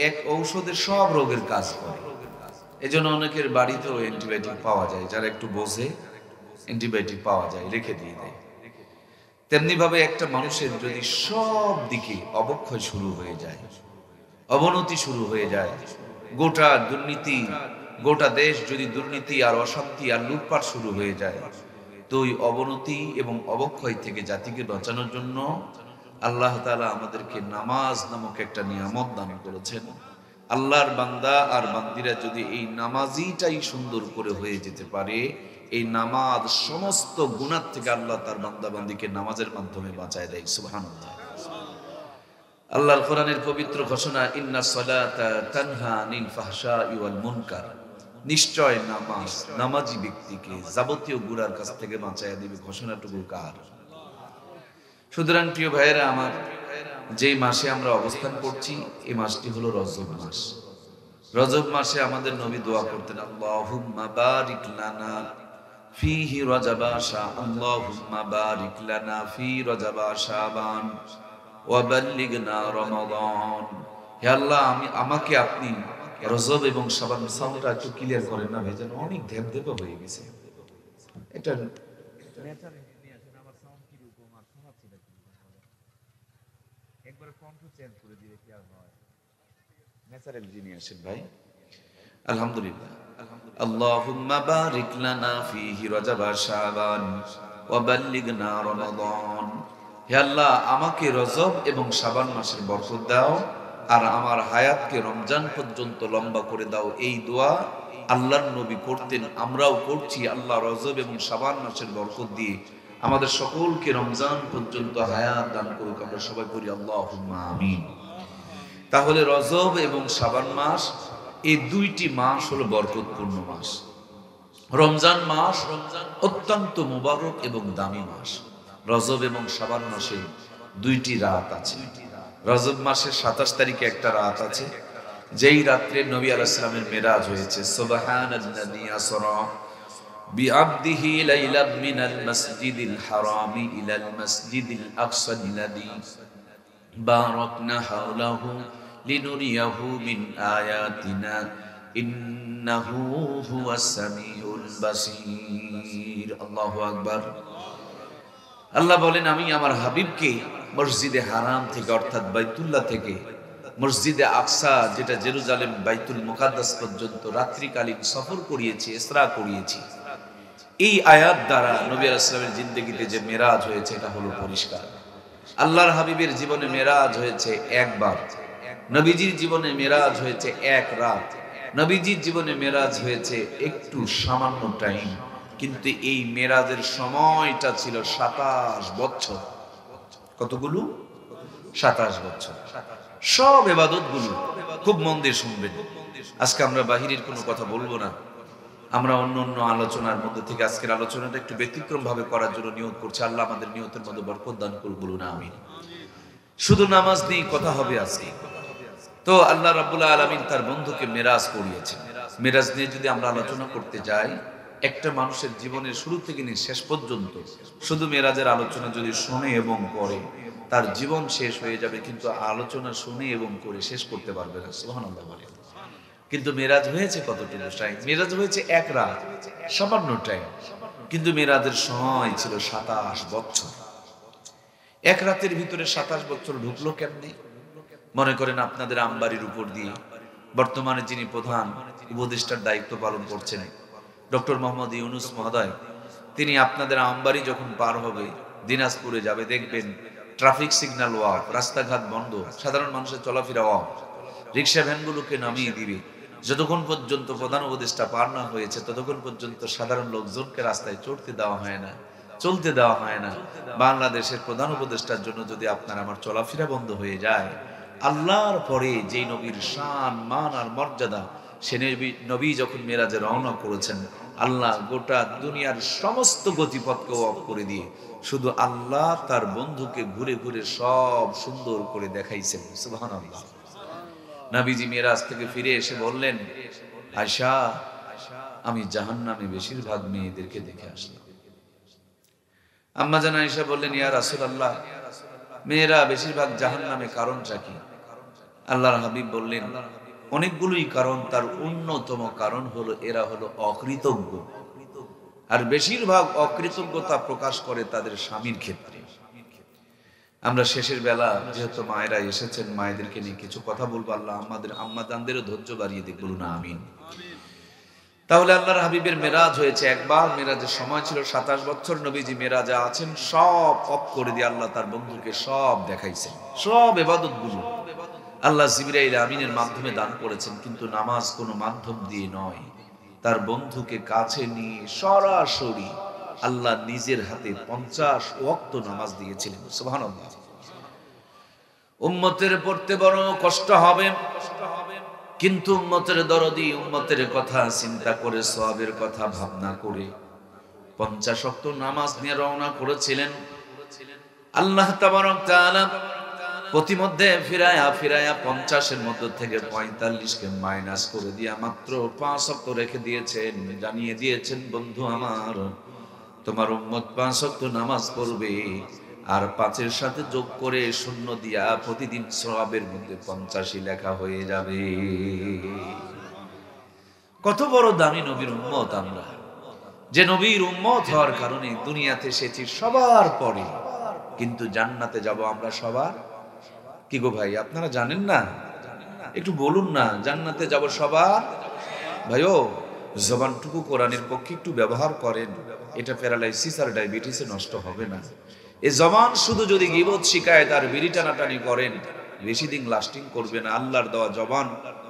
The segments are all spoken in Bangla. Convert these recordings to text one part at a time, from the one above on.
এক ঔষধের সব রোগের কাজ করে। এজন্য অনেকের বাড়িতেও অ্যান্টিবায়োটিক পাওয়া যায়, যারা একটু বোঝে অ্যান্টিবায়োটিক পাওয়া যায়, রেখে দিয়ে দেয়। তেমনি ভাবে একটা মানুষের যদি সব দিকে অবক্ষয় শুরু হয়ে যায়, অবনতি শুরু হয়ে যায়, গোটা দুর্নীতি, গোটা দেশ যদি দুর্নীতি আর অশান্তি আর লুটপাট শুরু হয়ে যায়, তো ওই অবনতি এবং অবক্ষয় থেকে জাতিকে বাঁচানোর জন্য আল্লাহ তাআলা আমাদেরকে নামাজ নামক একটা নিয়ামত দান করেছেন। আল্লাহর বান্দা আর বান্দিরা যদি এই নামাজিটাই সুন্দর করে হয়ে যেতে পারে, এই নামাজ সমস্ত গুনাহ থেকে আল্লাহ তার বান্দা বান্দিকে নামাজের মাধ্যমে বাঁচায় দেয়। সুবহানাল্লাহ। আল্লাহর কোরআনের পবিত্র ঘোষণা, ইন্না সালাতা তানহা আনিল ফাহশাই ওয়াল মুনকার, নিশ্চয় নামাজ নামাজি ব্যক্তিকে যাবতীয় গুনার কাছ থেকে বাঁচায় দিবে। ঘোষণাটুকু কার? সুতরাং প্রিয় ভাইয়েরা আমার, যেই মাসে আমরা অবস্থান করছি এই মাসটি হলো রজব মাস। রজব মাসে আমাদের নবী দোয়া করতেন, আল্লাহুম্মা বারিক লানা ফিহি রজবা আল্লাহুম্মা বারিক লানা ফি রজবা শাবান ওয়া বাল্লিগনা রমাদান। হে আল্লাহ, আমাকে আপনি রজব এবং শাবান সাউন্ডটা একটু ক্লিয়ার করেন না ভাই, যেন অনেক ধেপধেপে হয়ে গেছে এটা। একবার কণ্ঠ চেঞ্জ করে দিলে কি আর হয়? ন্যাচারাল যিনি আছেন ভাই। আলহামদুলিল্লাহ। আল্লাহুম্মা বারিক লানা ফিহি রজব শাবান ওয়া বাল্লিগনা রমাদান। হে আল্লাহ, আমাকে রজব এবং শাবান মাসের বরকত দাও আর আমার হায়াতকে রমজান পর্যন্ত লম্বা করে দাও। এই দোয়া আল্লাহর নবী করতেন, আমরাও করছি। আল্লাহ রজব এবং শাবান মাসের বরকত দিয়ে আমাদের সকলকে রমজান পর্যন্ত হায়াত দান করুক। আমরা সবাই করি আল্লাহুম্মা আমিন। তাহলে রজব এবং শাবান মাস, এই দুইটি মাস হলো বরকতপূর্ণ মাস। রমজান মাস অত্যন্ত মুবারক এবং দামি মাস। রজব এবং শাবান মাসে দুইটি রাত আছে। রজব মাসের 27 তারিখে একটা রাত আছে, যেই রাত্রে নবী আলাইহিস সালামের মেরাজ হয়েছে। সুবহানাল্লাযী আসরা বিআবদিহি লাইলাম মিনাল মাসজিদিল হারামি ইলাল মাসজিদিল আকসাল্লাযী বারাকনা হাওলাহু লিনুরিয়াহু মিন আয়াতিনা ইন্নাহু হুয়াস সামিউল বাসীর। আল্লাহু আকবার। আল্লাহ বলেন, আমি আমার হাবিবকে মসজিদে হারাম থেকে অর্থাৎ বাইতুল্লাহ থেকে মসজিদে আকসা, যেটা জেরুজালেম বাইতুল মুকাদ্দাস পর্যন্ত রাত্রিকালীন সফর করিয়েছি, ইসরা করিয়েছি। এই আয়াত দ্বারা নবী আলাইহিস সালামের জিন্দেগিতে যে মেরাজ হয়েছে এটা হলো পরিষ্কার। আল্লাহর হাবিবের জীবনে মেরাজ হয়েছে একবার, নবীজির জীবনে মেরাজ হয়েছে এক রাত, নবীজির জীবনে মেরাজ হয়েছে একটু সামান্য টাইম, কিন্তু এই মেরাজের সময়টা ছিল 27 বছর। কতগুলো? 27 বছর। সব ইবাদতগুলো খুব মন দিয়ে শুনবেন। আজকে আমরা বাহিরের কোনো কথা বলবো না, আমরা অন্য অন্য আলোচনার মধ্যে থেকে আজকের আলোচনাটা একটু ব্যতিক্রম ভাবে করার জন্য নিয়ত করছি। আল্লাহ আমাদের নিয়তের মধ্যে বরকত দান করুন, বলুন আমিন। শুধু নামাজ নিয়ে কথা হবে আজকে। তো আল্লাহ রাব্বুল আলামিন তার বন্ধুকে মেরাজ করিয়েছেন। মেরাজ নিয়ে যদি আমরা আলোচনা করতে যাই, একটা মানুষের জীবনের শুরু থেকে নিয়ে শেষ পর্যন্ত শুধু মেরাজের আলোচনা যদি শুনে এবং করে, তার জীবন শেষ হয়ে যাবে, কিন্তু আলোচনা শুনে এবং করে শেষ করতে পারবে না। সুবহানাল্লাহ বলেন। কিন্তু মেরাজ হয়েছে কতটুকু টাইম? মেরাজ হয়েছে এক রাত, সামান্য টাইম, কিন্তু মেরাজের সময় ছিল 27 বছর। এক রাতের ভিতরে 27 বছর ঢুকলো কেমনে? মনে করেন আপনাদের আমবাড়ির উপর দিয়ে বর্তমানে যিনি প্রধান উপদেষ্টার দায়িত্ব পালন করছেন ডক্টর মোহাম্মদ ইউনূস মহোদয়, তিনি আপনাদের আমবাড়ি যখন পার হবে, দিনাজপুরে যাবে, দেখবেন ট্রাফিক সিগন্যাল অফ, রাস্তাঘাট বন্ধ, সাধারণ মানুষের চলাফেরা অফ, রিক্সা ভ্যানগুলোকে নামিয়ে দিবে। যতক্ষণ পর্যন্ত প্রধান উপদেষ্টা পার না হয়েছে ততক্ষণ পর্যন্ত সাধারণ লোকজনকে রাস্তায় চড়তে দেওয়া হয় না, চলতে দেওয়া হয় না। বাংলাদেশের প্রধান উপদেষ্টার জন্য যদি আপনার আমার চলাফেরা বন্ধ হয়ে যায়, আল্লাহর পরে যেই নবীর শান, মান আর মর্যাদা, সে নবী যখন মেরাজে রওনা করেছেন, আল্লাহ গোটা দুনিয়ার সমস্ত গতিপথকে অফ করে দিয়ে শুধু আল্লাহ তার বন্ধুকে ঘুরে ঘুরে সব সুন্দর করে দেখাইছেন। সুবহানাল্লাহ। নবীজি মেরাজ থেকে ফিরে এসে বললেন, আয়েশা, আমি জাহান্নামে বেশিরভাগ মেয়েদেরকে দেখে আসলাম। আম্মা জান আয়েশা বললেন, ইয়া রাসূলুল্লাহ, মেয়েরা বেশিরভাগ জাহান্নামে, কারণটা কি? আল্লাহর হাবিব বললেন অনেকগুলোই কারণ, তার অন্যতম কারণ হলো এরা হলো অকৃতজ্ঞ। আর বেশিরভাগ অকৃতজ্ঞতা প্রকাশ করে তাদের স্বামীর ক্ষেত্রে। আমরা শেষের বেলা যেহেতু মায়েরা এসেছেন, মায়েদেরকে নিয়ে কিছু কথা বলবো। আল্লাহ আমাদের আম্মাজানদেরও ধৈর্য বাড়িয়ে দিক, বলুন আমিন। তাহলে আল্লাহর হাবিবের মেরাজ হয়েছে একবার। মেরাজের সময় ছিল 27 বছর। নবীজি মেরাজে আছেন, সব অফ করে দিয়ে আল্লাহ তার বন্ধুকে সব দেখাইছেন, সব ইবাদত গুলো আল্লাহ জিবরাইল আমিনের মাধ্যমে দান করেছেন। কিন্তু নামাজ কোনো মাধ্যম দিয়ে নয়, তার বন্ধুকে কাছে নিয়ে সরাসরি আল্লাহ নিজের হাতে 50 ওয়াক্ত নামাজ দিয়েছিলেন। সুবহানাল্লাহ। উম্মতের পড়তে বড় কষ্ট হবে, কিন্তু উম্মতের দরদি, উম্মতের কথা চিন্তা করে, সওয়াবের কথা ভাবনা করে 50 ওয়াক্ত নামাজ নিয়ে রওনা করেছিলেন। আল্লাহ তাবারক তাআলা প্রতিমধ্যে ফিরায়া 50-এর মধ্য থেকে 45কে মাইনাস করে দিয়া মাত্র 5 ওয়াক্ত রেখে দিয়েছেন। জানিয়ে দিয়েছেন, বন্ধু আমার, তোমার উম্মত 5 ওয়াক্ত নামাজ পড়বে, আর 5-এর সাথে যোগ করে শূন্য দিয়া প্রতিদিন সওয়াবের মধ্যে 50ই লেখা হয়ে যাবে। কত বড় দামি নবীর উম্মত আমরা, যে নবীর উম্মত হওয়ার কারণে দুনিয়াতে এসেছি সবার পরে, কিন্তু জান্নাতে যাব আমরা সবার। কি গো ভাই, আপনারা জানেন না? একটু বলুন না, জান্নাতে যাব সবার। ভাইও, জবানটুকু কোরআনের পক্ষে একটু ব্যবহার করেন, এটা প্যারালাইসিস আর ডায়াবেটিসে নষ্ট হবে না। এই জবান শুধু যদি গীবত শিকায়ত আর বিড়ি টানাটানি করেন, বেশি দিন লাস্টিং করবে না। আল্লাহর দেওয়া জবান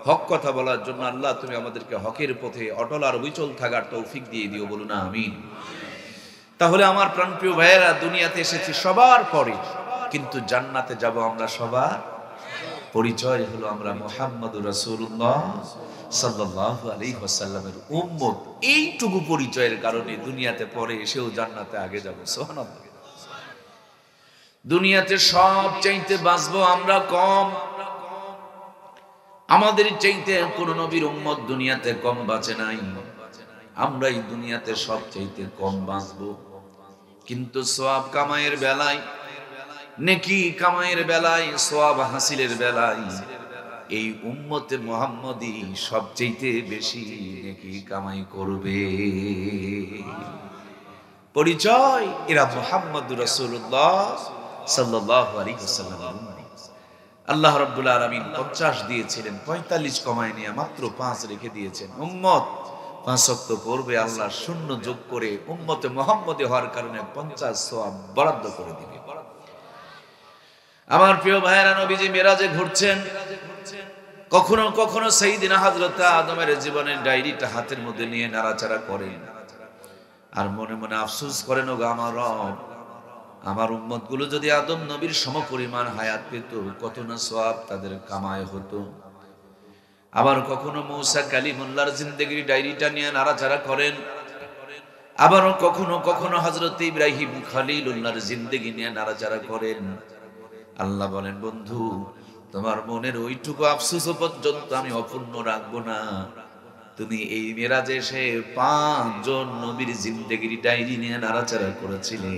হক কথা বলার জন্য আল্লাহ তুমি আমাদেরকে হকের পথে অটল আর অবিচল থাকার তৌফিক দিয়ে দিও, বলুন আমিন। তাহলে আমার প্রাণপ্রিয় ভাইয়েরা, দুনিয়াতে এসেছি সবার পরে, কিন্তু জান্নাতে যাব আমরা সবার। পরিচয় হলো আমরা মুহাম্মদুর রাসূলুল্লাহ সাল্লাল্লাহু আলাইহি ওয়াসাল্লামের উম্মত। এইটুকু পরিচয়ের কারণে দুনিয়াতে পরে এসেও জান্নাতে আগে যাব। সুবহানাল্লাহ। দুনিয়াতে সব চাইতে বাঁচবো আমরা কম, আমাদের চাইতে কোন নবীর উম্মত দুনিয়াতে কম বাঁচে নাই। আমরাই দুনিয়াতে সব চাইতে কম বাঁচবো, কিন্তু সওয়াব কামাইয়ের বেলায়, নেকি কামাইয়ের বেলায়, সওয়াব হাসিলের বেলায় এই উম্মতে মুহাম্মদী সবচেয়ে বেশি নেকি কামাই করবে। পরিচয়, এরা মুহাম্মদুর রাসূলুল্লাহ সাল্লাল্লাহু আলাইহি ওয়াসাল্লাম। আল্লাহ রাব্বুল আলামিন 50 দিয়েছিলেন, 45 কমায় নিয়ে মাত্র 5 রেখে দিয়েছেন। উম্মত 5 ওয়াক্ত পড়বে, আল্লাহ শূন্য যোগ করে উম্মতে মুহাম্মদী হওয়ার কারণে 50 সওয়াব বরাদ্দ করে দিবে। আমার প্রিয় ভাইয়েরা, নবীজি মেরাজে ঘুরছেন, কখনো কখনো সাইয়্যিদিনা হযরত আদমের জীবনের ডায়েরিটা হাতের মধ্যে নিয়ে নাড়াচাড়া করেন, আর মনে মনে আফসোস করেন, ওগো আমার রব, আমার উম্মতগুলো যদি আদম নবীর সমপরিমাণ হায়াত পেত, কত না সওয়াব তাদের কামায় হতো। আবার কখনো মূসা কালিমুল্লাহর জিন্দেগির ডায়েরিটা নিয়ে নাড়াচাড়া করেন, আবার কখনো কখনো হযরত ইব্রাহিম খলিলুল্লাহর জিন্দেগি নিয়ে নাড়াচাড়া করেন। আল্লাহ বলেন, বন্ধু, তোমার মনের ওইটুকু আফসোস পর্যন্ত আমি অপূর্ণ রাখবো না। তুমি এই মেরাজে এসে 5 জন নবীর জিন্দেগির ডায়েরি নিয়ে নাড়াচাড়া করেছিলে,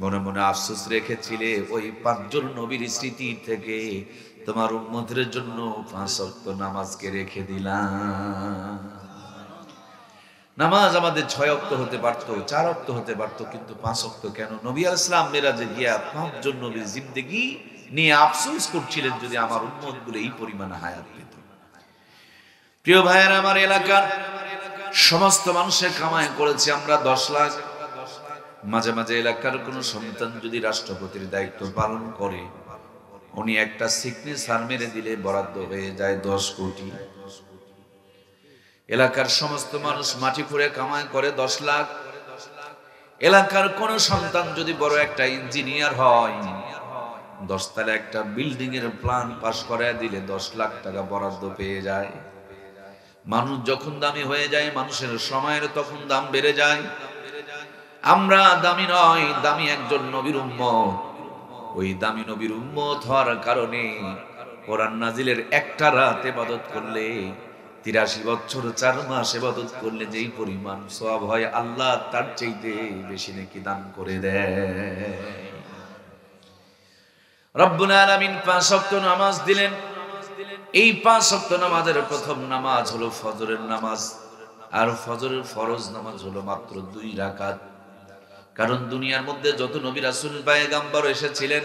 মনে মনে আফসোস রেখেছিলে, ওই 5 জন নবীর স্মৃতি থেকে তোমার উম্মতের জন্য 5 ওয়াক্ত নামাজকে রেখে দিলাম। নামাজ আমাদের 6 ওয়াক্ত হতে পারতো, 4 ওয়াক্ত হতে পারতো, কিন্তু 5 ওয়াক্ত কেন? নবী আলাইহিস সালাম মেরাজে গিয়া 5 জন নবীর জিন্দেগি নিয়ে আফসোস করছিলেন, যদি আমার উম্মতগুলো এই পরিমাণ হায়াত পেত। প্রিয় ভাইয়েরা, আমার এলাকার সমস্ত মানুষের কামাই করেছে আমরা 10 লাখ। মাঝে মাঝে এলাকার কোন সন্তান যদি রাষ্ট্রপতির দায়িত্ব পালন করে, উনি একটা সিগনেচার মেরে দিলে বরাদ্দ হয়ে যায় 10 কোটি। এলাকার সমস্ত মানুষ মাটি খুঁড়ে কামাই করে 10 লাখ। এলাকার কোন সন্তান যদি বড় একটা ইঞ্জিনিয়ার হয়, 10 তলা একটা বিল্ডিং এর প্ল্যান পাস করায় দিলে 10 লাখ টাকা বরাদ্দ পেয়ে যায়। মানুষ যখন দামি হয়ে যায়, মানুষের সময়ের তখন দাম বেড়ে যায়। আমরা দামি নয়, দামি একজন নবীর উম্মত। ওই দামি নবীর উম্মত হওয়ার কারণে কোরআন নাজিলের একটা রাত ইবাদত করলে, 83 বছর 4 মাস ইবাদত করলে যেই পরিমাণ সওয়াব হয়, আল্লাহ তার চাইতে বেশি নেকি দান করে দেয়। রব্বুল আলামিন 5 ওয়াক্ত নামাজ দিলেন, এই 5 ওয়াক্ত নামাজের প্রথম নামাজ হলো ফজরের নামাজ, আর ফজরের ফরজ নামাজ হলো মাত্র 2 রাকাত। কারণ দুনিয়ার মধ্যে যত নবী রাসূল পয়গম্বর এসেছিলেন,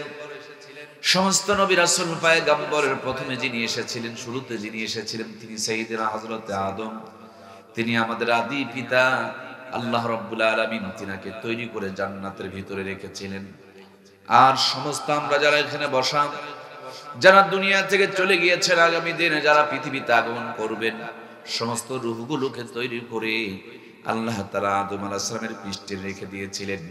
সমস্ত নবী রাসূল পয়গম্বরের প্রথমে যিনি এসেছিলেন, শুরুতে যিনি এসেছিলেন, তিনি সাইয়েদনা হযরত আদম। তিনি আমাদের আদি পিতা। আল্লাহ রাব্বুল আলামিন তিনাকে তৈরি করে জান্নাতের ভিতরে রেখেছিলেন। আর সমস্ত আমরা যারা এখানে বসা, যারা দুনিয়া থেকে চলে গিয়েছেন, আগামী দিনে যারা পৃথিবীতে আগমন করবেন, সমস্ত রূহগুলোকে তৈরি করে আল্লাহ তাআলা আদম আলাইহিস সালামের পৃষ্ঠে রেখে দিয়েছিলেন।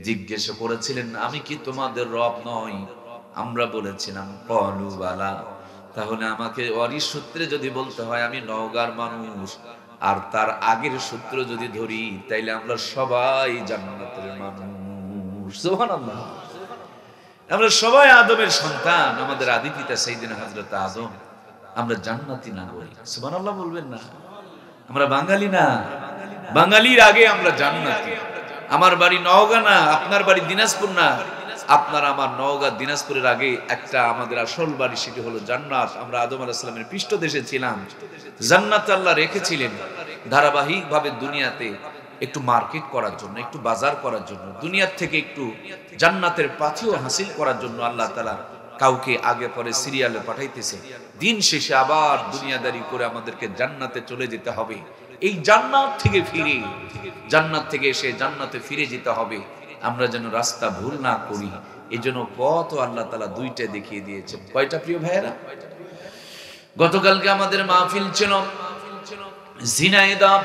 জিজ্ঞেস করেছিলেন, আমি কি তোমাদের রব নই? আমরা বলেছিলাম ক্বালু বালা। তাহলে আমাকে ওয়ারিশ সূত্রে যদি বলতে হয় আমি নওগাঁর মানুষ, আর তার আগের সূত্র যদি ধরি, তাইলে আমরা সবাই জান্নাতের মানুষ। সুবহানাল্লাহ। আমরা সবাই আদমের সন্তান। আমাদের আদি পিতা সাইয়েদনা হযরত আদম। আমরা জান্নাতি নাগরিক। সুবহানাল্লাহ বলবেন না? আমরা বাঙালি না, বাঙালির আগে আমরা জান্নাতি। আমার বাড়ি নওগাঁ না, আপনার বাড়ি দিনাজপুর না, আপনার আমার নওগাঁ দিনাজপুরের আগে একটা আমাদের আসল বাড়ি, সেটি হলো জান্নাত। আমরা আদম আলাইহিস সালামের পৃষ্ঠদেশে ছিলাম। জান্নাত আল্লাহ রেখেছিলেন ধারাবাহিকভাবে দুনিয়াতে একটু মার্কেট করার জন্য, একটু বাজার করার জন্য, দুনিয়ার থেকে একটু জান্নাতের পাথেও হাসিল করার জন্য আল্লাহ তাআলা কাউকে আগে পরে সিরিয়ালে পাঠাইতেছে। দিন শেষে আবার দুনিয়াদারি করে আমাদেরকে জান্নাতে চলে যেতে হবে। এই জান্নাত থেকে ফিরে, জান্নাত থেকে এসে জান্নাতে ফিরে যেতে হবে। আমরা যেন রাস্তা ভুল না করি, এই জন্য পথ আল্লাহ তাআলা 2টা দেখিয়ে দিয়েছেন। কয়টা প্রিয় ভাইয়েরা? গতকালকে আমাদের মাহফিল ছিল ঝিনাইদহ,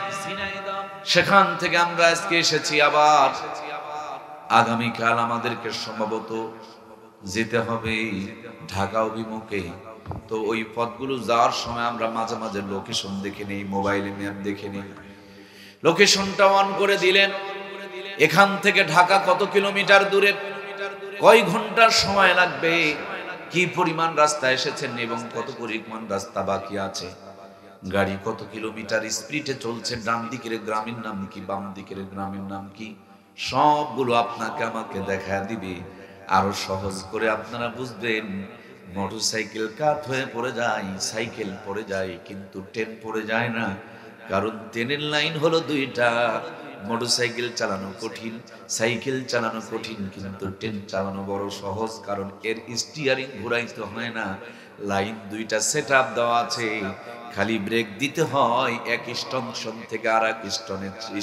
সেখান থেকে আমরা আজকে এসেছি। আবার আগামীকাল আমাদেরকে সম্ভবত যেতে হবে ঢাকা অভিমুখে। তো ওই পথগুলো যাওয়ার সময় আমরা মাঝে মাঝে লোকেশন দেখে নেই, মোবাইলে ম্যাপ দেখে নেই। লোকেশনটা অন করে দিলেন, এখান থেকে ঢাকা কত কিলোমিটার দূরে, কয় ঘন্টার সময় লাগবে, কি পরিমাণ রাস্তা এসেছেন এবং কত পরিমাণ রাস্তা বাকি আছে, গাড়ি কত কিলোমিটার স্পিডে চলছে, ডান দিকের গ্রামের নাম কি, বাম দিকের গ্রামের নাম কি, সবগুলো আপনাকে আমাকে দেখা দিবে। আরো সহজ করে আপনারা বুঝবেন। মোটরসাইকেল কাত হয়ে পড়ে যায়, সাইকেল পড়ে যায়, কিন্তু ট্রেন পড়ে যায় না। কারণ ট্রেনের লাইন হলো 2টা। মোটরসাইকেল চালানো কঠিন, সাইকেল চালানো কঠিন, কিন্তু ট্রেন চালানো বড় সহজ। কারণ এর স্টিয়ারিং ঘুরাইতে হয় না, লাইন 2টা সেট আপ দেওয়া আছে, খালি ব্রেক দিতে হয়। এক স্টেশন থেকে আর এক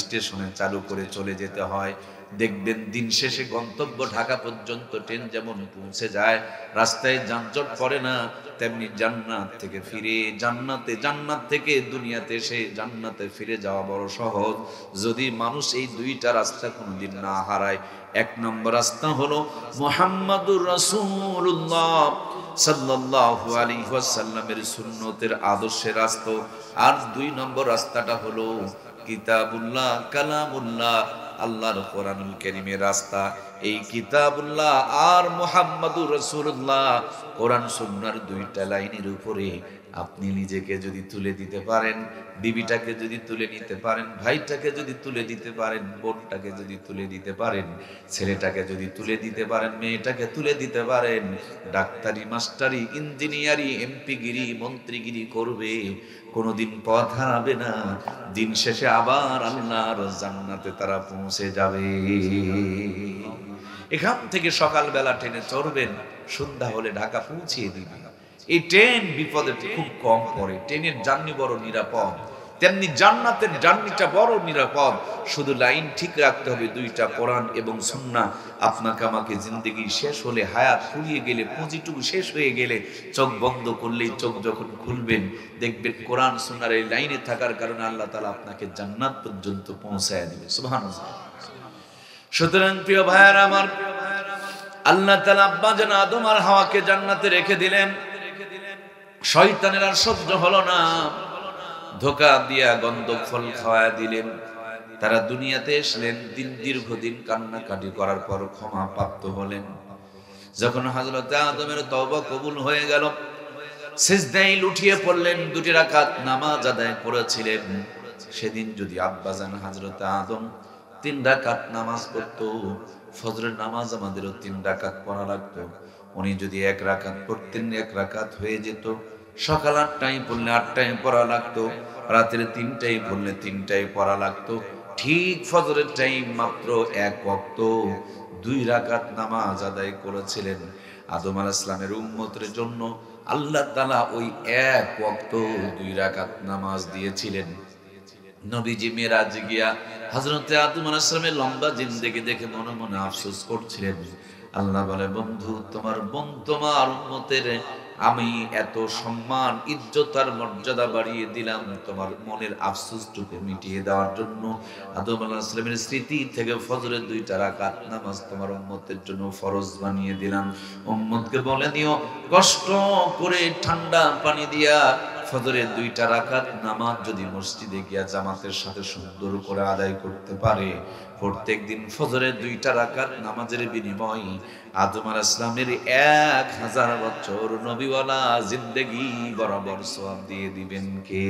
স্টেশনে চালু করে চলে যেতে হয়। দেখবেন দিন শেষে গন্তব্য ঢাকা পর্যন্ত ট্রেন যেমন পৌঁছে যায়, রাস্তায় যানজট পড়ে না, তেমনি জান্নাত থেকে ফিরে জান্নাত থেকে দুনিয়াতে এসে জান্নাতে ফিরে যাওয়া বড় সহজ, যদি মানুষ এই 2টা রাস্তা কোনোদিন না হারায়। 1 নম্বর রাস্তা হলো মুহাম্মাদুর রাসূলুল্লাহ সাল্লাল্লাহু আলাইহি ওয়াসাল্লামের সুন্নতের আদর্শের রাস্তা। আর 2 নম্বর রাস্তাটা হলো কিতাবুল্লাহ, কালামুল্লাহ, আল্লাহর কোরআনুল কারীমের রাস্তা। এই কিতাবুল্লাহ আর মুহাম্মাদুর রাসূলুল্লাহ, কোরআন সুন্নাহর 2টা লাইনের উপরে আপনি নিজেকে যদি তুলে দিতে পারেন, বিবিটাকে যদি তুলে নিতে পারেন, ভাইটাকে যদি তুলে দিতে পারেন, বোনটাকে যদি তুলে দিতে পারেন, ছেলেটাকে যদি তুলে দিতে পারেন, মেয়েটাকে তুলে দিতে পারেন, ডাক্তারি, মাস্টারি, ইঞ্জিনিয়ারি, এমপিগিরি, মন্ত্রীগিরি করবে, কোনোদিন পথ হারাবে না। দিন শেষে আবার আল্লাহর জান্নাতে তারা পৌঁছে যাবে। এখান থেকে সকালবেলা ট্রেনে চড়বেন, সন্ধ্যা হলে ঢাকা পৌঁছিয়ে দিবে। এই ট্রেন বিপদে খুব কম পড়ে। ট্রেনের জার্নি বড় নিরাপদ, তেমনি জান্নাতের জার্নিটা বড় নিরাপদ। শুধু লাইন ঠিক রাখতে হবে, 2টা কোরআন এবং সুন্নাহ। আপনাকে আমাকে জিন্দেগি শেষ হলে, হায়াত ফুরিয়ে গেলে, পুঁজিটুকু শেষ হয়ে গেলে, চোখ বন্ধ করলেই চোখ যখন খুলবেন, দেখবেন কোরআন সুন্নাহর এই লাইনে থাকার কারণে আল্লাহ তাআলা আপনাকে জান্নাত পর্যন্ত পৌঁছায় দিবে। সুবহানাল্লাহ। সুতরাং প্রিয় ভাইয়েরা আমার, আল্লাহ তাআলা আব্বা জান আদম আর হাওয়াকে জান্নাতে রেখে দিলেন। শয়তানের আর সহ্য হলো না, ধোঁকা দিয়া গন্ধক ফল খাওয়ায় দিলেন। তারা দুনিয়াতে এসলেন, দীর্ঘদিন কান্নাকাটি করার পর ক্ষমা প্রাপ্ত হলেন। যখন হযরত আদমের তওবা কবুল হয়ে গেল, সিজদায় লুটিয়ে পড়লেন, 2 রাকাত নামাজ আদায় করেছিলেন। সেদিন যদি আব্বাজান হযরত আদম 3 রাকাত নামাজ পড়তো, ফজরের নামাজ আমাদেরও 3 রাকাত পড়া লাগতো, উনি যদি 1 রাকাত পড়তেন 1 রাকাত হয়ে যেত। সকাল 8টায় পড়লে 8টায় পড়া লাগতো, রাতের 3টায় পড়লে 3টায় পড়া লাগতো। ঠিক ফজরের টাইম মাত্র 1 ওয়াক্ত 2 রাকাত নামাজ আদায় করেছিলেন। আদম আলাইহিস সালামের উম্মতের জন্য আল্লাহ তাআলা ওই 1 ওয়াক্ত 2 রাকাত নামাজ দিয়েছিলেন। নবীজি মেরাজ গিয়া হযরতে আদম আলাইহিস সালামের লম্বা জিন্দেগি দেখে মনে মনে আফসোস করছিলেন। আল্লাহ বলে, বন্ধু তোমার উম্মতের আমি এত সম্মান ইজ্জত আর মর্যাদা বাড়িয়ে দিলাম তোমার মনের আফসোসটুকু মিটিয়ে দেওয়ার জন্য। আদম আলাইহিস সালামের স্মৃতি থেকে ফজরের 2টা রাকাত নামাজ তোমার উম্মতের জন্য ফরজ বানিয়ে দিলাম। উম্মতকে বলে দিও, কষ্ট করে ঠান্ডা পানি দিয়া ফজরের 2টা রাকাত নামাজ যদি মসজিদে গিয়া জামাতের সাথে সুন্দর করে আদায় করতে পারে, প্রত্যেকদিন ফজরের 2টা রাকাত নামাজের বিনিময়ে আদম আলাইহিস সালামের 1000 বছর নবীওয়ালা জিন্দেগি বরাবর সওয়াব দিয়ে দিবেন কে?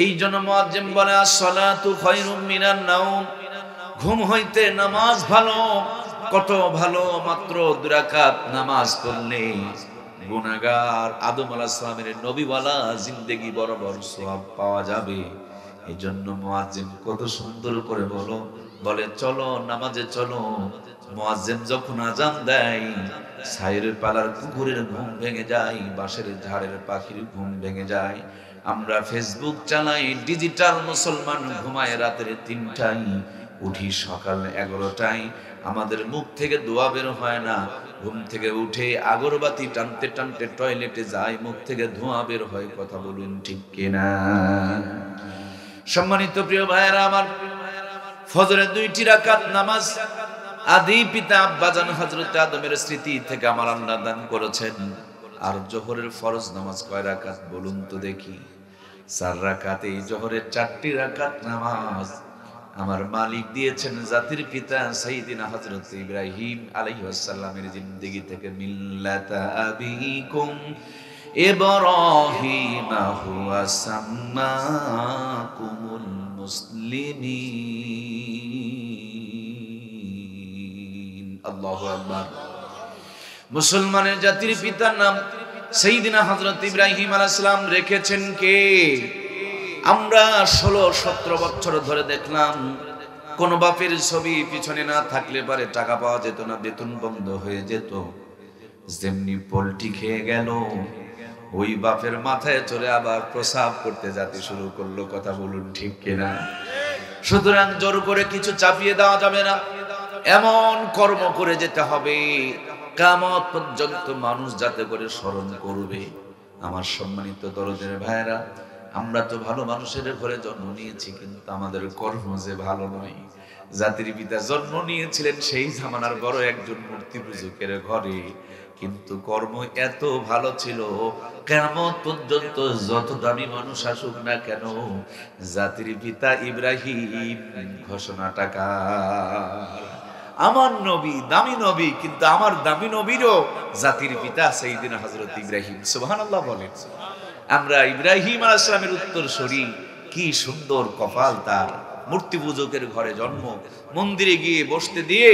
এই জন্য মুয়াজ্জিম বলে, as-সালাতু খায়রুম মিনান নাওম, ঘুম হইতে নামাজ ভালো। কত ভালো! মাত্র 2 রাকাত নামাজ পড়লে গুনাহগার আদম আলাইহিস সালামের নবীওয়ালা জিন্দেগি বরাবর সওয়াব পাওয়া যাবে। এই জন্য মুয়াজ্জিম কত সুন্দর করে বলে, চলো নামাজে চলো। মুয়াজ্জিম যখন আজান দেয়, ছায়ের পালার কুকুরের ঘুম ভেঙে যায়, বাঁশের ঝাড়ের পাখির ঘুম ভেঙে যায়। আমরা ফেসবুক চালাই, ডিজিটাল মুসলমান ঘুমায় রাতের 3টায়, উঠি সকাল 11টায়। আমাদের মুখ থেকে দোয়া বের হয় না, ঘুম থেকে উঠে আগরবাতি টানতে টানতে টয়লেটে যায়, মুখ থেকে ধোঁয়া বের হয়। কথা বলুন ঠিক কিনা? সম্মানিত প্রিয় ভাইয়েরা আমার, ফজরের 2টি রাকাত নামাজ আদি পিতা আব্বাজান হযরত আদমের স্মৃতি থেকে আমার আল্লাহ দান করেছেন। আর জোহরের ফরজ নামাজ কয় রাকাত বলুন তো দেখি? 4 রাকাত। এই জোহরের 4টি রাকাত নামাজ আমার মালিক দিয়েছেন জাতির পিতা সাইয়্যিদিনা হযরত ইব্রাহিম আলাইহিস সালামের জিন্দেগি থেকে। মিল্লাতা আবিকুম ইব্রাহিম হুয়া সাম্মাকুমুল মুসলিমিন। আল্লাহু আকবার। মুসলমানের জাতির পিতার নাম সাইয়্যিদিনা হযরত ইব্রাহিম আলাইহিস সালাম রেখেছেন কে? আমরা 16-17 বছর ধরে দেখলাম কোন বাপের ছবি পিছনে না থাকলে পারে টাকা পাওয়া যেত না, বেতন বন্ধ হয়ে যেত। যেমনি পোল্ট্রি খেয়ে গেল, ওই বাপের মাথায় চড়ে আবার প্রসাব করতে যেতে শুরু করলো। কথা বলুন ঠিক কিনা? সুতরাং জোর করে কিছু চাপিয়ে দেওয়া যাবে না, এমন কর্ম করে যেতে হবে কিয়ামত পর্যন্ত মানুষ যাতে করে স্মরণ করবে। আমার সম্মানিত দরদের ভাইরা, আমরা তো ভালো মানুষের ঘরে জন্ম নিয়েছি, কিন্তু আমাদের কর্ম যে ভালো নয়। জাতির পিতা জন্ম নিয়েছিলেন সেই জামানার বড় একজন মূর্তি পূজকের ঘরে, কিন্তু কর্ম এত ভালো ছিল, কিয়ামত পর্যন্ত যত দামি মানুষ আসুক না কেন, জাতির পিতা ইব্রাহিম ঘোষণাটা কার? আমার নবী দামি নবী, কিন্তু আমার দামি নবীরও জাতির পিতা সাইয়্যিদিনা হযরত ইব্রাহিম। সুবহানাল্লাহ বলেন। আমরা ইব্রাহিম আলাইহিস সালামের উত্তরসূরি, কি সুন্দর কপাল তার। মূর্তি পূজকের ঘরে জন্ম, মন্দিরে গিয়ে বসতে দিয়ে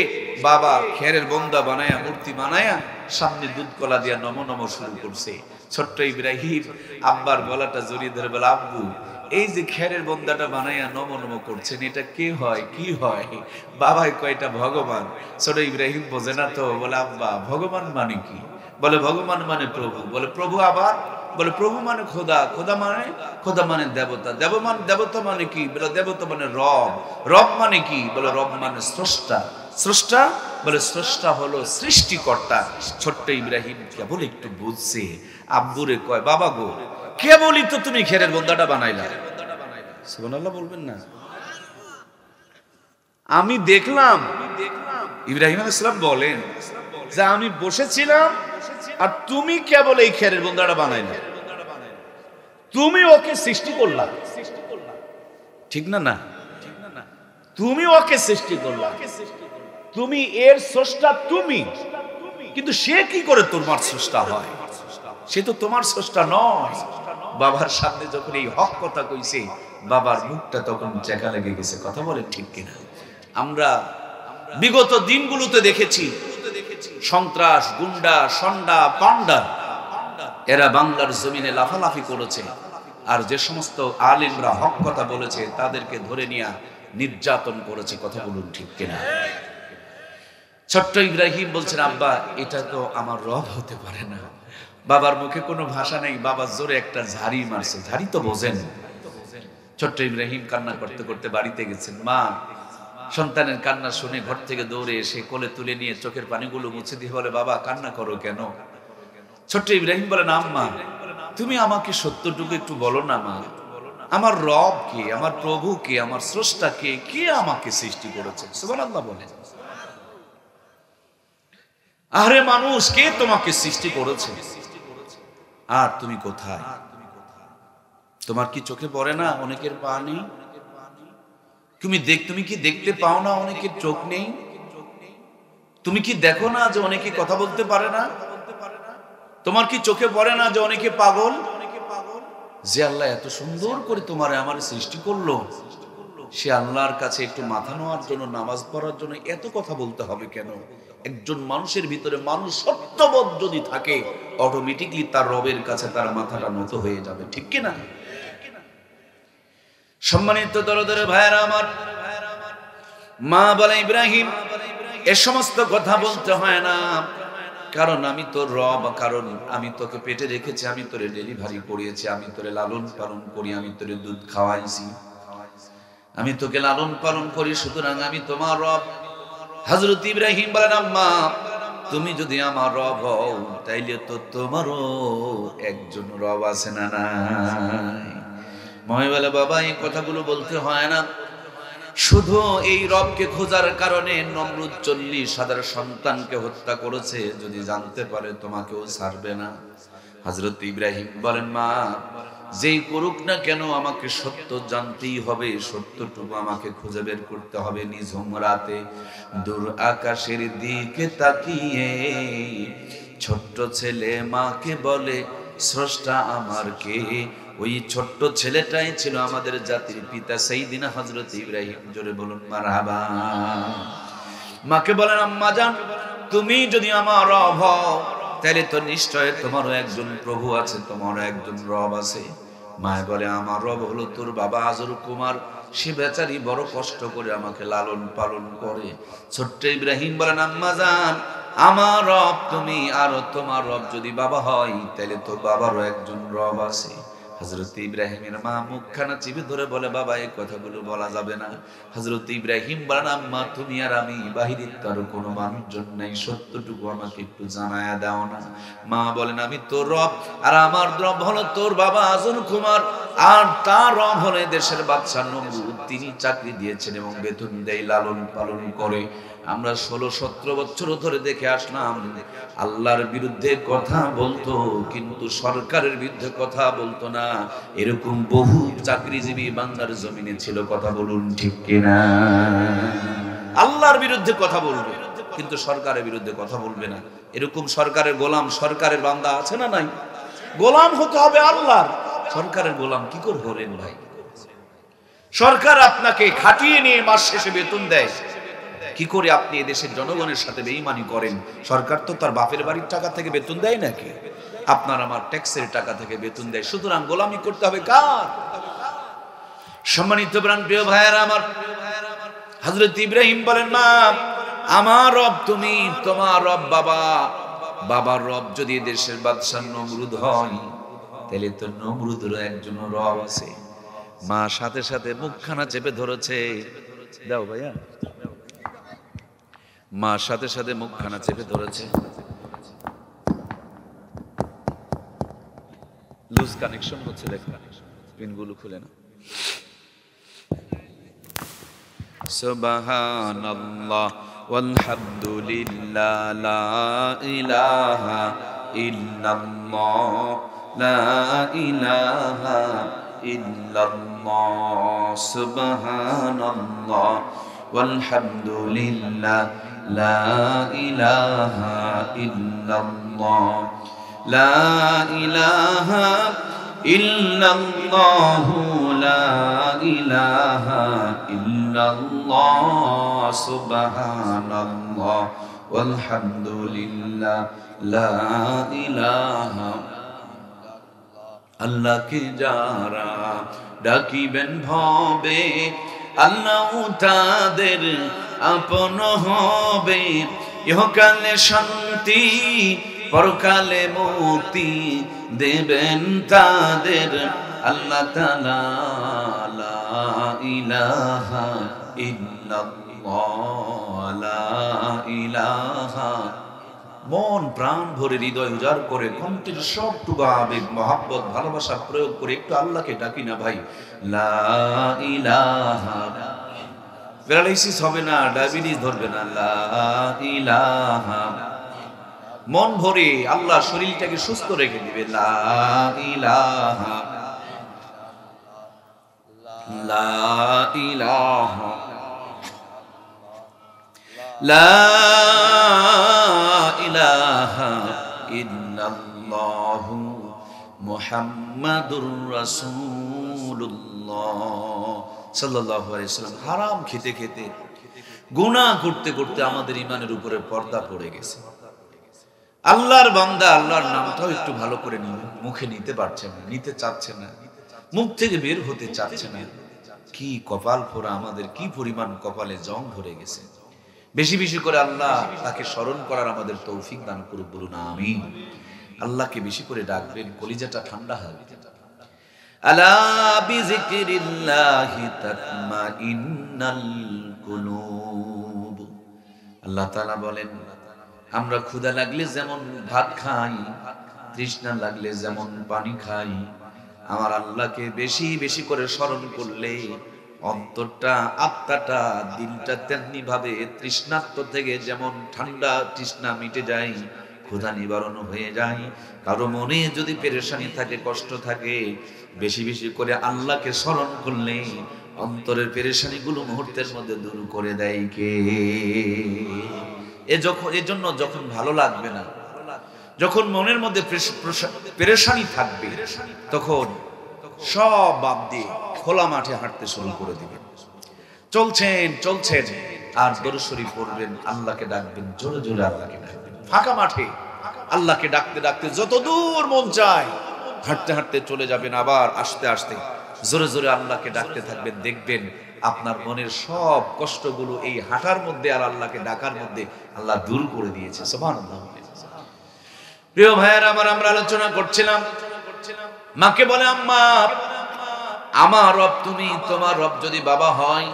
বাবা খেরের বন্দা বানায়া মূর্তি বানায়া সামনে দুধ কলা দিয়া নম নম শুরু করছে। ছোট্ট ইব্রাহিম আব্বার গলাটা জড়িয়ে ধরে বলে, আব্বু এই যে খেরের বন্দাটা বানায়া নম নম করছেন, এটা কে হয়, কি হয়? বাবাই কয়টা ভগবান। ছোট ইব্রাহিম বোঝে না তো, বলে আব্বা ভগবান মানে কি? বলে ভগবান মানে প্রভু। বলে প্রভু আবার? বলে প্রভু মানে খোদা, খোদা মানে দেবতা, দেবতা মানে কি? বলে দেবতা মানে রব, রব মানে কি? বলে রব মানে স্রষ্টা, স্রষ্টা? বলে স্রষ্টা হলো সৃষ্টিকর্তা। ছোট্ট ইব্রাহিম কেবল একটু বুঝছে, আব্বুরে কয়, বাবা গো কেবলই তো তুমি খেরের বন্দাটা বানাইলা। সুবহানাল্লাহ বলবেন না? আমি দেখলাম, ইব্রাহিম আলাইহিস সালাম বলেন যে আমি বসেছিলাম আর তুমি কেবল এই খেরের বন্দাটা বানাইলা, তুমি ওকে সৃষ্টি করলা, ঠিক না? না, তুমি ওকে সৃষ্টি করলা, তুমি এর স্রষ্টা তুমি, কিন্তু সে কি করে তোমার স্রষ্টা হয়? সে তো তোমার স্রষ্টা নয়। বাবার সামনে যখন এই হক কথা কইছে, বাবার মুখটা তখন চেকা লেগে গেছে। কথা বলেন ঠিক কিনা? আমরা বিগত দিনগুলোতে দেখেছি সন্ত্রাস, গুন্ডা, সন্ডা, পান্ডা এরা বাংলার জমিনে লাফালাফি করেছে, আর যে সমস্ত আলেমরা হক কথা বলেছে তাদেরকে ধরে নিয়ে নির্যাতন করেছে। কথা বলুন ঠিক কিনা? ছোট্ট ইব্রাহিম বলছেন, আব্বা এটা তো আমার রব হতে পারে না। বাবার মুখে কোনো ভাষা নেই, বাবা জোরে একটা ঝাড়ি মারছে। ঝাড়ি তো বোঝেন। ছোট্ট ইব্রাহিম কান্না করতে করতে বাড়িতে গেছেন। মা সন্তানের কান্না শুনে ঘর থেকে দৌড়ে এসে কোলে তুলে নিয়ে চোখের পানিগুলো মুছে দিয়ে বলে, বাবা কান্না করো কেন? ছোট্ট ইব্রাহিম বলেন, আম্মা তুমি আমাকে সত্যটুকু একটু বলো না মা, আমার রব কে, আমার প্রভু কে, আমার স্রষ্টা কে, কে আমাকে সৃষ্টি করেছে? সুবহানাল্লাহ বলেন। আরে মানুষ, কে তোমাকে সৃষ্টি করেছে? আর তুমি কোথায়? তোমার কি চোখে পড়ে না অনেকের পা নেই? তুমি কি দেখতে পাও না অনেকের চোখ নেই? তুমি কি দেখো না যে অনেকে কথা বলতে পারে না? তোমার কি চোখে পড়ে না যে অনেকে পাগল? যে আল্লাহ এত সুন্দর করে তোমার আমার সৃষ্টি করলো, সে আল্লাহর কাছে একটু মাথা নোয়ার জন্য, নামাজ পড়ার জন্য এত কথা বলতে হবে কেন? একজন মানুষের ভিতরে মানুষ সত্যবোধ যদি থাকে, অটোমেটিকলি তার রবের কাছে তার মাথাটা নত হয়ে যাবে। ঠিক কিনা? সম্মানিত দরদের ভাইয়েরা আমার, মা বলে, ইব্রাহিম এ সমস্ত কথা বলতে হয় না, কারণ আমি তোর রব, কারণ আমি তোকে পেটে রেখেছি, আমি তোরে ডেলিভারি করিয়েছি, আমি তোরে লালন পালন করি, আমি তোরে দুধ খাওয়াইছি, আমি তোকে লালন পালন করি, সুতরাং আমি তোমার রব। হযরত ইব্রাহিম বলেন, আম্মা তুমি যদি আমার রব হও তাইলে তো তোমারও একজন রব আছে না নাই? মনে বলে, বাবা এই কথাগুলো বলতে হয় না, শুধু এই রবকে খোঁজার কারণে নমরুদ 40,000 সন্তানকে হত্যা করেছে, যদি জানতে পারে তোমাকেও ছাড়বে না। হযরত ইব্রাহিম বলেন, মা যেই করুক না কেন আমাকে সত্য জানতেই হবে, সত্যটুকু আমাকে খুঁজে বের করতে হবে। নিঝুম রাতে দূর আকাশের দিকে তাকিয়ে ছোট্ট ছেলে মাকে বলে, স্রষ্টা আমার কে? ওই ছোট্ট ছেলেটাই ছিল আমাদের জাতির পিতা সাইয়্যিদিনা হযরত ইব্রাহিম। জোরে বলুন মারহাবা। মাকে বলেন, আম্মা জান তুমি যদি আমার রব হও তাহলে তো নিশ্চয় তোমারও একজন প্রভু আছে, তোমারও একজন রব আছে। মায়ে বলে, আমার রব হলো তোর বাবা আজর কুমার, সে বেচারি বড় কষ্ট করে আমাকে লালন পালন করে। ছোট্ট ইব্রাহিম বলেন, আম্মা জান আমার রব তুমি, আর তোমার রব যদি বাবা হয় তাহলে তো বাবারও একজন রব আছে। হযরত ইব্রাহিমের মা মুখখানা চিপে ধরে বলে, বাবা এই কথাগুলো বলা যাবে না। হযরত ইব্রাহিম বলেন, আম্মা তুমি আর আমি, বাহিরের কারো কোনো মানুষজন নাই, সত্যটুকু আমাকে একটু জানায়া দাও না। মা বলেন, আমি তোর রব, আর আমার রব হলো তোর বাবা আজর কুমার, আর তার রব হলে দেশের বাদশা নমরুদ। তিনি চাকরি দিয়েছেন এবং বেতন দেয়, লালন পালন করে। আমরা 16-17 বছর ধরে দেখে আসলাম আল্লাহর বিরুদ্ধে কথা বলতো, কিন্তু সরকারের বিরুদ্ধে কথা বলতো না। এরকম বহু চাকরিজীবী বাংলার জমিনে ছিল। কথা বলুন ঠিক কিনা? আল্লাহর বিরুদ্ধে কথা বলবে কিন্তু সরকারের বিরুদ্ধে কথা বলবে না। এরকম সরকারের গোলাম, সরকারের বান্দা আছে না নাই? গোলাম হতে হবে আল্লাহর, সরকারের গোলাম কি করে হলেন ভাই? সরকার আপনাকে খাটিয়ে নিয়ে মাস শেষে বেতন দেয়, কি করে আপনি এদেশের জনগণের সাথে বেঈমানি করেন? সরকার তো তার বাপের বাড়ির টাকা থেকে বেতন দেয় নাকি? আপনার আমার ট্যাক্সের টাকা থেকে বেতন দেয়। সুতরাং গোলামি করতে হবে কার? সম্মানিত প্রিয় ভাইয়েরা আমার, হযরত ইব্রাহিম বলেন, মা আমার রব তুমি, তোমার রব বাবা, বাবার রব যদি দেশের বাদশা নমরুদ হয় তাহলে তো নমরুদেরও একজন রব আছে। মা সাথে সাথে মুখখানা চেপে ধরেছে। দাও ভাইয়া। মা সাথে সাথে মুখখানা চেপে ধরেছে। লুজ কানেকশন হচ্ছে, দেখো পিনগুলো খুলে না। সুবহানাল্লাহ ওয়ালহামদুলিল্লাহ লা ইলাহা ইল্লাল্লাহ লা ইলাহা ইল্লাল্লাহ সুবহানাল্লাহ ওয়ালহামদুলিল্লাহ লা ইলাহা ইল্লাল্লাহ লা ইলাহা ইল্লাল্লাহ লা ইলাহা ইল্লাল্লাহ সুবহানাল্লাহ ওয়ালহামদুলিল্লাহ লা ইলাহা আল্লাহকে যারা ডাকিবেন ভবে, আল্লাহ তাদের আপন হবে। ইহকালে শান্তি, পরকালে মুক্তি দেবেন তাদের আল্লাহ তাআলা। লা ইলাহা ইল্লাল্লাহ, লা ইলাহা। মন প্রাণ ভরে হৃদয় উজাড় করে কণ্ঠের সবটুকু আবেগ মহাব্বত ভালোবাসা প্রয়োগ করে একটু আল্লাহকে ডাকি না ভাই। লা ইলাহা, প্যারালাইসিস হবে না, ডায়াবেটিস ধরবে না। লা ইলাহা, মন ভরে আল্লাহ শরীরটাকে সুস্থ রেখে দিবে। লা ইলাহা, লা ইলাহা, লা ইলাহা ইল্লাল্লাহু মুহাম্মাদুর রাসূলুল্লাহ সাল্লাল্লাহু আলাইহি ওয়াসাল্লাম। হারাম খেতে খেতে, গুনাহ করতে করতে আমাদের ইমানের উপরে পর্দা পড়ে গেছে। আল্লাহর বান্দা আল্লাহর নামটাও একটু ভালো করে মুখে নিতে পারছে না, নিতে চাচ্ছে না, মুখ থেকে বের হতে চাচ্ছে না। কি কপাল পোড়া আমাদের, কি পরিমাণ কপালে জং ধরে গেছে। বেশি বেশি করে আল্লাহ তাকে স্মরণ করার আমাদের তৌফিক দান করুক, বলুন আমিন। আল্লাহকে বেশি করে ডাকবেন, কলিজাটা ঠান্ডা হবে। আলা বিযিকরিল্লাহি তাতমাইন্নাল কুলুব। আল্লাহ তাআলা বলেন, আমরা ক্ষুধা লাগলে যেমন ভাত খাই, তৃষ্ণা লাগলে যেমন পানি খাই, আমার আল্লাহকে বেশি বেশি করে স্মরণ করলে অন্তরটা, আত্মাটা, দিলটা তেমনি ভাবে তৃষ্ণার্ত থেকে যেমন ঠান্ডা তৃষ্ণা মিটে যায়, ক্ষুধা নিবারণ হয়ে যায়। কারো মনে যদি পেরেশানি থাকে, কষ্ট থাকে, বেশি বেশি করে আল্লাহকে স্মরণ করলে অন্তরের পেরেশানিগুলো মুহূর্তের মধ্যে দূর করে দেয় কে? এজন্য যখন ভালো লাগবে না, যখন মনের মধ্যে পেরেশানি থাকবে, তখন সব বাদ দিয়ে খোলা মাঠে হাঁটতে শুরু করে দিবেন। চলছেন আর দরুদ শরীফ পড়বেন, আল্লাহকে ডাকবেন, জোরে জোরে আল্লাহকে ডাকবেন। ফাঁকা মাঠে আল্লাহকে ডাকতে ডাকতে যত দূর মন চায় হাঁটতে হাঁটতে চলে যাবেন। আবার আস্তে আস্তে জোরে জোরে আল্লাহকে ডাকতে থাকবেন। দেখবেন আপনার মনের সব কষ্টগুলো এই হাঁটার মধ্যে আর আল্লাহকে ডাকার মধ্যে আল্লাহ দূর করে দিয়েছে। সুবহানাল্লাহ। প্রিয় ভাইয়েরা আমার, আমরা আলোচনা করছিলাম, মাকে বলে, আম্মা আমার রব তুমি, তোমার রব যদি বাবা হয়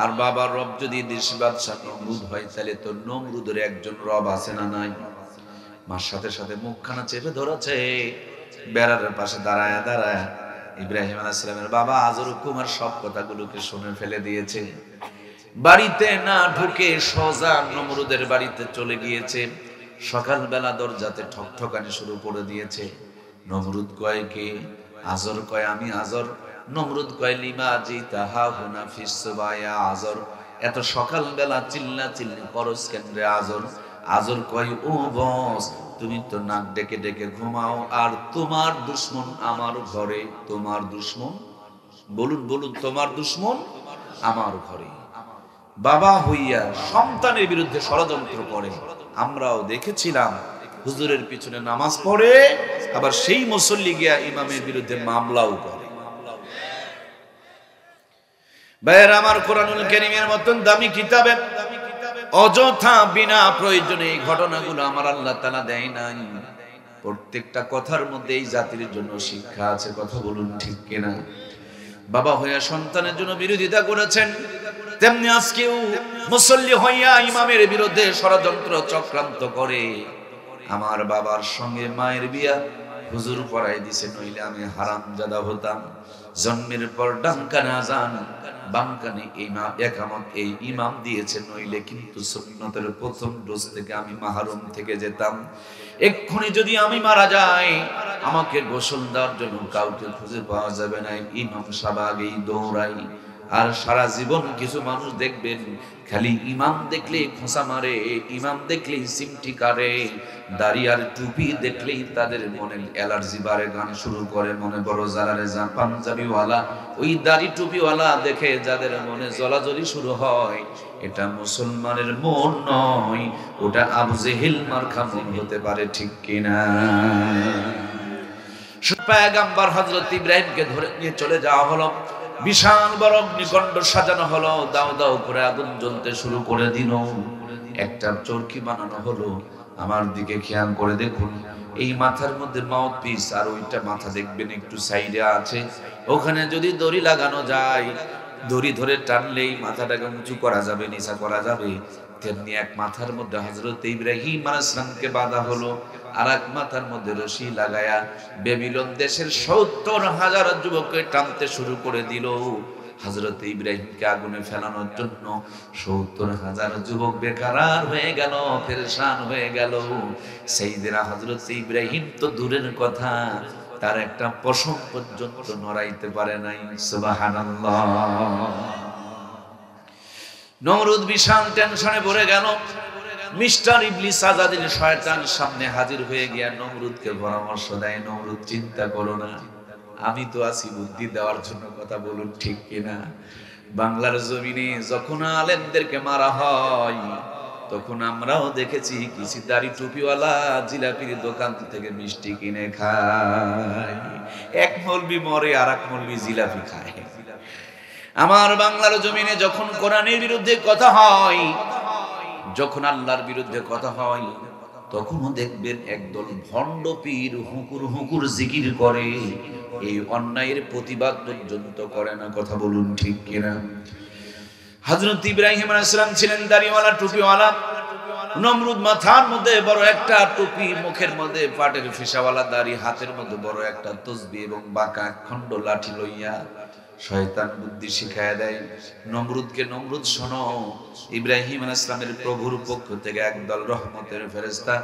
আর বাবার রব যদি দেশ বাদশা নমরুদ হয়, তাহলে তো নমরুদের একজন রব আছে না নাই? মার সাথে সাথে মুখখানা চেপে ধরেছে, বেড়ার পাশে দাঁড়ায় দাঁড়ায় ইব্রাহিম আলাইহিস সালামের বাবা আজর কুমার সব কথাগুলোকে শুনে ফেলে দিয়েছে। বাড়িতে না ঢুকে সোজা নমরুদের বাড়িতে চলে গিয়েছে। সকালবেলা দরজাতে ঠকঠকানি শুরু করে দিয়েছে। নমরুদ কয় কে? আজর কয় আমি আজর। নমরুদ কয় লিমা জিতা হা হুনা ফিস সুবায়া আজর, এত সকালবেলা চিল্লা চিল্লি করস কেন রে আজর? আজর কয় ও বস, তুমি তো নাক ডেকে ডেকে ঘুমাও, আর তোমার দুশ্মন আমার ঘরে। তোমার দুশ্মন? বলুন বলুন, তোমার দুশ্মন আমার ঘরে। বাবা হইয়া সন্তানের বিরুদ্ধে ষড়যন্ত্র করে। আমরাও দেখেছিলাম, হুজুরের পিছনে নামাজ পড়ে, আবার সেই মুসল্লি গিয়া ইমামের বিরুদ্ধে মামলাও করে। ভাইয়েরা আমার, কোরআনুল কারীমের মতন দামি কিতাবে অযথা বিনা প্রয়োজনে এই ঘটনাগুলো আমার আল্লাহ তাআলা দেয় নাই। প্রত্যেকটা কথার মধ্যে এই জাতির জন্য শিক্ষা আছে। কথা বলুন ঠিক কিনা? বাবা হইয়া সন্তানের জন্য বিরোধিতা করেছেন, তেমনি আজকেও মুসল্লি হইয়া ইমামের বিরুদ্ধে ষড়যন্ত্র চক্রান্ত করে। আমার বাবার সঙ্গে মায়ের বিয়া হুজুর পড়াই দিছে, নইলে আমি হারামজাদা হতাম। জন্মের পর ডানকানে আযান, বাম কানে ইমাম একামত, এই ইমাম দিয়েছে, নইলে কিন্তু সুন্নতের প্রথম ডোজ থেকে আমি মাহরুম থেকে যেতাম। এক্ষুনি যদি আমি মারা যাই, আমাকে গোসল দেওয়ার জন্য কাউকে খুঁজে পাওয়া যাবে না, ইমাম সাহেব আগেই দৌড়াই। আর সারা জীবন কিছু মানুষ দেখবেন খালি ইমাম দেখলেই খোঁচা মারে, ইমাম দেখলেই সিমটি কারে, দাড়ি আর টুপি দেখলেই তাদের মনে অ্যালার্জি বাড়ে, গান শুরু করে, মনে বড় জ্বালারে যান। পাঞ্জাবিওয়ালা, ওই দাড়ি টুপিওয়ালা দেখে যাদের মনে জ্বলাজ্বলি শুরু হয়, এটা মুসলমানের মন নয়, ওটা আবু জেহেল মার্কা মন হতে পারে। ঠিক কিনা? পয়গম্বর হযরত ইব্রাহিমকে ধরে নিয়ে চলে যাওয়া হলো। বিশাল বড় অগ্নিকুণ্ড সাজানো হলো, দাও দাও করে আগুন জ্বলতে শুরু করে দিল। একটা চরকি বানানো হলো। আমার দিকে খেয়াল করে দেখুন, এই মাথার মধ্যে মাউথপিস, আর ওইটা মাথা দেখবেন একটু সাইডে আছে, ওখানে যদি দড়ি লাগানো যায়, দড়ি ধরে টানলেই মাথাটাকে উঁচু করা যাবে, নিচা করা যাবে। তেমনি এক মাথার মধ্যে হযরত ইব্রাহিম আলাইহিস সালামকে বাঁধা হলো, আর এক মাথার মধ্যে রশি লাগায়া বেবিলন দেশের ৭০,০০০ যুবককে টানতে শুরু করে দিল। হযরত ইব্রাহিমকে আগুনে ফেলানোর জন্য ৭০,০০০ যুবক বেকারার হয়ে গেল, পেরেশান হয়ে গেল। সাইয়েদনা হযরত ইব্রাহিম তো দূরের কথা, তার একটা পশম পর্যন্ত নড়াইতে পারে নাই। সুবহানাল্লাহ। নমরুদ বিশাল টেনশনে পড়ে গেল। মিস্টার ইবলিস আজাদিল শয়তান সামনে হাজির হয়ে গিয়া নমরুদকে পরামর্শ দেয়, নমরুদ চিন্তা করো না, আমি তো আছি বুদ্ধি দেওয়ার জন্য, কথা বলুন ঠিক কিনা। বাংলার জমিনে যখন আলেমদেরকে মারা হয়, তখন আমরাও দেখেছি কিছু দাড়ি টুপিওয়ালা জিলাপির দোকান থেকে মিষ্টি কিনে খায়। এক মৌলবি মরে আর এক মৌলবি জিলাপি খায়। আমার বাংলার জমিনে যখন কোরআনের বিরুদ্ধে কথা হয়, যখন আল্লাহর বিরুদ্ধে কথা হয়, তখনও দেখবেন একদল ভণ্ড পীর হুকুর হুকুর জিকির করে, এই অন্যায়ের প্রতিবাদ পর্যন্ত করে না, কথা বলুন ঠিক কিনা। হযরত ইব্রাহিম আলাইহিস সালাম ছিলেন দাড়িওয়ালা টুপিওয়ালা। নমরুদ মাথার মধ্যে বড় একটা টুপি, মুখের মধ্যে পাটের ফিসাওয়ালা দাড়ি, হাতের মধ্যে বড় একটা তসবিহ এবং বাঁকা খণ্ড লাঠি লইয়া শয়তান বুদ্ধি শিখায় দেয় নমরুদকে, নমরুদ শোনো, ইব্রাহিম আলাইহিস সালামের প্রভুর পক্ষ থেকে একদল রহমতের ফেরেশতা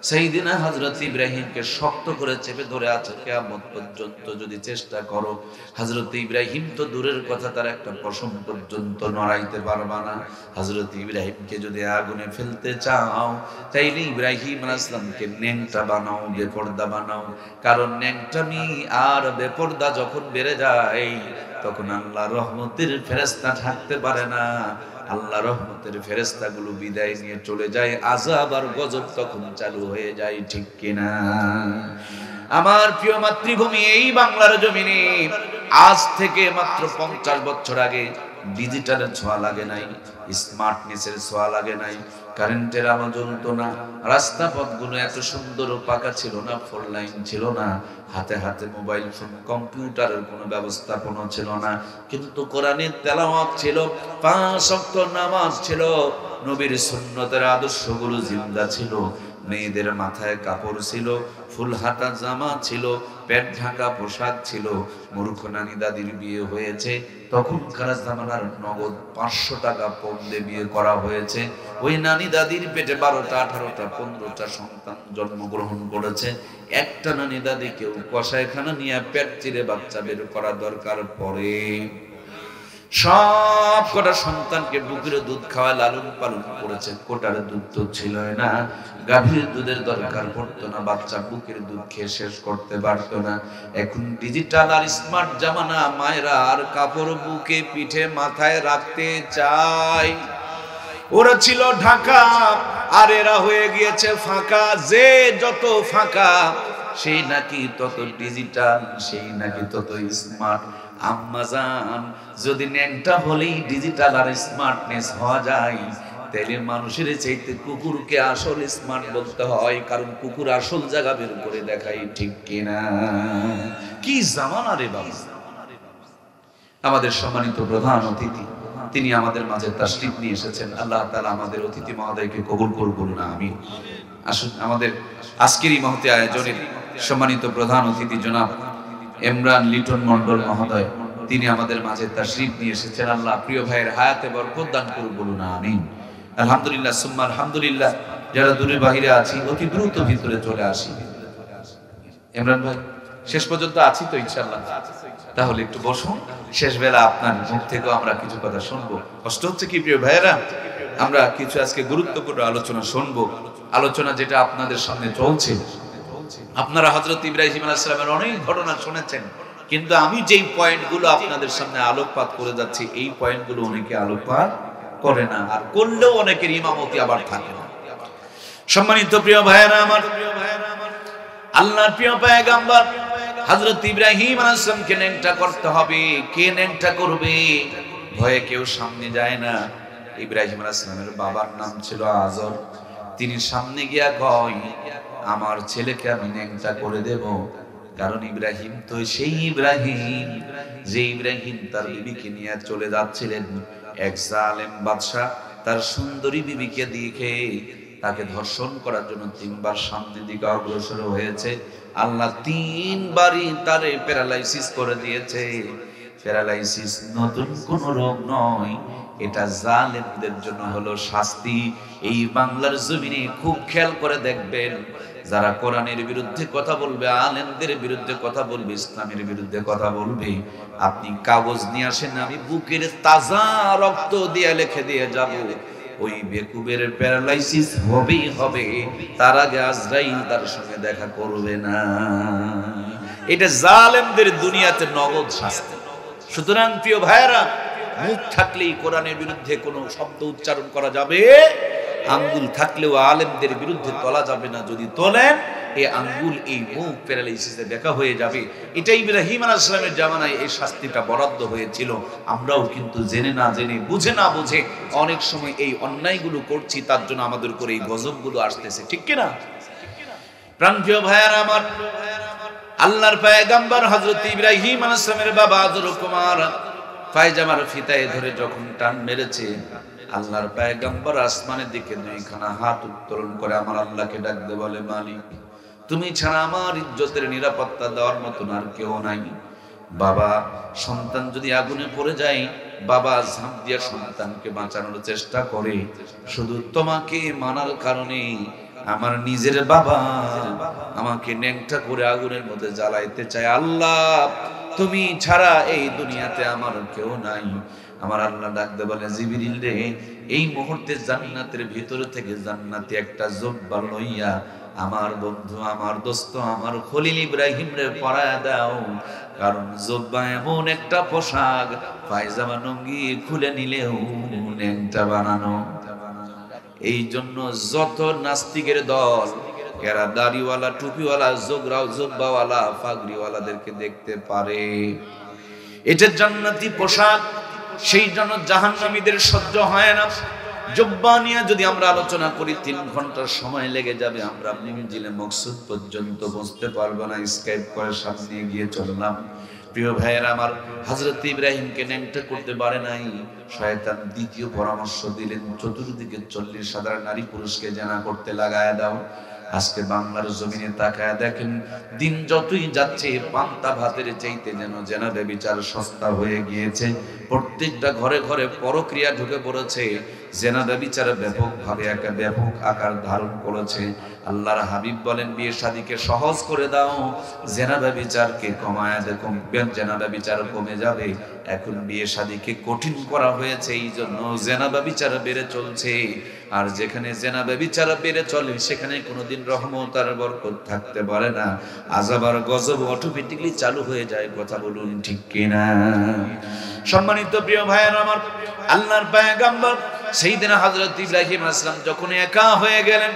সাইয়েদনা হযরত ইব্রাহিমকে শক্ত করে চেপে ধরে আছে, কিয়ামত পর্যন্ত যদি চেষ্টা করো, হযরত ইব্রাহিম তো দূরের কথা, তার একটা পশম পর্যন্ত নড়াইতে পারবা না। হযরত ইব্রাহিমকে যদি আগুনে ফেলতে চাও, তাইলে ইব্রাহিম আলাইহিস সালামকে ন্যাংটা বানাও, বেপরদা বানাও। কারণ ন্যাংটামি আর বেপরদা যখন বেড়ে যায়, তখন আল্লাহর রহমতের ফেরেশতা থাকতে পারে না, আল্লাহ রহমতের ফেরেশতাগুলো বিদায় নিয়ে চলে যায়, আযাব আর গজব তখন চালু হয়ে যায়, ঠিক কিনা। আমার প্রিয় মাতৃভূমি এই বাংলার জমিনে আজ থেকে মাত্র 50 বছর আগে ডিজিটালের ছোঁয়া লাগে নাই, স্মার্টনেসের ছোঁয়া লাগে নাই, কারেন্টের আলো জ্বলতো না, রাস্তা পথগুলো এত সুন্দর ও পাকা ছিল না, ফোর লাইন ছিল না, হাতে হাতে মোবাইল ফোন, কম্পিউটারের কোনো ব্যবস্থাপনা ছিল না, কিন্তু কোরআনের তেলাওয়াত ছিল, 5 ওয়াক্ত নামাজ ছিল, নবীর সুন্নতের আদর্শগুলো জিন্দা ছিল, মেয়েদের মাথায় কাপড় ছিল, ফুল হাতা জামা ছিল, পেট ঢাকা পোশাক ছিল। মূর্খ নানি দাদির বিয়ে হয়েছে, তখনকার জামানার নগদ 500 টাকা পৌঁছে বিয়ে করা হয়েছে। ওই নানি দাদির পেটে 12টা 18টা 15টা সন্তান জন্মগ্রহণ করেছে। একটা নানি দাদি কেউ কষাইখানা নিয়ে পেট চিরে বাচ্চা বের করা দরকার পড়ে, সব কটা সন্তানকে বুকের দুধ খাওয়া লালন পালন করেছে। কোটার দুধ তো ছিল না, গাভীর দুধের দরকার পড়তো না, বাচ্চা বুকের দুধ খেয়ে শেষ করতে পারতো না। এখন ডিজিটাল আর স্মার্ট জামানা, মায়েরা আর কাপড় বুকে পিঠে মাথায় রাখতে চায়। ওরা ছিল ঢাকা আর এরা হয়ে গিয়েছে ফাঁকা। যে যত ফাঁকা সেই নাকি তত ডিজিটাল, সেই নাকি তত স্মার্ট। আম্মাজান, যদি ন্যাংটা হলেই ডিজিটাল আর স্মার্টনেস হওয়া যায়, তাহলে মানুষের চাইতে কুকুরকে আসল স্মার্ট বলতে হয়, কারণ কুকুর আসল জায়গা বের করে দেখায়, ঠিক কিনা। কি জামানা রে বাবা। আমাদের সম্মানিত প্রধান অতিথি, তিনি আমাদের মাঝে তাশরীফ নিয়ে এসেছেন। আল্লাহ তাআলা আমাদের অতিথি মহোদয়কে কবুল করুন না, আমিন। আসুন, আমাদের আজকের এই মহতি আয়োজনের সম্মানিত প্রধান অতিথি জনাব ইমরান লিটন মন্ডল মহোদয়, তিনি আমাদের মাঝে তাশরীফ নিয়ে এসেছেন। আল্লাহ প্রিয় ভাইয়ের হায়াতে বরকত দান করুন, বলুন না আমিন। আলহামদুলিল্লাহ সুম্মা আলহামদুলিল্লাহ। যারা দূরে বাহিরে আছি, অতি দ্রুত ভিতরে চলে আসি। ইমরান ভাই, শেষ পর্যন্ত আছি তো ইনশাআল্লাহ? তাহলে একটু বসুন, শেষ বেলা আপনার মুখ থেকেও আমরা কিছু কথা শুনবো। কষ্ট হচ্ছে কি প্রিয় ভাইয়েরা, আমরা কিছু আজকে গুরুত্বপূর্ণ আলোচনা শুনবো। আলোচনা যেটা আপনাদের সামনে চলছে, আপনারা হযরত ইব্রাহিম আলাইহিস সালামের অনেক ঘটনা শুনেছেন, কিন্তু আমি যেই পয়েন্টগুলো আপনাদের সামনে আলোকপাত করে যাচ্ছি, এই পয়েন্টগুলো অনেকে আলোকপাত করে না, আর করলেও অনেকের ইমামতি আবার থাকে না। সম্মানিত প্রিয় ভাইয়েরা আমার, আল্লাহর প্রিয় পয়গম্বর হযরত ইব্রাহিম আলাইহিস সালামকে ন্যাংটা করতে হবে। কে ন্যাংটা করবে? ভয়ে কেউ সামনে যায় না। ইব্রাহিম আলাইহিস সালামের বাবার নাম ছিল আজর। তিনি সামনে গিয়া কয়, আমার ছেলেকে আমি ন্যাংটা করে দেব। কারণ ইব্রাহিম তো সেই ইব্রাহিম, যে ইব্রাহিম তার বিবিকে নিয়ে চলে যাচ্ছিলেন। এক জালেম বাদশা তার সুন্দরী বিবিকে দেখে তাকে ধর্ষণ করার জন্য 3 বার সামনের দিকে অগ্রসর হয়েছে। আল্লাহ 3 বারই তারে প্যারালাইসিস করে দিয়েছে। প্যারালাইসিস নতুন কোন রোগ নয়, এটা জালেমদের জন্য হলো শাস্তি। এই বাংলার জমিনে খুব খেয়াল করে দেখবেন, যারা কোরআনের বিরুদ্ধে কথা বলবে, আলেমদের বিরুদ্ধে কথা বলবে, ইসলামের বিরুদ্ধে কথা বলবে, আপনি কাগজ নিয়ে আসেন, আমি বুকের তাজা রক্ত দিয়ে লিখে দিয়ে যাব, ওই বেকুবের প্যারালাইসিস হবেই হবে। তার আগে আজরাইল তার সঙ্গে দেখা করবে না। এটা জালেমদের দুনিয়াতে নগদ শাস্তি। সুতরাং প্রিয় ভাইয়েরা, মুখ থাকলেই কোরআনের বিরুদ্ধে কোনো শব্দ উচ্চারণ করা যাবে, আঙ্গুল থাকলেও আলেমদের বিরুদ্ধে তোলা যাবে না। যদি তোলেন, এই আঙ্গুল, এই মুখ প্যারালাইসিসে দেখা হয়ে যাবে। এটা ইব্রাহিম আলাইহিস সালামের জামানায় এই শাস্তিটা বরাদ্দ হয়েছিল। আমরাও কিন্তু জেনে না জেনে, বুঝে না বুঝে অনেক সময় এই অন্যায়গুলো করছি, তার জন্য আমাদের উপর এই গজবগুলো আসতেছে। ঠিক কিনা? প্রাণপ্রিয় ভাইয়ারা আমার, আল্লাহর পয়গম্বর হযরত ইব্রাহিম আলাইহিস সালামের বাবা আজর কুমার পায়জামার ফিতায় ধরে যখন টান মেরেছে, আল্লাহর পয়গম্বর আসমানের দিকে 2খানা হাত উত্তোলন করে আমার আল্লাহকে ডাকতে বলে, মালিক, তুমি ছাড়া আমার ইজ্জতের নিরাপত্তা দেওয়ার মতন আর কেউ নাই। বাবা, সন্তান যদি আগুনে পড়ে যায়, বাবা ঝাঁপ দিয়ে সন্তানকে বাঁচানোর চেষ্টা করে, শুধু তোমাকে মানার কারণে আমার নিজের বাবা আমাকে ন্যাংটা করে আগুনের মধ্যে জ্বালাইতে চায়। আল্লাহ, তুমি ছাড়া এই দুনিয়াতে আমার কেউ নাই। আমার আল্লাহ ডাকতে বলে, জিবরিল রে, এই মুহূর্তে জান্নাতের ভিতর থেকে জান্নাতি একটা জুব্বা লইয়া আমার বন্ধু, আমার দোস্ত, আমার খলিল ইব্রাহিম রে পরায়া দাও। কারণ জুব্বা এমন একটা পোশাক, পায়জামা লুঙ্গি খুলে নিলেও ন্যাংটা বানানো। এই জন্য যত নাস্তিকের দল, এরা দাড়িওয়ালা, টুপিওয়ালা, জুব্বাওয়ালা, পাগড়িওয়ালাদেরকে দেখতে পারে। এটা জান্নাতি পোশাক, সেই জন্য জাহান্নামীদের সহ্য হয় না। জুব্বা নিয়ে যদি আমরা আলোচনা করি, 3 ঘন্টার সময় লেগে যাবে। আমরা মঞ্জিলে মকসুদ পর্যন্ত পৌঁছতে পারবো না। স্কাইপ করে সামনে গিয়ে চললাম। প্রিয় ভাইয়েরা আমার, হযরত ইব্রাহিমকে ন্যাংটা করতে পারে নাই। শয়তান দ্বিতীয় পরামর্শ দিলেন, চতুর্দিকে 40,000 নারী পুরুষকে জানা করতে লাগায় দাও। আজকে বাংলার জমিনে তাকায় দেখেন, দিন যতই যাচ্ছে পান্তা ভাতের চাইতে যেন জেনাবে বিচার সস্তা হয়ে গিয়েছে। প্রত্যেকটা ঘরে ঘরে পরক্রিয়া ঢুকে পড়েছে। জেনাবে বিচার ব্যাপকভাবে একটা ব্যাপক আকার ধারণ করেছে। আল্লাহর হাবিব বলেন, বিয়ে শাদীকে সহজ করে দাও, জেনাবে বিচারকে কমায় দেখুন, জেনাবে বিচার কমে যাবে। এখন বিয়ে শাদীকে কঠিন করা হয়েছে, এই জন্য জেনাবে বিচার বেড়ে চলছে। আর যেখানে জেনাবে বিচার বেড়ে চলে, সেখানে কোনোদিন রহমত আর বরকত থাকতে পারে না। আযাব আর গজব অটোমেটিক্যালি চালু হয়ে যায়। কথা বলুন ঠিক কিনা? সম্মানিত প্রিয় ভাইয়েরা আমার, আল্লাহর পয়গম্বর সাইয়েদনা হযরত ইব্রাহিম আলাইহিস সালাম যখন একা হয়ে গেলেন,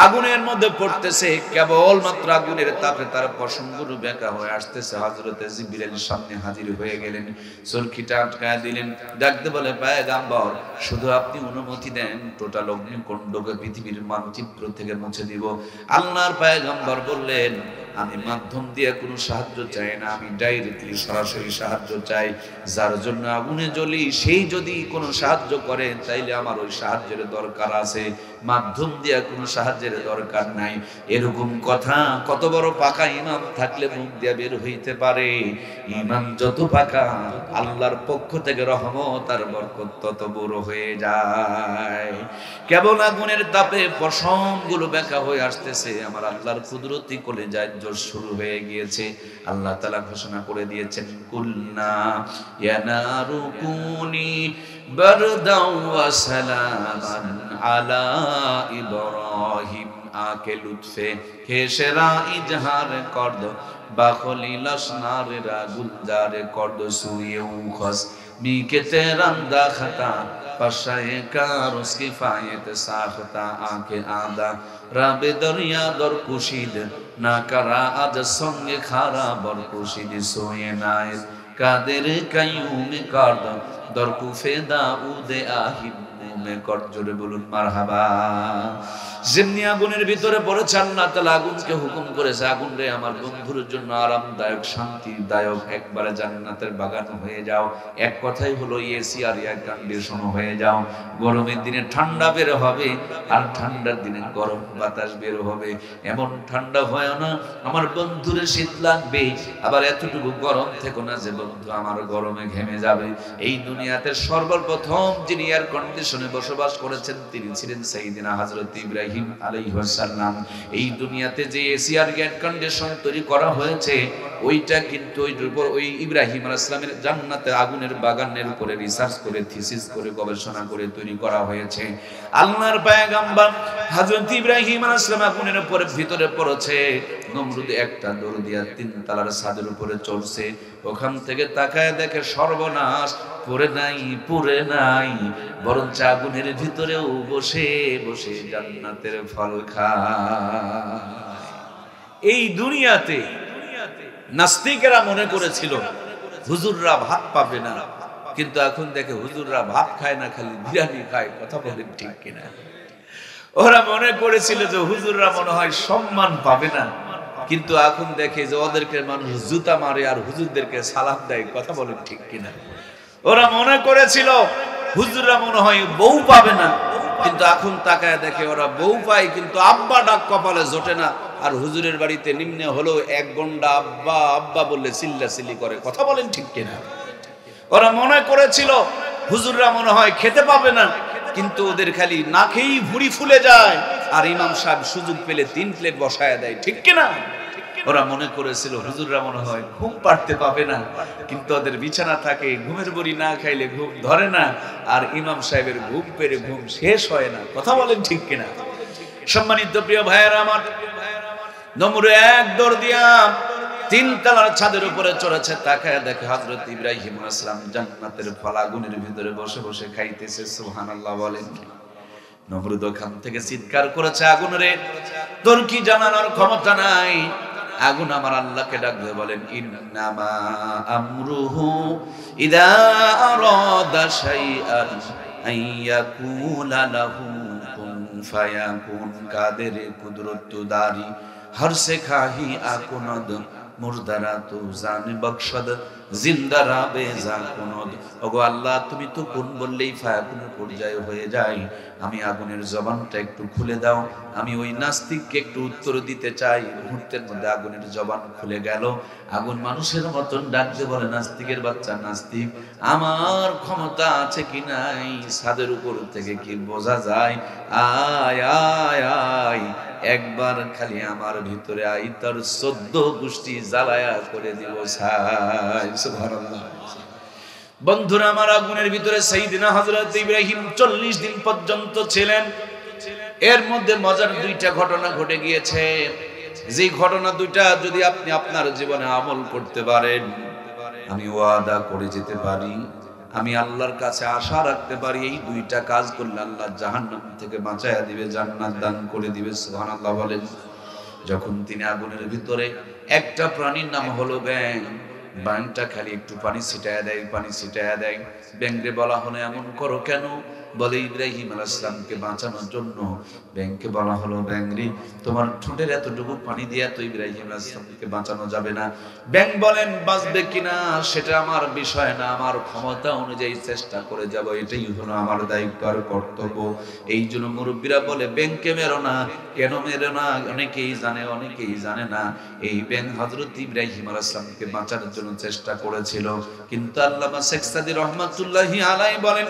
আগুনের মধ্যে পড়তেছে, কেবলমাত্র আগুনের তাপে তার পশমগুলো বেঁকা হয়ে আসতেছে। হযরত জিবরিল সামনে হাজির হয়ে গেলেন, চরকিটা আটকায় দিলেন, ডাকতে বলে, পয়গম্বর, শুধু আপনি অনুমতি দেন, টোটাল অগ্নিকুণ্ডকে পৃথিবীর মানচিত্র থেকে মুছে দিব। আল্লাহর পয়গম্বর বললেন, আমি মাধ্যম দিয়ে কোনো সাহায্য চাই না, আমি ডাইরেক্টলি সরাসরি সাহায্য চাই। যার জন্য আগুনে জ্বলি, সেই যদি কোনো সাহায্য করে, তাইলে আমার ওই সাহায্যের দরকার আছে, মাধ্যম দিয়ে কোনো সাহায্যের দরকার নাই। এরকম কথা কত বড় পাকা ইমাম থাকলে মুখ দিয়ে বের হইতে পারে। ইমাম যত পাকা, আল্লাহর পক্ষ থেকে রহমত আর বরকত তত বড় হয়ে যায়। কেবল আগুনের তাপে পশমগুলো বেঁকা হয়ে আসতেছে, আমার আল্লাহর কুদরতি কলিজায় জোশ শুরু হয়ে গিয়েছে। আল্লাহ তাআলা ঘোষণা করে দিয়েছেন, কুলনা ইয়া নারু কুনি বারদাও ওয়া সালামান আলা ইব্রাহিম। আকে লুৎফে খেশরা ইজহার করদ, বাখলি লশনার রা গুলজার করদ, সুয়ে উখস মিকে তেরান্দা খতা, पशाए कार उसकी फायत साख्ता आके आदा রাবে দরিয়া দর কুশিদ না কারা আজ সঙ্গে খারা বর কুশিদ সোয়ে নায়ের কাদের কাইয়ুমে কার্দ দর কুফেদা উদে আহিব মুমে কর। জোরে বলুন মারহাবা। যেমনি আগুনের ভিতরে পড়েছে, আল্লাহ তাআলা আগুনকে হুকুম করেছে, আগুন রে আমার বন্ধুর জন্য আরামদায়ক শান্তিদায়ক একবারে জান্নাতের বাগান হয়ে যাও। এক কথাই হলো এসি আর এয়ার কন্ডিশন হয়ে যাও। গরমের দিনে ঠান্ডা বের হবে আর ঠান্ডার দিনে গরম বাতাস বের হবে। এমন ঠান্ডা হয় না আমার বন্ধুরে শীত লাগবে, আবার এতটুকু গরম থেকো না যে বন্ধু আমার গরমে ঘেমে যাবে। এই দুনিয়াতে সর্বপ্রথম যিনি এয়ার কন্ডিশনে বসবাস করেছেন তিনি ছিলেন সাইয়েদিনা হযরত ইব্রাহিম আলাইহিস সালাম। এই দুনিয়াতে যে এসি আর এয়ার কন্ডিশন তৈরি করা হয়েছে ওইটা কিন্তু ওই ইব্রাহিম আলাইহিস সালামের জান্নাতের আগুনের বাগানের উপরে রিসার্চ করে থিসিস করে গবেষণা করে তৈরি করা হয়েছে। আল্লাহর পয়গম্বর হযরত ইব্রাহিম আলাইহিস সালাম আগুনের উপরে ভিতরে পড়েছে, নমরুদ একটা দৌড় দিয়া 3 তলার ছাদের উপরে চলছে। ওখান থেকে তাকায় দেখে সর্বনাশ, পুরে নাই বরঞ্চ আগুনের ভিতরেও বসে বসে জান্নাতের ফল খায়। এই দুনিয়াতে নাস্তিকেরা মনে করেছিল হুজুররা ভাত পাবে না, কিন্তু এখন দেখে হুজুররা ভাত খায় না, খালি বিরিয়ানি খায়। কথা বলেন ঠিক কিনা? ওরা মনে করেছিল যে হুজুররা মনে হয় সম্মান পাবে না, কিন্তু এখন দেখে যে ওদেরকে মানুষ জুতা মারে আর হুজুরদেরকে সালাম দেয়। কথা বলেন ঠিক কিনা? ওরা মনে করেছিল হুজুররা মনে হয় বউ পাবে না, কিন্তু এখন তাকায় দেখে ওরা বউ পায়, কিন্তু আব্বা ডাক কপালে জোটে না। আর হুজুরের বাড়িতে নিম্নে হলো 1 ঘন্টা আব্বা আব্বা বললে চিল্লাচিল্লি করে। কথা বলেন ঠিক কিনা? ওরা মনে করেছিল হুজুররা মনে হয় খেতে পাবে না, কিন্তু ওদের খালি না খেয়েই ভুঁড়ি ফুলে যায়, আর ইমাম সাহেব সুযোগ পেলে 3 প্লেট বসায় দেয়। ঠিক কিনা? ওরা মনে করেছিল হুজুররা মনে হয় ঘুম পাড়তে পাবে না, কিন্তু ওদের বিছানা থাকে, ঘুমের বড়ি না খাইলে ঘুম ধরে না, আর ইমাম সাহেবের ঘুম পেরে ঘুম শেষ হয় না। কথা বলেন ঠিক কিনা? সম্মানিত প্রিয় ভাইয়েরা আমার, নমরুদ এক দৌড় দিয়া 3 তলার ছাদের উপরে চড়েছে। তাকায় দেখে হযরত ইব্রাহিম আলাইহিস সালাম জান্নাতের ফল আগুনের ভিতরে বসে বসে খাইতেছে। সুবহানাল্লাহ বলেন। নমরুদ ওখান থেকে চিৎকার করেছে, আগুন রে তোর কি জানানোর ক্ষমতা নাই? আগুন আমার আল্লাহকে ডাকবে, বলেন ইন্নামা আমরুহু ইযা আরাদা শাইআন আইয়াকুলা লাহু কুন ফায়াকুন। কাদের কুদরত দারি हर से खाही आकुनद मुर्दारा तो जाने बख्शद जिंदा राबे जाकुनद। ওগো আল্লাহ, তুমি তো কোন বললেই ফায়াকুনের পর্যায়ে হয়ে যায়। আমি আগুনের জবানটা একটু খুলে দাও, আমি ওই নাস্তিককে একটু উত্তর দিতে চাই। মুহূর্তের মধ্যে আগুনের জবান খুলে গেল। আগুন মানুষের মতন ডাকতে বলে, নাস্তিকের বাচ্চা নাস্তিক, আমার ক্ষমতা আছে কি নাই ছাদের উপর থেকে কি বোঝা যায়? আয় আয় আয়, একবার খালি আমার ভিতরে আই, তোর 14 গোষ্ঠী জ্বালায়া করে দিব ছাই। সুবহানাল্লাহ। বন্ধুরা আমার, আগুনের ভিতরে সাইয়েদিনা হযরত ইব্রাহিম 40 দিন পর্যন্ত ছিলেন। এর মধ্যে মজার 2টা ঘটনা ঘটে গিয়েছে। যে ঘটনা 2টা যদি আপনি আপনার জীবনে আমল করতে পারেন, আমি ওয়াদা করে যেতে পারি, আমি আল্লাহর কাছে আশা রাখতে পারি, এই 2টা কাজ করলে আল্লাহ জাহান্নাম থেকে বাঁচায়া দিবে, জান্নাত দান করে দিবে। সুবহানাল্লাহ বলেন। যখন তিনি আগুনের ভিতরে, একটা প্রাণীর নাম হলো ব্যাঙ। ব্যাঙটা খালি একটু পানি ছিটায়া দেয়, পানি ছিটায়া দেয়। ব্যাঙকে বলা হলো এমন করো কেন? বলে ইব্রাহিম আলাইহিস সালামকে বাঁচানোর জন্য। ব্যাঙকে বলা হলো, ব্যাঙ রে, তোমার ঠোঁটের এতটুকু পানি দিয়ে তো ইব্রাহিম আলাইহিস সালামকে বাঁচানো যাবে না। ব্যাঙ বলেন, বাঁচবে কিনা সেটা আমার বিষয় না, আমার ক্ষমতা অনুযায়ী চেষ্টা করে যাব, এটাই হলো আমার দায়িত্ব আর কর্তব্য। এই জন্য মুরব্বীরা বলে, ব্যাঙকে মেরো না। কেন মেরো না? অনেকেই জানে, অনেকেই জানে না। এই ব্যাঙ হযরত ইব্রাহিম আলাইহিস সালামকে বাঁচানোর জন্য চেষ্টা করেছিল, কিন্তু আল্লামা শেখ সাদী রহমাতুল্লাহি আলাইহি বলেন,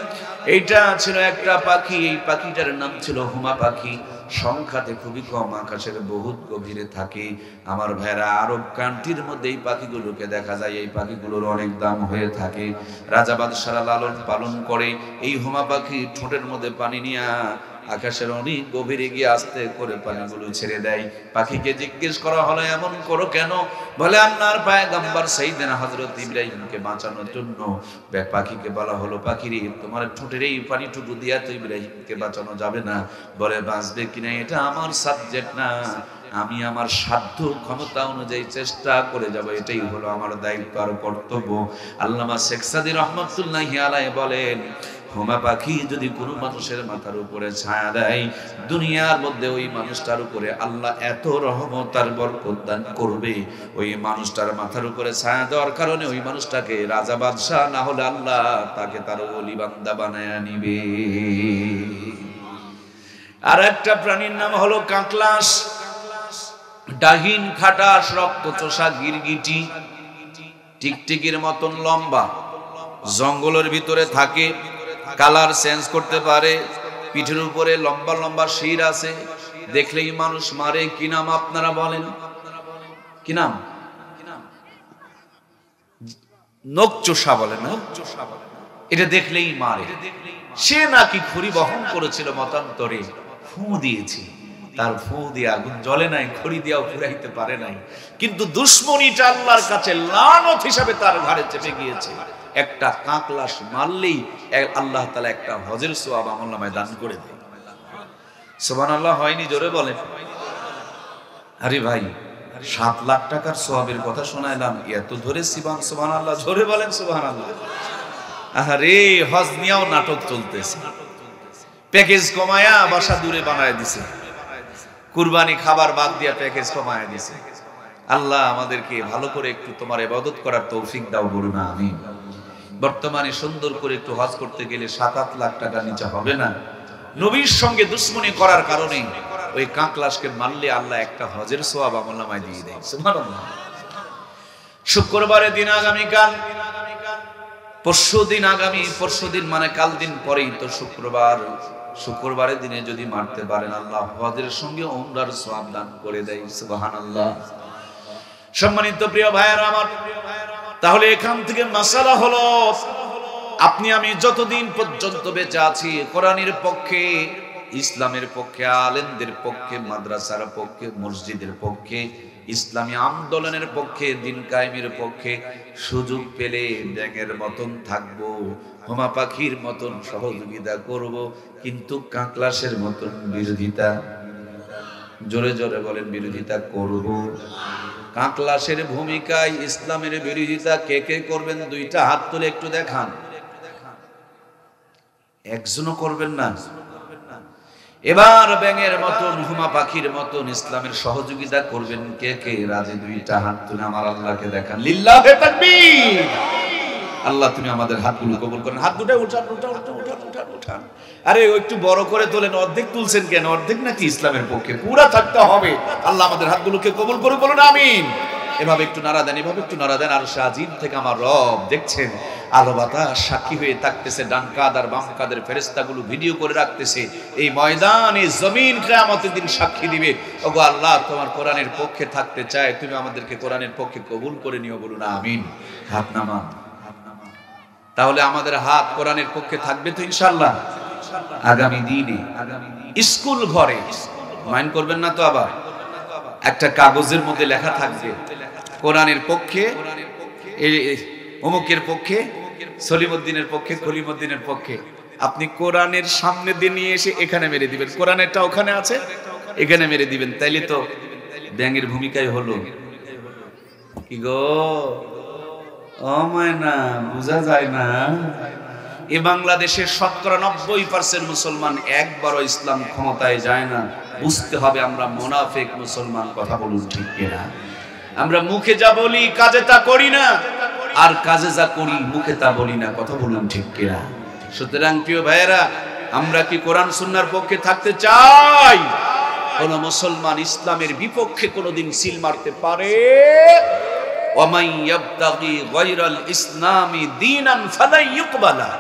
এইটা ছিল একটা পাখি। এই পাখিটার নাম ছিল হুমা পাখি। সংখ্যাতে খুবই কম, আকাশের বহুত গভীরে থাকে। আমার ভাইরা, আরব কান্ট্রির মধ্যে এই পাখিগুলোকে দেখা যায়। এই পাখিগুলোর অনেক দাম হয়ে থাকে। রাজা বাদশারা লালন পালন করে। এই হুমা পাখি ঠোঁটের মধ্যে পানি নিয়া আকাশের অনেক গভীরে গিয়ে আস্তে করে পানিগুলো ছেড়ে দেয়। পাখিকে জিজ্ঞেস করা হলো এমন করো কেন? বলে আল্লাহর পয়গম্বর সাইয়েদনা হযরত ইব্রাহিমকে বাঁচানোর জন্য। পাখিকে বলা হলো পাখিরে তোমার ঠোঁটের এই পানিটুকু দিয়া তো ইব্রাহিমকে বাঁচানো যাবে না। বলে বাঁচবে কিনা এটা আমার সাবজেক্ট না, আমি আমার সাধ্য ক্ষমতা অনুযায়ী চেষ্টা করে যাব, এটাই হলো আমার দায়িত্ব আর কর্তব্য। আল্লামা শেখ সাদী রহমাতুল্লাহি আলাইহি বলেন হুমা পাখি যদি কোনো মানুষের মাথার উপরে ছায়া দেয়, দুনিয়ার মধ্যে ওই মানুষটার উপরে আল্লাহ এত রহমত আর বরকত দান করবে, ওই মানুষটার মাথার উপরে ছায়া দেওয়ার কারণে ওই মানুষটাকে রাজা বাদশাহ না হলে আল্লাহ তাকে তার ওলি বান্দা বানায় নিবে। আর একটা প্রাণীর নাম হলো কাকলাস, ডাহিন খাটাস, রক্তচোষা গিরগিটি, টিকটিকির মতন লম্বা, জঙ্গলের ভিতরে থাকে, কালার চেঞ্জ করতে পারে, পিঠের উপরে লম্বা লম্বা শির আছে, দেখলেই মানুষ মারে। কি নাম আপনারা বলেন? কি নাম? নখচোষা বলে না? এটা দেখলেই মারে। সে নাকি খড়ি বহন করেছিল মতান্তরে, ফু দিয়েছে, তার ফু দিয়ে আগুন জ্বলে নাই, খড়ি দিয়েও পুরাইতে পারে নাই, কিন্তু দুশ্মনীটা আল্লাহর কাছে লানত হিসাবে তার ঘাড়ে চেপে গিয়েছে। একটা কাকলাস মারলেই আল্লাহ তাআলা একটা হজের সওয়াব আমলনামায় দান করে দেয়। সুবহানাল্লাহ হয়নি? জোরে বলেন। আরে ভাই 7 লাখ টাকার সওয়াবের কথা শোনাইলাম, এত ধরে সুবহানাল্লাহ, জোরে বলেন সুবহানাল্লাহ। আরে হজ নিয়েও নাটক চলতেছে, প্যাকেজ কমায়া বাসা দূরে বানায় দিছে, কুরবানি খাবার বাদ দিয়া প্যাকেজ কমায়া দিছে। আল্লাহ আমাদেরকে ভালো করে একটু তোমার ইবাদত করার তৌফিক দাও, বলুন আমিন। বর্তমানে সুন্দর করে একটু হজ করতে গেলে 7-8 লাখ টাকা নিচে হবে না। নবীর সঙ্গে দুশ্মনী করার কারণে ওই কাকলাসকে মারলে আল্লাহ একটা হজের সওয়াব আমলনামায় দিয়ে দেয়। সুবহানাল্লাহ। শুক্রবারের দিন আগামীকাল, পরশুদিন মানে কাল দিন পরেই তো শুক্রবার। শুক্রবারের দিনে যদি মারতে পারেন আল্লাহ হজের সঙ্গে উমরার সওয়াব দান করে দেয়। সুবহানাল্লাহ। সম্মানিত প্রিয় ভাইয়েরা আমার, তাহলে এখান থেকে মাসালা হলো আপনি আমি যতদিন পর্যন্ত বেঁচে আছি কোরআনের পক্ষে, ইসলামের পক্ষে, আলেমদের পক্ষে, মাদ্রাসার পক্ষে, মসজিদের পক্ষে, ইসলামী আন্দোলনের পক্ষে, দিন কায়েমের পক্ষে সুযোগ পেলে ব্যাঙের মতন থাকবো, হুমা পাখির মতন সহযোগিতা করব, কিন্তু কাকলাসের মতন বিরোধিতা, জোরে জোরে বলেন, বিরোধিতা করব। কাকলাসের ভূমিকায় ইসলামের বিরোধিতা কে কে করবেন? 2টা হাত তুলে একটু দেখান। একজনও করবেন না। এবার ব্যাঙের মতন, হুমা পাখির মতন ইসলামের সহযোগিতা করবেন কে কে? রাজি 2টা হাত তুলে আমার আল্লাহকে দেখান। লিল্লাহে তাকবীর। আল্লাহ তুমি আমাদের হাতগুলো কবুল করেন। হাত দুটো উঠান, উঠান, উঠান, উঠান, উঠান। আরে একটু বড় করে তোলেন, অর্ধেক তুলছেন কেন? অর্ধেক নাকি ইসলামের পক্ষে? পুরা থাকতে হবে। আল্লাহ আমাদের হাতগুলোকে কবুল করে, বলুন আমিন। এভাবে একটু নাড়া দেন, এভাবে একটু নাড়া দেন। আর শাহজিন থেকে আমার রব দেখছেন, আলো বাতাস সাক্ষী হয়ে থাকতেছে, ডান কাঁধ আর বাম কাঁধের ফেরেশতাগুলো ভিডিও করে রাখতেছে। এই ময়দান, এই জমিন কিয়ামতের দিন সাক্ষী দিবে, ওগো আল্লাহ তোমার কোরআনের পক্ষে থাকতে চায়, তুমি আমাদেরকে কোরআনের পক্ষে কবুল করে নিও, বলুন আমিন। হাত নামান। তাহলে আমাদের হাত কোরআনের পক্ষে থাকবে তো ইনশাআল্লাহ। আগামী দিনে স্কুল ঘরে, মাইন্ড করবেন না তো, আবার একটা কাগজের মধ্যে লেখা থাকবে কোরআনের পক্ষে অমুকের পক্ষে, সলিমউদ্দিনের পক্ষে, খলিমউদ্দিনের পক্ষে। আপনি কোরআনের সামনে দিয়ে নিয়ে এসে এখানে মেরে দিবেন, কোরআনেরটা ওখানে আছে এখানে মেরে দিবেন, তাইলে তো ব্যাঙের ভূমিকায় হলো। কি গো ও ময়না, বুঝা যায় না? এই বাংলাদেশের 90% মুসলমান একবারও ইসলাম ক্ষমতায় যায় না। বুঝতে হবে আমরা মুনাফিক মুসলমান, কথা বলুন ঠিক কিনা? আমরা মুখে যা বলি কাজে তা করি না, আর কাজে যা করি মুখে তা বলি না, কথা বলুন ঠিক কিনা? সুতরাং প্রিয় ভাইয়েরা, আমরা কি কোরআন সুন্নাহর পক্ষে থাকতে চাই? কোন মুসলমান ইসলামের বিপক্ষে কোনোদিন সিল মারতে পারে? ওয়ামাই ইয়াবতাগি গায়রাল ইসলামি দীনান ফালা ইউকবালা।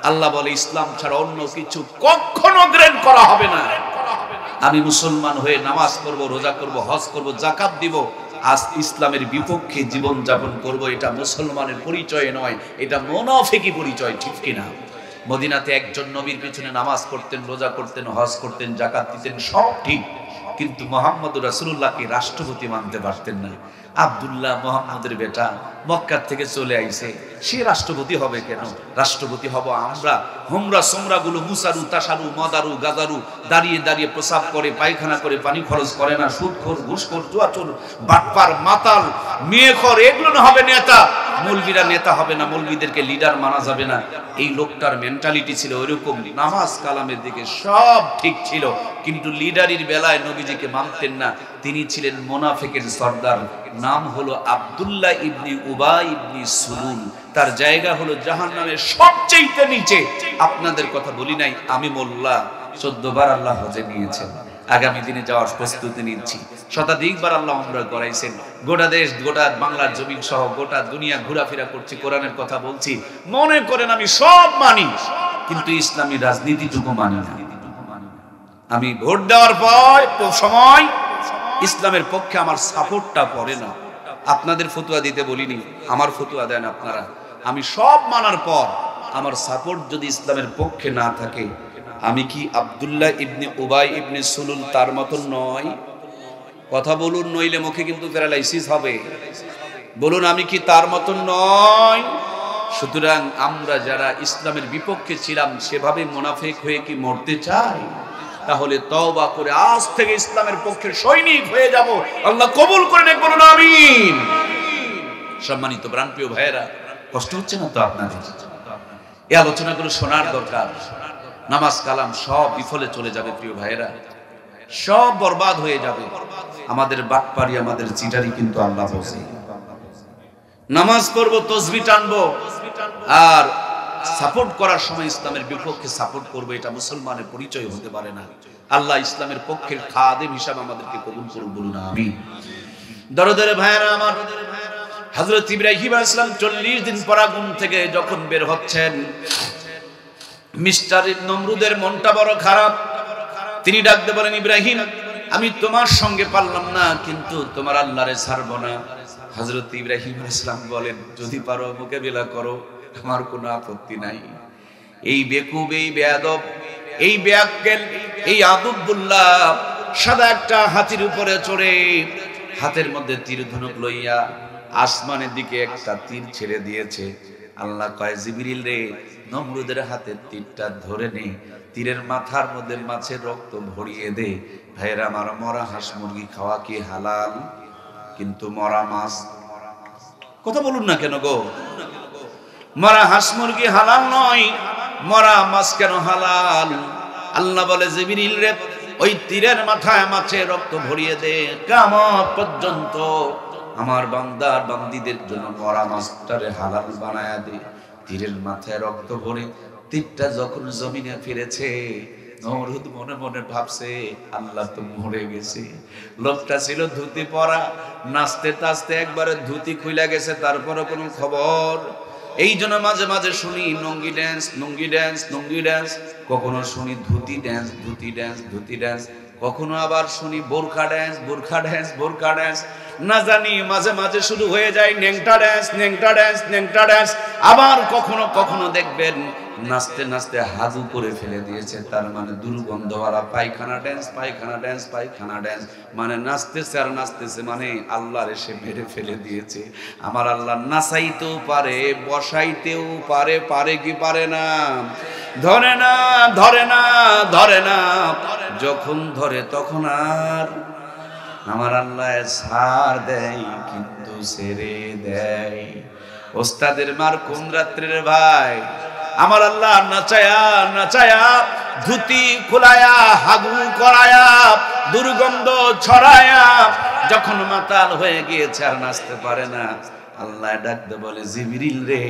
আল্লাহ বলে ইসলাম ছাড়া অন্য কিছু কখনো গ্রহণ করা হবে না। আমি মুসলমান হয়ে নামাজ পড়ব, রোজা করব, হজ করব, যাকাত দিব, আজ ইসলামের বিপক্ষে জীবন যাপন করব, এটা মুসলমানের পরিচয় নয়, এটা মুনাফিকি পরিচয়, ঠিক কিনা? মদিনাতে একজন নবীর পিছনে নামাজ পড়তেন, রোজা করতেন, হজ করতেন, যাকাত দিতেন, সব ঠিক, কিন্তু মুহাম্মদুর রাসূলুল্লাহকে রাষ্ট্রপতি মানতে পারতেন না। আব্দুল্লাহ মুহাম্মদের বেটা, মক্কা থেকে চলে আইছে, সে রাষ্ট্রপতি হবে কেন? রাষ্ট্রপতি হব আমরা। হোমরা সোমরা গুলো মুসারু তাসারু মদারু গাদারু দাঁড়িয়ে দাঁড়িয়ে প্রসাব করে, পায়খানা করে, পানি খরচ করে না, সুদখোর, ঘুষখোর, জুয়াচোর, বাটপার, মাতাল, মেয়েখোর, এগুলো না হবে নেতা। মৌলবীরা নেতা হবে না, মৌলবীদেরকে লিডার মানা যাবে না। এই লোকটার মেন্টালিটি ছিল ওইরকম। নামাজ কালামের দিকে সব ঠিক ছিল, কিন্তু লিডারির বেলায় নবীজিকে মানতেন না। তিনি ছিলেন মুনাফিকের সর্দার, নাম হলো আব্দুল্লাহ ইবনে উবাই ইবনে সুলুল। তার জায়গা হলো জাহান্নামের সবচেয়ে নিচে। আপনাদের কথা বলি নাই, আমি মোল্লা 14 বার আল্লাহ হজে নিয়েছেন, আগামী দিনে যাওয়ার প্রস্তুতি নিচ্ছি। শতাধিকবার আল্লাহ উমরা করাইছেন। গোটা দেশ, গোটা বাংলার জমিন সহ গোটা দুনিয়া ঘোরাফেরা করছি, কোরআনের কথা বলছি। মনে করেন আমি সব মানি, কিন্তু ইসলামী রাজনীতিটুকু মানি না। আমি ভোট দেওয়ার পর সময় ইসলামের পক্ষে আমার সাপোর্টটা পড়ে না। আপনাদের ফতোয়া দিতে বলিনি, আমার ফতোয়া দেন আপনারা। আমি সব মানার পর আমার সাপোর্ট যদি ইসলামের পক্ষে না থাকে, আমি কি আব্দুল্লাহ ইবনে উবাই ইবনে সুলুল তার মতন নয়? কথা বলুন, নইলে মুখে কিন্তু প্যারালাইসিস হবে। বলুন, আমি কি তার মতন নয়? সুতরাং আমরা যারা ইসলামের বিপক্ষে ছিলাম, সেভাবে মুনাফিক হয়ে কি মরতে চাই? তাহলে তওবা করে আজ থেকে ইসলামের পক্ষে সৈনিক হয়ে যাব। আল্লাহ কবুল করে নেক, বলুন আমিন। সম্মানিত প্রাণপ্রিয় ভাইয়েরা, কষ্ট হচ্ছে না তো আপনাদের? এই আলোচনাগুলো শোনার দরকার। নামাজ কালাম সব বিফলে চলে যাবে প্রিয় ভাইয়েরা, সব বরবাদ হয়ে যাবে। আমাদের বাটপারি, আমাদের চিটারি কিন্তু আল্লাহ বোঝে। নামাজ পড়বো, তসবিহ টানবো, আর সাপোর্ট করার সময় ইসলামের বিপক্ষে সাপোর্ট করবো, এটা মুসলমানের পরিচয় হতে পারে না। আল্লাহ ইসলামের পক্ষের খাদেম হিসাবে আমাদেরকে কবুল করুন, বলুন আমিন। দরদের ভাইয়েরা আমার, হযরত ইব্রাহিম আলাইহিস সালাম 40 দিন পরাগুন থেকে যখন বের হচ্ছেন, মিস্টার নমরুদের মনটা বড় খারাপ। তিনি ডাকতে বলেন, ইব্রাহিম, আমি তোমার সঙ্গে পারলাম না, কিন্তু তোমার আল্লাহরে ছাড়বো না। হযরত ইব্রাহিম আলাইহিস সালাম বলেন, যদি পারো মোকাবিলা করো, আমার কোনো আপত্তি নাই। এই বেকুব, এই বেয়াদব, এই বেয়াক্কেল, এই আদুবুল্লাহ সাদা একটা হাতির উপরে চড়ে, হাতের মধ্যে তীর ধনুক লইয়া আসমানের দিকে একটা তীর ছেড়ে দিয়েছে। আল্লাহ কয়, জিবরিল রে, নমরুদের হাতে তীরটা ধরে নে, তীরের মাথার মধ্যে মাছের রক্ত ভরিয়ে দে। ভাইরা আমার, মরা হাঁস মুরগি খাওয়া কি হালাল? কিন্তু মরা মাছ, কথা বলুন না কেন গো? মরা হাঁস মুরগি হালাল নয়, মরা মাছ কেন হালাল? আল্লাহ বলে, জিবরিল রে, ওই তীরের মাথায় মাছের রক্ত ভরিয়ে দে, কিয়ামত পর্যন্ত আমার বান্দার বান্দীদের জন্য মরা মাছটারে হালাল বানায়া দে। তীরের মাথায় রক্ত ভরে তীরটা যখন জমিনে ফিরেছে, নমরুদ মনে মনে ভাবছে, আল্লাহ তো মরে গেছে। লোকটা ছিল ধুতি পরা, নাচতে নাচতে একবারে ধুতি খুলে গেছে, তারপরে কোনো খবর। এই জন্য মাঝে মাঝে শুনি নঙ্গি ড্যান্স, নঙ্গি ড্যান্স, নঙ্গি ড্যান্স, কখনো শুনি dhoti dance, dhoti dance, dhoti dance, কখনো আবার শুনি বোরখা ড্যান্স, বোরখা ড্যান্স, বোরখা ড্যান্স। না জানি মাঝে মাঝে শুরু হয়ে যায় নেংটা ড্যান্স, নেংটা ড্যান্স, নেংটা ড্যান্স। আবার কখনো কখনো দেখবেন নাচতে নাচতে হাজু করে ফেলে দিয়েছে, তার মানে দুর্গন্ধওয়ালা পায়খানা ড্যান্স, পায়খানা ড্যান্স, পায়খানা ড্যান্স। মানে নাচতেছে আর নাচতেছে, মানে আল্লাহর এসে মেরে ফেলে দিয়েছে। আমার আল্লাহ নাচাইতেও পারে, বসাইতেও পারে, পারে কি পারে না? ধরে না, ধরে না, ধরে না। যখন ধরে তখন আর আমার আল্লাহ ছাড় দেয়, কিন্তু ছেড়ে দেয়। ওস্তাদের মার কোন রাত্রের ভাই, আমার আল্লাহ নাচায়া নাচায়া, ধুতি খুলায়া, হাগু করায়া, দুর্গন্ধ ছড়ায়া, যখন মাতাল হয়ে গিয়েছে আর নাচতে পারে না, আল্লাহ ডাকতে বলে, জিবরিল রে,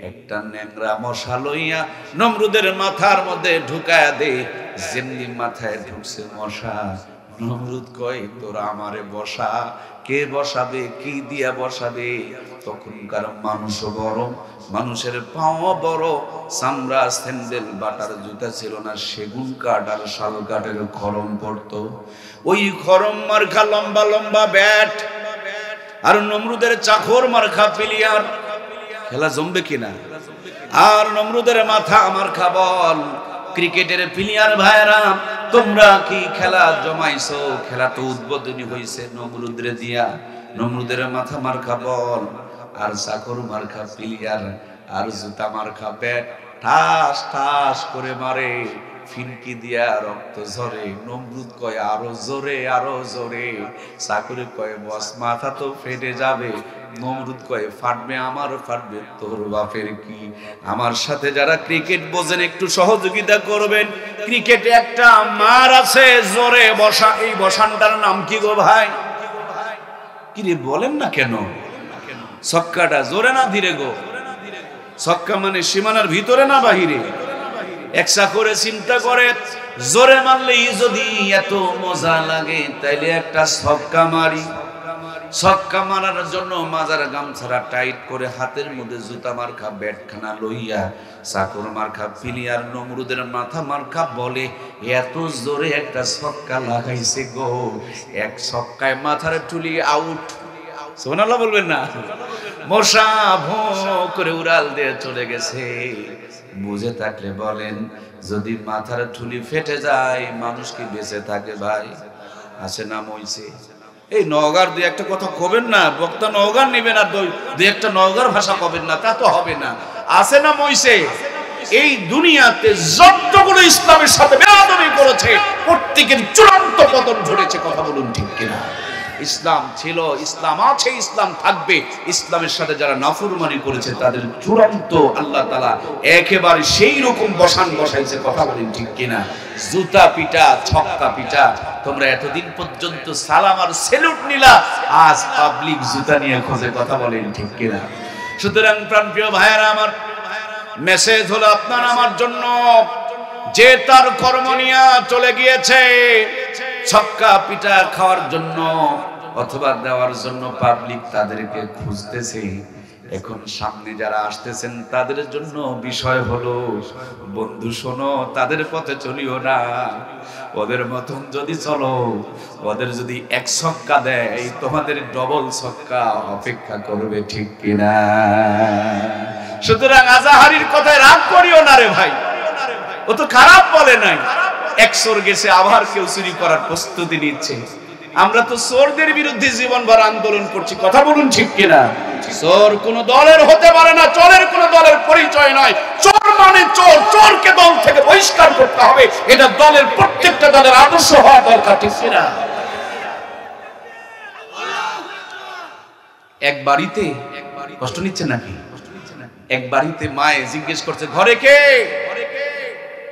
একটা ন্যাংরা মশা লইয়া নমরুদের মাথার মধ্যে ঢুকায়া দে। যেমনি মাথায় ঢুকছে মশা, নমরুদ কয়, তোরা আমারে বসা। কে বসাবে, কি দিয়া বসাবে? তখনকার মানুষও বড়, মানুষের পাও বড়, চামড়া স্যান্ডেল বাটার জুতা ছিল না, সেগুন কাঠ আর শাল কাঠের খড়ম পড়তো। ওই খড়ম মার্কা লম্বা লম্বা ব্যাট, আর নমরুদের চাখর মার্কা প্লেয়ার। খেলা জমবে কিনা? আর নমরুদের মাথা আমার খাবল। ক্রিকেটের প্লেয়ার ভাইরা, তোমরা কি খেলা জমাইছো? খেলা তো উদ্বোধনী হয়েছে নমরুদরে দিয়া। নমরুদের মাথা মার খাবল, আর চাকর মার্কা প্লেয়ার, আর জুতা মার্কা ব্যাট ঠাস ঠাস করে মারে, ফিনকি দিয়া রক্ত ঝরে। নমরুদ কয় আরো জোরে, আরো জোরে। চাকরে কয় বস মাথা তো ফেটে যাবে। নমরুদ কয় ফাটবে আমার, ফাটবে তোর বাপের কি। আমার সাথে যারা ক্রিকেট বোঝেন একটু সহযোগিতা করবেন। ক্রিকেটে একটা মার আছে জোরে বসা, এই বসানটার নাম কি গো ভাই? কি রে বলেন না কেন? ছক্কাটা জোরে না ধীরে গো? ছক্কা মানে সীমানার ভিতরে না বাহিরে? একসা করে চিন্তা করে, জোরে মারলেই যদি এত মজা লাগে তাইলে একটা ছক্কা মারি। ছক্কা মারার জন্য মাজার গামছাড়া টাইট করে হাতের মধ্যে জুতা মার্কা ব্যাটখানা লইয়া চাকর মার্কা প্লেয়ার নমরুদের মাথা মার্কা বলে এত জোরে একটা ছক্কা লাগাইছে গো, এক ছক্কায় মাথার টুলি আউট। সুবহানাল্লাহ বলবেন না? মশা ভো করে উড়াল দিয়ে চলে গেছে। বুঝে থাকলে বলেন, যদি মাথার ঠুলি ফেটে যায় মানুষ কি বেঁচে থাকে ভাই? আছে না মইছে? এই নওগাঁর দুই একটা কথা কবেন না, বক্তা নওগাঁর নেবেন আর দুই একটা নওগাঁর ভাষা কবেন না, তা তো হবে না। আছে না মইছে? এই দুনিয়াতে যতগুলো ইসলামের সাথে বেয়াদবি করেছে প্রত্যেকের চূড়ান্ত পতন ঘটেছে। কথা বলুন ঠিক কিনা? ইসলাম ছিল, ইসলাম আছে, ইসলাম থাকবে। ইসলামের সাথে যারা নাফরমানি করেছে তাদের চূড়ান্ত আল্লাহ তাআলা একেবারে সেই রকম বসান বসাইছে। কথা বলেন ঠিক কিনা? জুতা পিটা, ছক্কা পিটা। তোমরা এতদিন পর্যন্ত সালাম আর সেলুট নিলা, আজ পাবলিক জুতা নিয়ে খোঁজে। কথা বলেন ঠিক কিনা? সুতরাং প্রাণপ্রিয় ভাইয়েরা আমার, মেসেজ হলো আপনার আমার জন্য, যে তার কর্ম নিয়ে চলে গিয়েছে ছক্কা পিটা খাওয়ার জন্য অথবা দেওয়ার জন্য, পাবলিক তাদেরকে খুঁজতেছে। এখন সামনে যারা আসতেছেন তাদের জন্য বিষয় হলো, বন্ধু শোনো, তাদের পথে চলিও না। ওদের মতন যদি চলো, ওদের যদি এক ছক্কা দেয় তোমাদের ডবল ছক্কা অপেক্ষা করবে। ঠিক কিনা? সুতরাং আজাহারির কথায় রাগ করিও না রে ভাই, ও তো খারাপ বলে নাই। এক চোর গেছে, আবার কেউ চুরি করার প্রস্তুতি নিচ্ছে। আমরা তো চোরদের বিরুদ্ধে জীবনভর আন্দোলন করছি। কথা বলুন ঠিক কিনা? চোর কোন দলের হতে পারে না, চোরের কোন দলের পরিচয় নয়। চোর মানে চোর, চোরকে দল থেকে বহিষ্কার করতে হবে। এটা দলের প্রত্যেকটা দলের আদর্শ হওয়া দরকার। ঠিক কিনা? এক বাড়িতে কষ্ট নিচ্ছে নাকি? এক বাড়িতে মায়ে জিজ্ঞেস করছে ঘরে কে?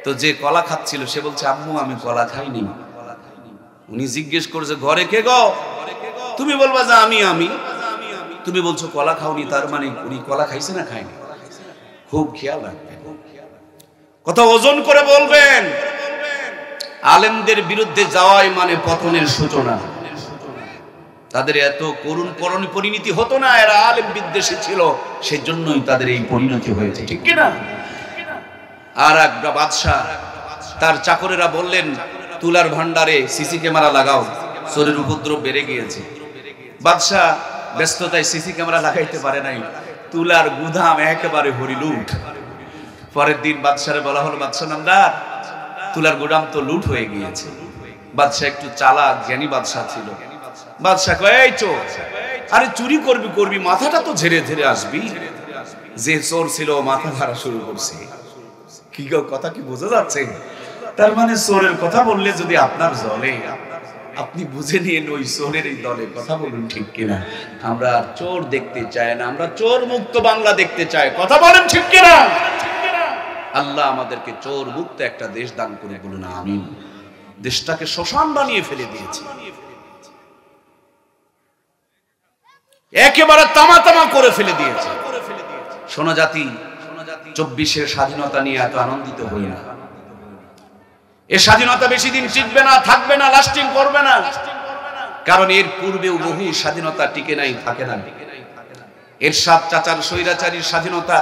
তো যে কলা খাচ্ছিল সে বলছে আম্মু আমি কলা খাইনি। উনি জিজ্ঞেস করছে ঘরে কে গো? তুমি বলবা যে আমি। তুমি বলছো কলা খাওনি, তার মানে উনি কলা খাইছে না খায়নি? খুব খেয়াল রাখবেন, কথা ওজন করে বলবেন। আলেমদের বিরুদ্ধে যাওয়াই মানে পতনের সূচনা। তাদের এত করুণ পরিণতি হতো না, এরা আলেম বিদ্বেষী ছিল, সেজন্যই তাদের এই পরিণতি হয়েছে। ঠিক কিনা? আর একটা বাদশা, তার চাকরেরা বললেন তুলার ভান্ডারে সিসি ক্যামেরা লাগাও, চোরের উপদ্রব বেড়ে গিয়েছে। বাদশা ব্যস্ততায় সিসি ক্যামেরা লাগাইতে পারে নাই, তুলার গুদাম একেবারে হরিলুট। পরের দিন বাদশারে বলা হলো, বাদশা নামদার, তুলার গুদাম তো লুট হয়ে গিয়েছে। বাদশা একটু চালাক জ্ঞানী বাদশা ছিল। বাদশা কয় এই চোর, আরে চুরি করবি মাথাটা তো ঝেড়ে ঝেড়ে আসবি। যে চোর ছিল মাথা ঝাড়া শুরু করছে। কি কথা কি বোঝা যাচ্ছে? তার মানে চোরের কথা বললে যদি আপনার জলে, আপনি বুঝে নিয়ে ওই চোরের এই দলে। কথা বলুন ঠিক কিনা? আমরা চোর দেখতে চাই না, আমরা চোর মুক্ত বাংলা দেখতে চাই। কথা বলেন ঠিক কিনা? আল্লাহ আমাদেরকে চোর মুক্ত একটা দেশ দান করে, বলুন আমিন। দেশটাকে শ্মশান বানিয়ে ফেলে দিয়েছে, একেবারে তামা করে ফেলে দিয়েছে। শোনো জাতি, 24-এর স্বাধীনতা নিয়ে এত আনন্দিত হই না। এই স্বাধীনতা বেশি দিন টিকবে না, থাকবে না, লাস্টিং করবে না। কারণ এর পূর্বেও বহু স্বাধীনতা টিকে নাই, থাকে না। এরশাদ চাচার স্বৈরাচারীর স্বাধীনতা,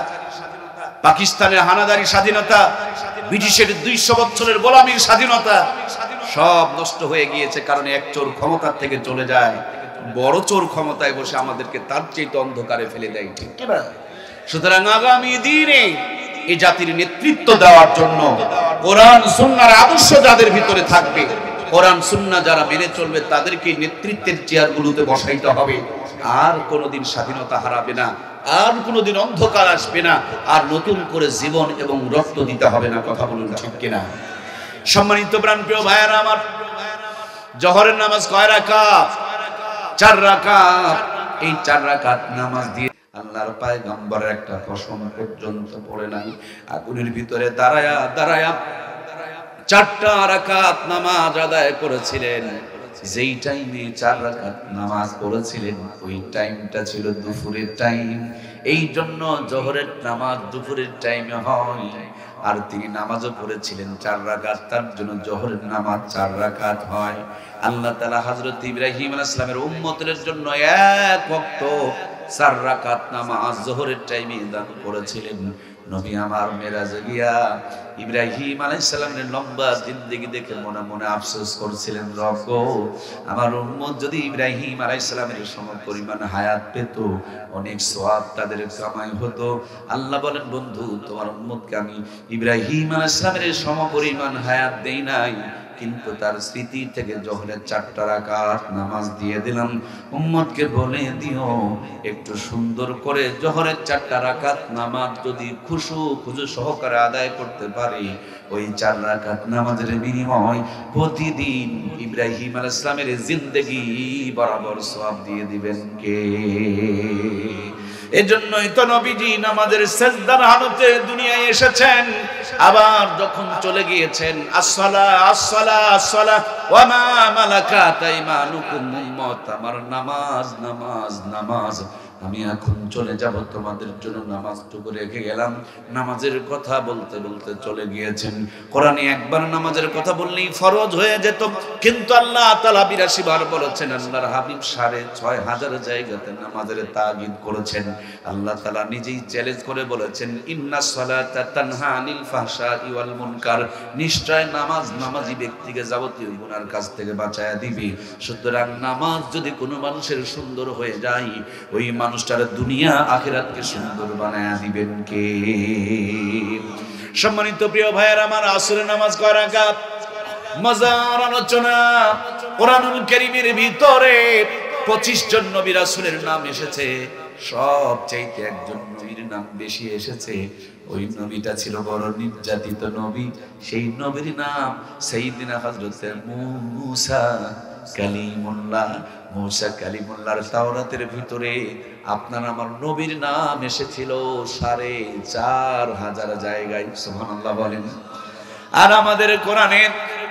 পাকিস্তানের হানাদারি স্বাধীনতা, ব্রিটিশের 200 বছরের গোলামীর স্বাধীনতা সব নষ্ট হয়ে গিয়েছে। কারণ এক চোর ক্ষমতার থেকে চলে যায়, বড় চোর ক্ষমতায় বসে আমাদেরকে তার চেয়ে অন্ধকারে ফেলে দেয়। ঠিক না? সুতরাং আগামী দিনে এই জাতির নেতৃত্ব দেওয়ার জন্য কোরআন সুন্নাহর আদর্শ যাদের ভিতরে থাকবে, কোরআন সুন্নাহ যারা মেনে চলবে, তাদেরকে নেতৃত্বের চেয়ারগুলোতে বসাইতে হবে। আর কোনোদিন স্বাধীনতা হারাবে না, আর কোনোদিন অন্ধকার আসবে না, আর নতুন করে জীবন এবং রক্ত দিতে হবে না। কথা বলুন ঠিক কিনা? সম্মানিত প্রাণপ্রিয় ভাইয়েরা আমার, জোহরের নামাজ কয় রাকাত? 4 রাকাত। এই 4 রাকাত নামাজ দিয়ে আল্লাহর পয়গম্বরের একটা কসম পর্যন্ত পড়ে নাই। আগুনের ভিতরে দাঁড়ায়া দাঁড়ায়া 4টা রাকাত নামাজ আদায় করেছিলেন। যেই টাইমে 4 রাকাত নামাজ পড়েছিলেন, ওই টাইমটা ছিল দুপুরের টাইম। এই জন্য জোহরের নামাজ দুপুরের টাইমে হয়। আর তিনি নামাজও পড়েছিলেন 4 রাকাত, তার জন্য জোহরের নামাজ 4 রাকাত হয়। আল্লাহ তাআলা হযরত ইব্রাহিম আলাইহিস সালামের উম্মতের জন্য এক ওয়াক্ত 4 রাকাত নামাজ জোহরের টাইমে দান করেছিলেন। নবী আমার মেরাজে গিয়া ইব্রাহিম আলাইহিস সালামের লম্বা জিন্দেগি দেখে মনে মনে আফসোস করছিলেন, রব গো, আমার উম্মত যদি ইব্রাহিম আলাইহিস সালামের সমপরিমাণ হায়াত পেত, অনেক সওয়াব তাদের কামাই হতো। আল্লাহ বলেন, বন্ধু, তোমার উম্মতকে আমি ইব্রাহিম আলাইহিস সালামের সমপরিমাণ হায়াত দেই নাই, কিন্তু তার স্মৃতি থেকে জোহরের 4টা রাকাত নামাজ দিয়ে দিলাম। উম্মতকে বলে দিও, একটু সুন্দর করে জোহরের 4টা রাকাত নামাজ যদি খুশু সহকারে আদায় করতে পারি, ওই 4 রাকাত নামাজের বিনিময় প্রতিদিন ইব্রাহিম আলাইহিস সালামের জিন্দেগি বরাবর সওয়াব দিয়ে দিবেন কে? এজন্যই তো নবীজি নামাজের সিজদার হালতে দুনিয়ায় এসেছেন, আবার যখন চলে গিয়েছেন আসসালা আসসালা আসসালা ওয়া মা মালাকাত আইমানুকুম, উম্মত আমার নামাজ নামাজ নামাজ, আমি এখন চলে যাব, তোমাদের জন্য নামাজটুকু রেখে গেলাম। নামাজের কথা বলতে বলতে চলে গিয়েছেন। কোরআনে একবার নামাজের কথা বললেই ফরজ হয়ে যেত, কিন্তু আল্লাহ তাআলা 82 বার বলেছেন। আল্লাহর হাবিব 6500 জায়গাতে নামাজের তাগিদ করেছেন। আল্লাহ তাআলা নিজেই চ্যালেঞ্জ করে বলেছেন, ইন্নাস সালাতা তানহা আনিল ফাহশাই ওয়াল মুনকার, নিশ্চয় নামাজ নামাজি ব্যক্তিকে যাবতীয় গুনার কাছ থেকে বাঁচায়া দিবে। সুতরাং নামাজ যদি কোনো মানুষের সুন্দর হয়ে যায়, ওই মানুষটার দুনিয়া আখিরাতকে সুন্দর বানায়া দিবেন কে? সম্মানিত প্রিয় ভাইয়েরা আমার, আসরের নামাজ কয় রাকাত? মজার আলোচনা। কোরআনুল কারীমের ভিতরে 25 জন নবী রাসূলের নাম এসেছে, সবচাইতে একজন নবীর নাম বেশি এসেছে। ওই নবীটা ছিল বড় নির্যাতিত নবী। সেই নবীর নাম সাইয়্যিদিনা হযরত মূসা কালিমুল্লাহ। মূসা কালিমুল্লাহর তাওরাতের ভিতরে আপনার আমার নবীর নাম এসেছিল 4500 জায়গায়। সুবহানাল্লাহ বলেন। আর আমাদের কোরআনে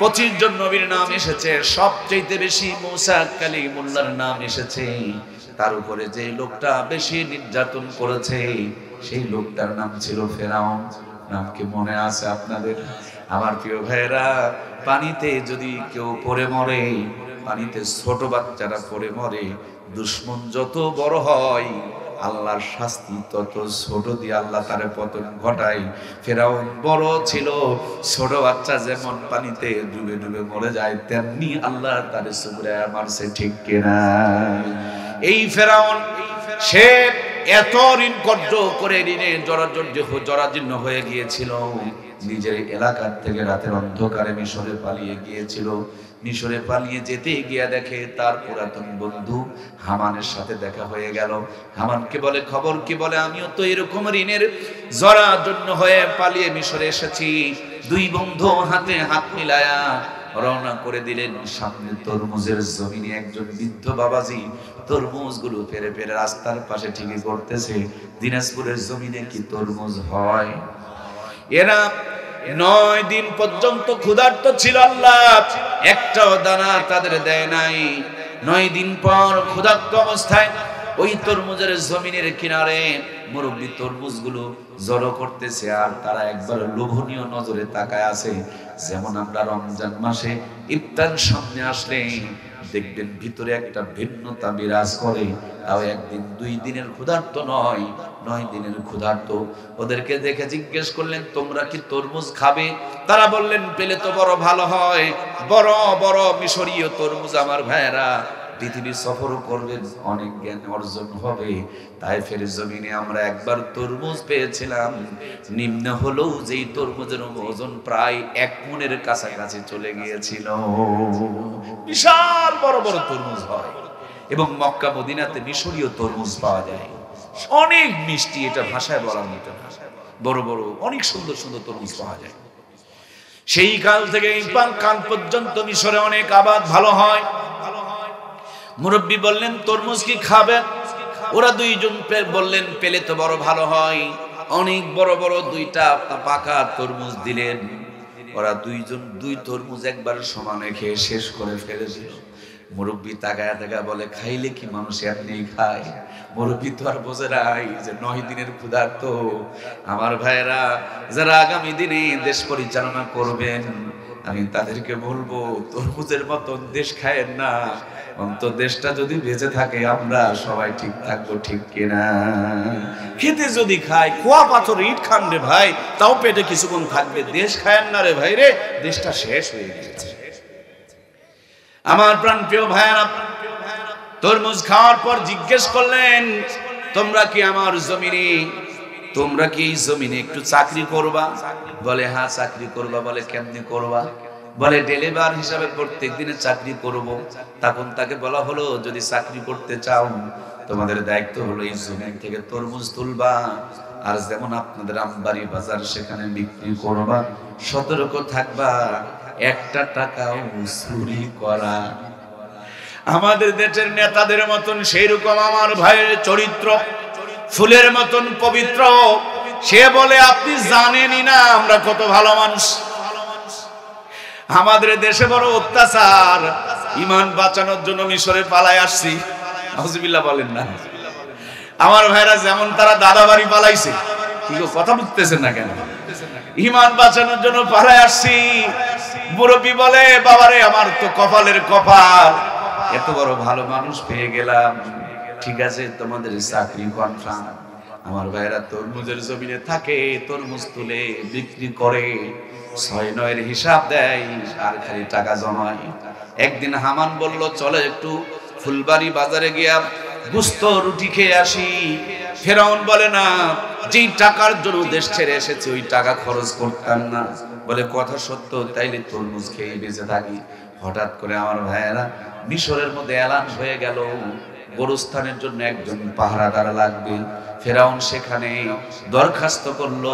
25 জন নবীর নাম এসেছে, সবচেয়ে বেশি মূসা কালিমুল্লাহর নাম এসেছে। তার উপরে যে লোকটা বেশি নির্যাতন করেছে, সেই লোকটার নাম ছিল ফেরাউন। নাম কি মনে আছে আপনাদের? আমার প্রিয় ভাইরা, পানিতে যদি কেউ পড়ে মরে, পানিতে ছোট বাচ্চারা পড়ে মরে, দুশমন যত বড় হয়, আল্লাহর শাস্তি তত ছোট দিয়ে আল্লাহ তারে পতন ঘটায়। ফেরাউন বড় ছিল, ছোট বাচ্চা যেমন পানিতে ডুবে ডুবে মরে যায়, তেমনি আল্লাহ তারে সুবরায়া মারছে, ঠিক কিনা? এই ফেরাউন সে এত ঋণ কর্য করে ঋণে জরাজীর্ণ হয়ে গিয়েছিল। নিজের এলাকার থেকে রাতের অন্ধকারে মিশরে পালিয়ে গিয়েছিল। মিশরে পালিয়ে যেতে গিয়া দেখে তার পুরাতন বন্ধু হামানের সাথে দেখা হয়ে গেল। হামানকে বলে, খবর কি? বলে, আমিও তো এরকম ঋণের জরাজীর্ণ হয়ে পালিয়ে মিশরে এসেছি। দুই বন্ধু হাতে হাত মিলায়া রওনা করে দিলেন। সামনে তরমুজের জমিনে একজন বৃদ্ধ বাবাজি তরমুজগুলো পেরে পেরে রাস্তার পাশে ঠিকই করতেছে। দিনাজপুরের জমিনে কি তরমুজ হয়? এরা 9 দিন পর্যন্ত ক্ষুধার্ত ছিল, আল্লাহ একটাও দানা তাদের দেয় নাই। 9 দিন পর ক্ষুধার্ত অবস্থায় ওই তরমুজের জমিনের কিনারে মুরব্বি তরমুজগুলো জড়ো করতেছে, আর তারা একবার লোভনীয় নজরে তাকায় আছে। যেমন আমরা রমজান মাসে ইফতার সামনে আসলে দেখবেন ভিতরে একটা ভিন্নতা বিরাজ করে। তাও একদিন 2 দিনের ক্ষুধার্ত নয়, 9 দিনের ক্ষুধার্ত। ওদেরকে দেখে জিজ্ঞেস করলেন, তোমরা কি তরমুজ খাবে? তারা বললেন, পেলে তো বড় ভালো হয়, বড় বড় মিশরীয় তরমুজ আমার ভাইয়েরা, পৃথিবী সফর করবেন, অনেক জ্ঞান অর্জন হবে। তায়েফের জমিনে আমরা একবার তরমুজ পেয়েছিলাম, নিম্ন হলেও যেই তরমুজের ওজন প্রায় 1 মণের কাছাকাছি চলে গিয়েছিল। বিশাল বড় বড় তরমুজ হয় এবং মক্কা মদিনাতে মিশরীয় তরমুজ পাওয়া যায়, অনেক মিষ্টি, এটা ভাষায় বলার মতো না। বড় বড় অনেক সুন্দর সুন্দর তরমুজ পাওয়া যায়। সেই কাল থেকে এই কাল পর্যন্ত মিশরে অনেক আবাদ ভালো হয়। মুরব্বী বললেন তরমুজ কি খাবেন? ওরা দুইজন বললেন পেলে তো বড় ভালো হয়। অনেক বড় বড় 2টা পাকা তরমুজ দিলেন। ওরা দুইজন 2 তরমুজ একবার সমানে খেয়ে শেষ করে ফেলে দিল। মুরব্বী তাকায় তাকায় বলে, খাইলে কি মানুষ এমনি খায়? মুরব্বী তো আর বোঝে নাই যে 9 দিনের ক্ষুধার্ত আমার ভাইয়েরা যারা আগামী দিনে দেশ পরিচালনা করবেন, আমি তাদেরকে বলবো তরমুজের মতন দেশ খায়েন না। অন্তত দেশটা যদি বেঁচে থাকে আমরা সবাই ঠিক থাকবো, ঠিক কিনা? খেতে যদি খাই, খোয়া পাথর ইট খান রে ভাই, তাও পেটে কিছুক্ষণ থাকবে। দেশ খায়েন না রে ভাই রে, দেশটা শেষ হয়ে গেছে। আমার প্রাণ প্রিয় ভাইয়েরা, তরমুজ খাওয়ার পর জিজ্ঞেস করলেন, তোমরা কি আমার জমিনে, তোমরা কি এই জমিনে একটু চাকরি করবা? বলে হ্যাঁ চাকরি করবা। বলে কেমনে করবা? বলে ডেলিভার হিসাবে প্রত্যেক দিনে চাকরি করব। তখন তাকে বলা হলো, যদি চাকরি করতে চাও তোমাদের দায়িত্ব হলো এই জমিন থেকে তরমুজ তুলবা, আর যেমন আপনাদের আমবাড়ি বাজার সেখানে বিক্রি করবা। সতর্ক থাকবা একটা টাকাও চুরি করা। আমাদের দেশের নেতাদের মতন সেই রকম আমার ভাইয়ের চরিত্র ফুলের মতন পবিত্র। সে বলে আপনি জানেনই না আমরা কত ভালো মানুষ। আমাদের দেশে বড় অত্যাচার, ঈমান বাঁচানোর জন্য মিশরে পালায় আসছি। নাউজুবিল্লাহ বলেন না। আমার ভাইরা যেমন তারা দাদা বাড়ি পালাইছে, কিন্তু কথা বুঝতেছেন না কেন? ঈমান বাঁচানোর জন্য পালায় আসছি। মুরব্বী বলে, বাবারে আমার তো কপালের কপাল, এত বড় ভালো মানুষ পেয়ে গেলাম। ঠিক আছে তোমাদের চাকরি কনফার্ম। আমার ভাইরা তরমুজের জমিনে থাকে, তরমুজ তুলে বিক্রি করে, 6-9 হিসাব দেয় আর খালি টাকা জমায়। একদিন হামান বলল, চলো একটু ফুলবাড়ি বাজারে গিয়া গুস্ত রুটি খেয়ে আসি। ফেরাউন বলে, না, যেই টাকার জন্য দেশ ছেড়ে এসেছে ওই টাকা খরচ করতাম না। বলে কথা সত্য, তাইলে তরমুজ খেয়ে বেঁচে থাকি। হঠাৎ করে আমার ভাইয়েরা মিশরের মধ্যে এলান হয়ে গেল, গোরস্থানের জন্য একজন পাহারাদার লাগবে। ফেরাউন সেখানে দরখাস্ত করলো,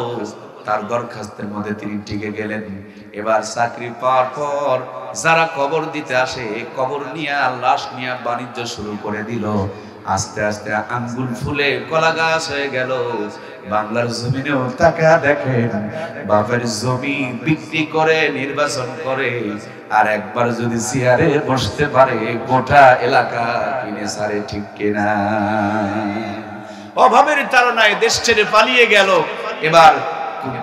তার দরখাস্তের মধ্যে তিনি টিকে গেলেন। এবার চাকরি পাওয়ার পর যারা কবর দিতে আসে, কবর নিয়ে লাশ নিয়ে বাণিজ্য শুরু করে দিল। আস্তে আস্তে আঙ্গুল ফুলে কলা গাছ হয়ে গেল। বাংলার জমিনেও টাকা দেখেন, বাপের জমি বিক্রি করে নির্বাচন করে, আর একবার যদি চেয়ারে বসতে পারে গোটা এলাকা কিনে সারে, ঠিক কিনা? অভাবের তাড়নায় দেশ ছেড়ে পালিয়ে গেল। এবার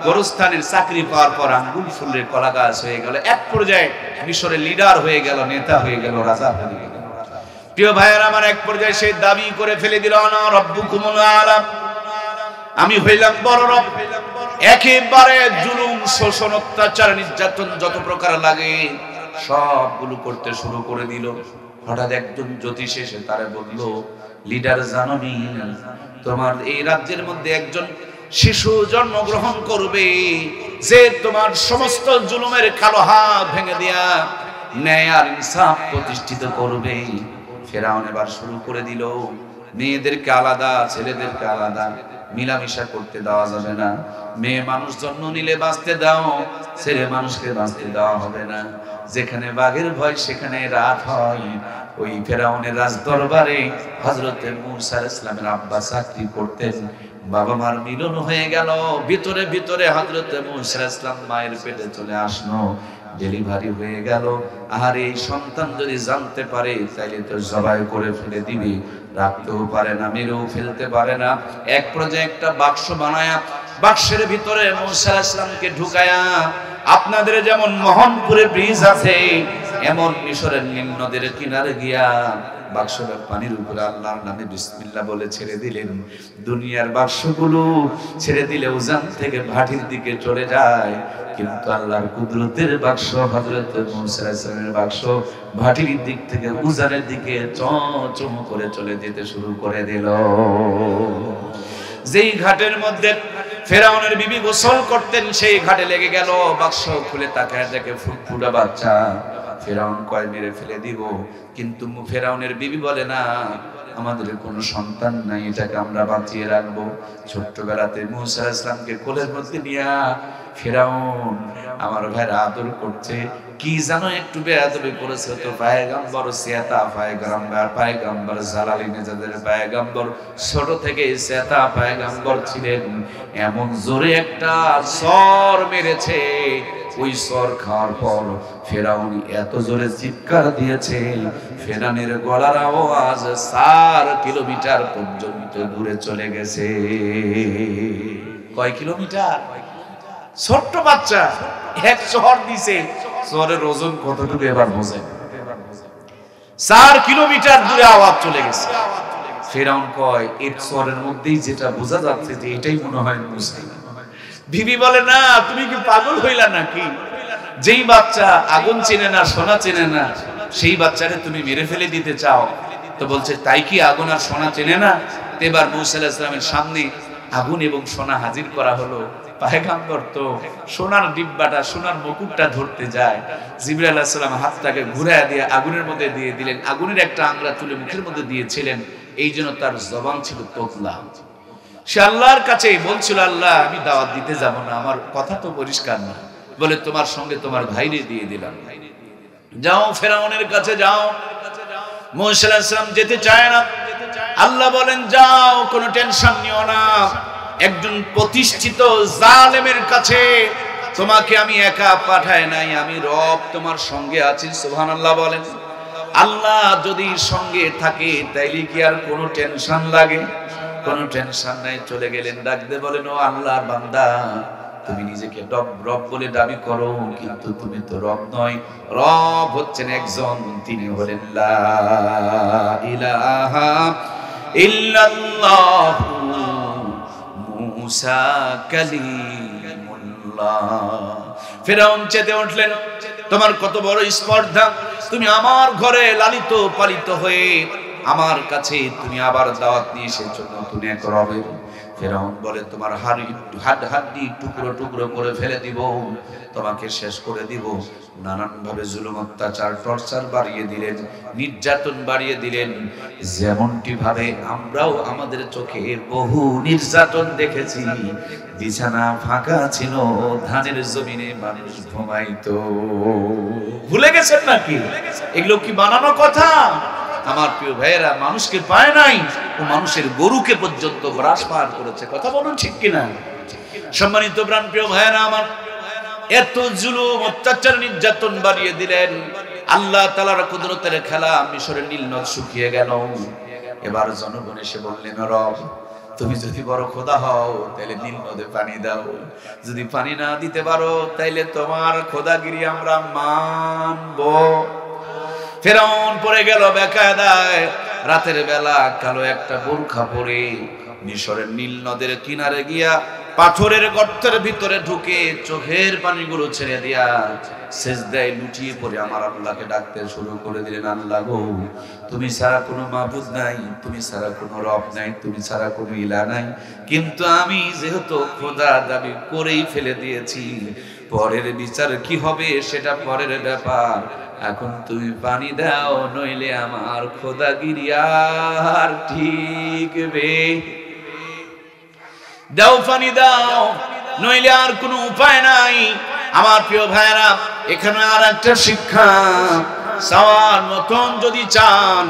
গোরস্থানের চাকরি পাওয়ার পর আঙ্গুল ফুলের কলা গাছ হয়ে গেল। এক পর্যায়ে মিশরের লিডার হয়ে গেল, নেতা হয়ে গেল, রাজা হয়ে গেল। প্রিয় ভাইয়েরা আমার, এক পর্যায়ে সে দাবি করে ফেলে দিল, আনা রাব্বুকুমুল আলা, আমি হইলাম বড় রব। একেবারে জুলুম, শোষণ, অত্যাচার, নির্যাতন যত প্রকার লাগে সবগুলো করতে শুরু করে দিল। হঠাৎ একজন জ্যোতিষ এসে তারে বলল, লিডার জানোনি তোমার এই রাজ্যের মধ্যে একজন শিশু জন্মগ্রহণ করবে, যে তোমার সমস্ত জুলুমের কালো হাত ভেঙে দিয়া ন্যায় আর ইনসাফ প্রতিষ্ঠিত করবে। ফেরাউন এবার শুরু করে দিল, মেয়েদেরকে আলাদা, ছেলেদেরকে আলাদা, মিলামিশা করতে দেওয়া যাবে না। মেয়ে মানুষ জন্ম নিলে বাঁচতে দাও, ছেলে মানুষকে বাঁচতে দেওয়া হবে না। যেখানে বাঘের ভয় সেখানে রাত হয়। ওই ফেরাউনের রাজ দরবারে হযরতে মূসা আলাইহিস সালামের আব্বা চাকরি করতেন। বাবা মার মিলন হয়ে গেল। ভিতরে ভিতরে হযরতে মূসা আলাইহিস সালাম মায়ের পেটে চলে আসলো, ডেলিভারি হয়ে গেল। আর এই সন্তান যদি জানতে পারে তাইলে তো জবাই করে ফেলে দিবে, রাখতেও পারে না, মেরেও ফেলতে পারে না। এক পর্যায়ে একটা বাক্স বানায়া বাক্সের ভিতরে মূসা আলাইহিস সালামকে ঢুকায়া, আপনাদের যেমন মোহনপুরে ব্রিজ আছে এমন মিশরের নীল নদের কিনারে গিয়া বাক্সটা পানির উপরে আল্লাহর নামে বিসমিল্লাহ বলে ছেড়ে দিলেন। দুনিয়ার বাক্সগুলো ছেড়ে দিলে উজান থেকে ভাটির দিকে চলে যায়, কিন্তু আল্লাহর কুদরতের বাক্স হযরত মুসা আলাইহিস সালামের বাক্স ভাটির দিক থেকে উজানের দিকে চম করে চলে যেতে শুরু করে দিল। যেই ঘাটের মধ্যে ফেরাউনের বিবি গোসল করতেন সেই ঘাটে লেগে গেল। বাক্স খুলে তাকায় দেখে ফুটফুটা বাচ্চা। ফেরাউন কয় মেরে ফেলে দিব, কিন্তু ফেরাউনের বিবি বলে না, আমাদের কোনো সন্তান নাই, এটাকে আমরা বাঁচিয়ে রাখবো। ছোট্টবেলাতে মুসা আলাইহিস সালামকে কোলের মধ্যে নিয়া ফেরাউন আমার ভাইরা আদর করছে। কি জানো একটু বেয়াদবি করেছে তো পয়গম্বর সিয়াতা পয়গম্বর জালালিনে যাদের পয়গম্বর ছোট থেকে সিয়াতা পয়গম্বর ছিলেন, এমন জোরে একটা সর মেরেছে। ওই সর খাওয়ার পর ফেরাউন এত জোরে চিৎকার দিয়েছে, ফেরাউনের গলার আওয়াজ 4 কিলোমিটার পর্যন্ত দূরে চলে গেছে। কয় কিলোমিটার? ছোট্ট বাচ্চা এক শহর দিছে, শহরের ওজন কতটুকু এবার বোঝেন। 4 কিলোমিটার দূরে আওয়াজ চলে গেছে। ফেরাউন কয় এই শহরের মধ্যেই যেটা বোঝা যাচ্ছে যে এটাই মনে হয় মুসা। বিবি বলে না, তুমি কি পাগল হইলা নাকি? যেই বাচ্চা আগুন চেনে না, সোনা চেনে না, সেই বাচ্চারে তুমি মেরে ফেলে দিতে চাও? তো বলছে তাই কি আগুন আর সোনা চেনে না? এবার মুসা আলাইহিস সালামের সামনে আগুন এবং সোনা হাজির করা হলো। পয়গম্বর তো সোনার ডিব্বাটা, সোনার মুকুটটা ধরতে যায়, জিবরাইল আলাইহিস সালাম হাতটাকে ঘুরায় দিয়ে আগুনের মধ্যে দিয়ে দিলেন। আগুনের একটা আংরা তুলে মুখের মধ্যে দিয়েছিলেন, এই জন্য তার জবান ছিল তোতলা। সে আল্লাহর কাছে বলছিল, আল্লাহ আমি দাওয়াত দিতে যাব না, আমার কথা তো পরিষ্কার না। বলে তোমার সঙ্গে তোমার ভাইরে দিয়ে দিলাম, যাও ফেরাউনের কাছে যাও। মুসা আলাইহিস সালাম যেতে চায় না। আল্লাহ বলেন যাও, কোনো টেনশন নিও না, একজন প্রতিষ্ঠিত জালেমের কাছে তোমাকে আমি একা পাঠাই নাই, আমি রব তোমার সঙ্গে আছি। সুবহানাল্লাহ বলেন। আল্লাহ যদি সঙ্গে থাকে তাইলে কি আর কোনো টেনশন লাগে? কোনো টেনশন নাই। চলে গেলেন, ডাকতে বলেন, ও আল্লাহর বান্দা, তুমি নিজেকে রব বলে দাবি করো, কিন্তু তুমি তো রব নয়। রব হচ্ছেন একজন, তিনি হলেন লা ইলাহা ইল্লাল্লাহ মুসা কালিমুল্লাহ। ফেরাউন চেতে উঠলেন, তোমার কত বড় স্পর্ধা, তুমি আমার ঘরে লালিত পালিত হয়ে আমার কাছে তুমি আবার দাওয়াত নিয়ে এসেছো নতুন এক রবের। ফেরাউন বলে তোমার হাড্ডি টুকরো টুকরো করে ফেলে দিব, তোমাকে শেষ করে দিব। নানান ভাবে জুলুম অত্যাচার টর্চার বাড়িয়ে দিলেন, নির্যাতন বাড়িয়ে দিলেন। যেমনটি ভাবে আমরাও আমাদের চোখে বহু নির্যাতন দেখেছি। বিছানা ফাঁকা ছিল, ধানের জমিনে মানুষ ঘুমাইতো। ভুলে গেছেন নাকি? এগুলো কি বানানো কথা? আমার প্রিয় ভাইয়েরা, মানুষকে পায় নাই, ও মানুষের গরুকে পর্যন্ত গ্রাস পার করেছে। কথা বলুন ঠিক কিনা? সম্মানিত প্রাণ প্রিয় ভাইয়েরা আমার, এত জুলুম অত্যাচার নির্যাতন বাড়িয়ে দিলেন। আল্লাহ তাআলার কুদরতের খেলা, মিশরের নীল নদ শুকিয়ে গেল। এবার জনগণ এসে বললেন, রব তুমি যদি বড় খোদা হও তাহলে নীল নদে পানি দাও, যদি পানি না দিতে পারো তাইলে তোমার খোদাগিরি আমরা মানব। ফেরাউন পড়ে গেল বেকায়দায়। রাতের বেলা কালো একটা বোরখা পরে মিশরের নীল নদের কিনারে গিয়া পাথরের গর্তের ভিতরে ঢুকে চোখের পানিগুলো ছেড়ে দিয়া সিজদায় লুটিয়ে পড়ে আমার আল্লাহকে ডাকতে শুরু করে দিলেন, আল্লাহ গো, তুমি ছাড়া কোনো মাবুদ নাই, তুমি ছাড়া কোনো রব নাই, তুমি ছাড়া কোনো ইলাহ নাই, কিন্তু আমি যেহেতু খোদা দাবি করেই ফেলে দিয়েছি, পরের বিচার কি হবে সেটা পরের ব্যাপার। এখন তুমি পানি দাও, নইলে আমার খোদাগিরি আর ঠিকবে। দাও পানি দাও, নইলে আর কোনো উপায় নাই। আমার প্রিয় ভাইরা, এখানে আর একটা শিক্ষা, চাওয়ার মতন যদি চান,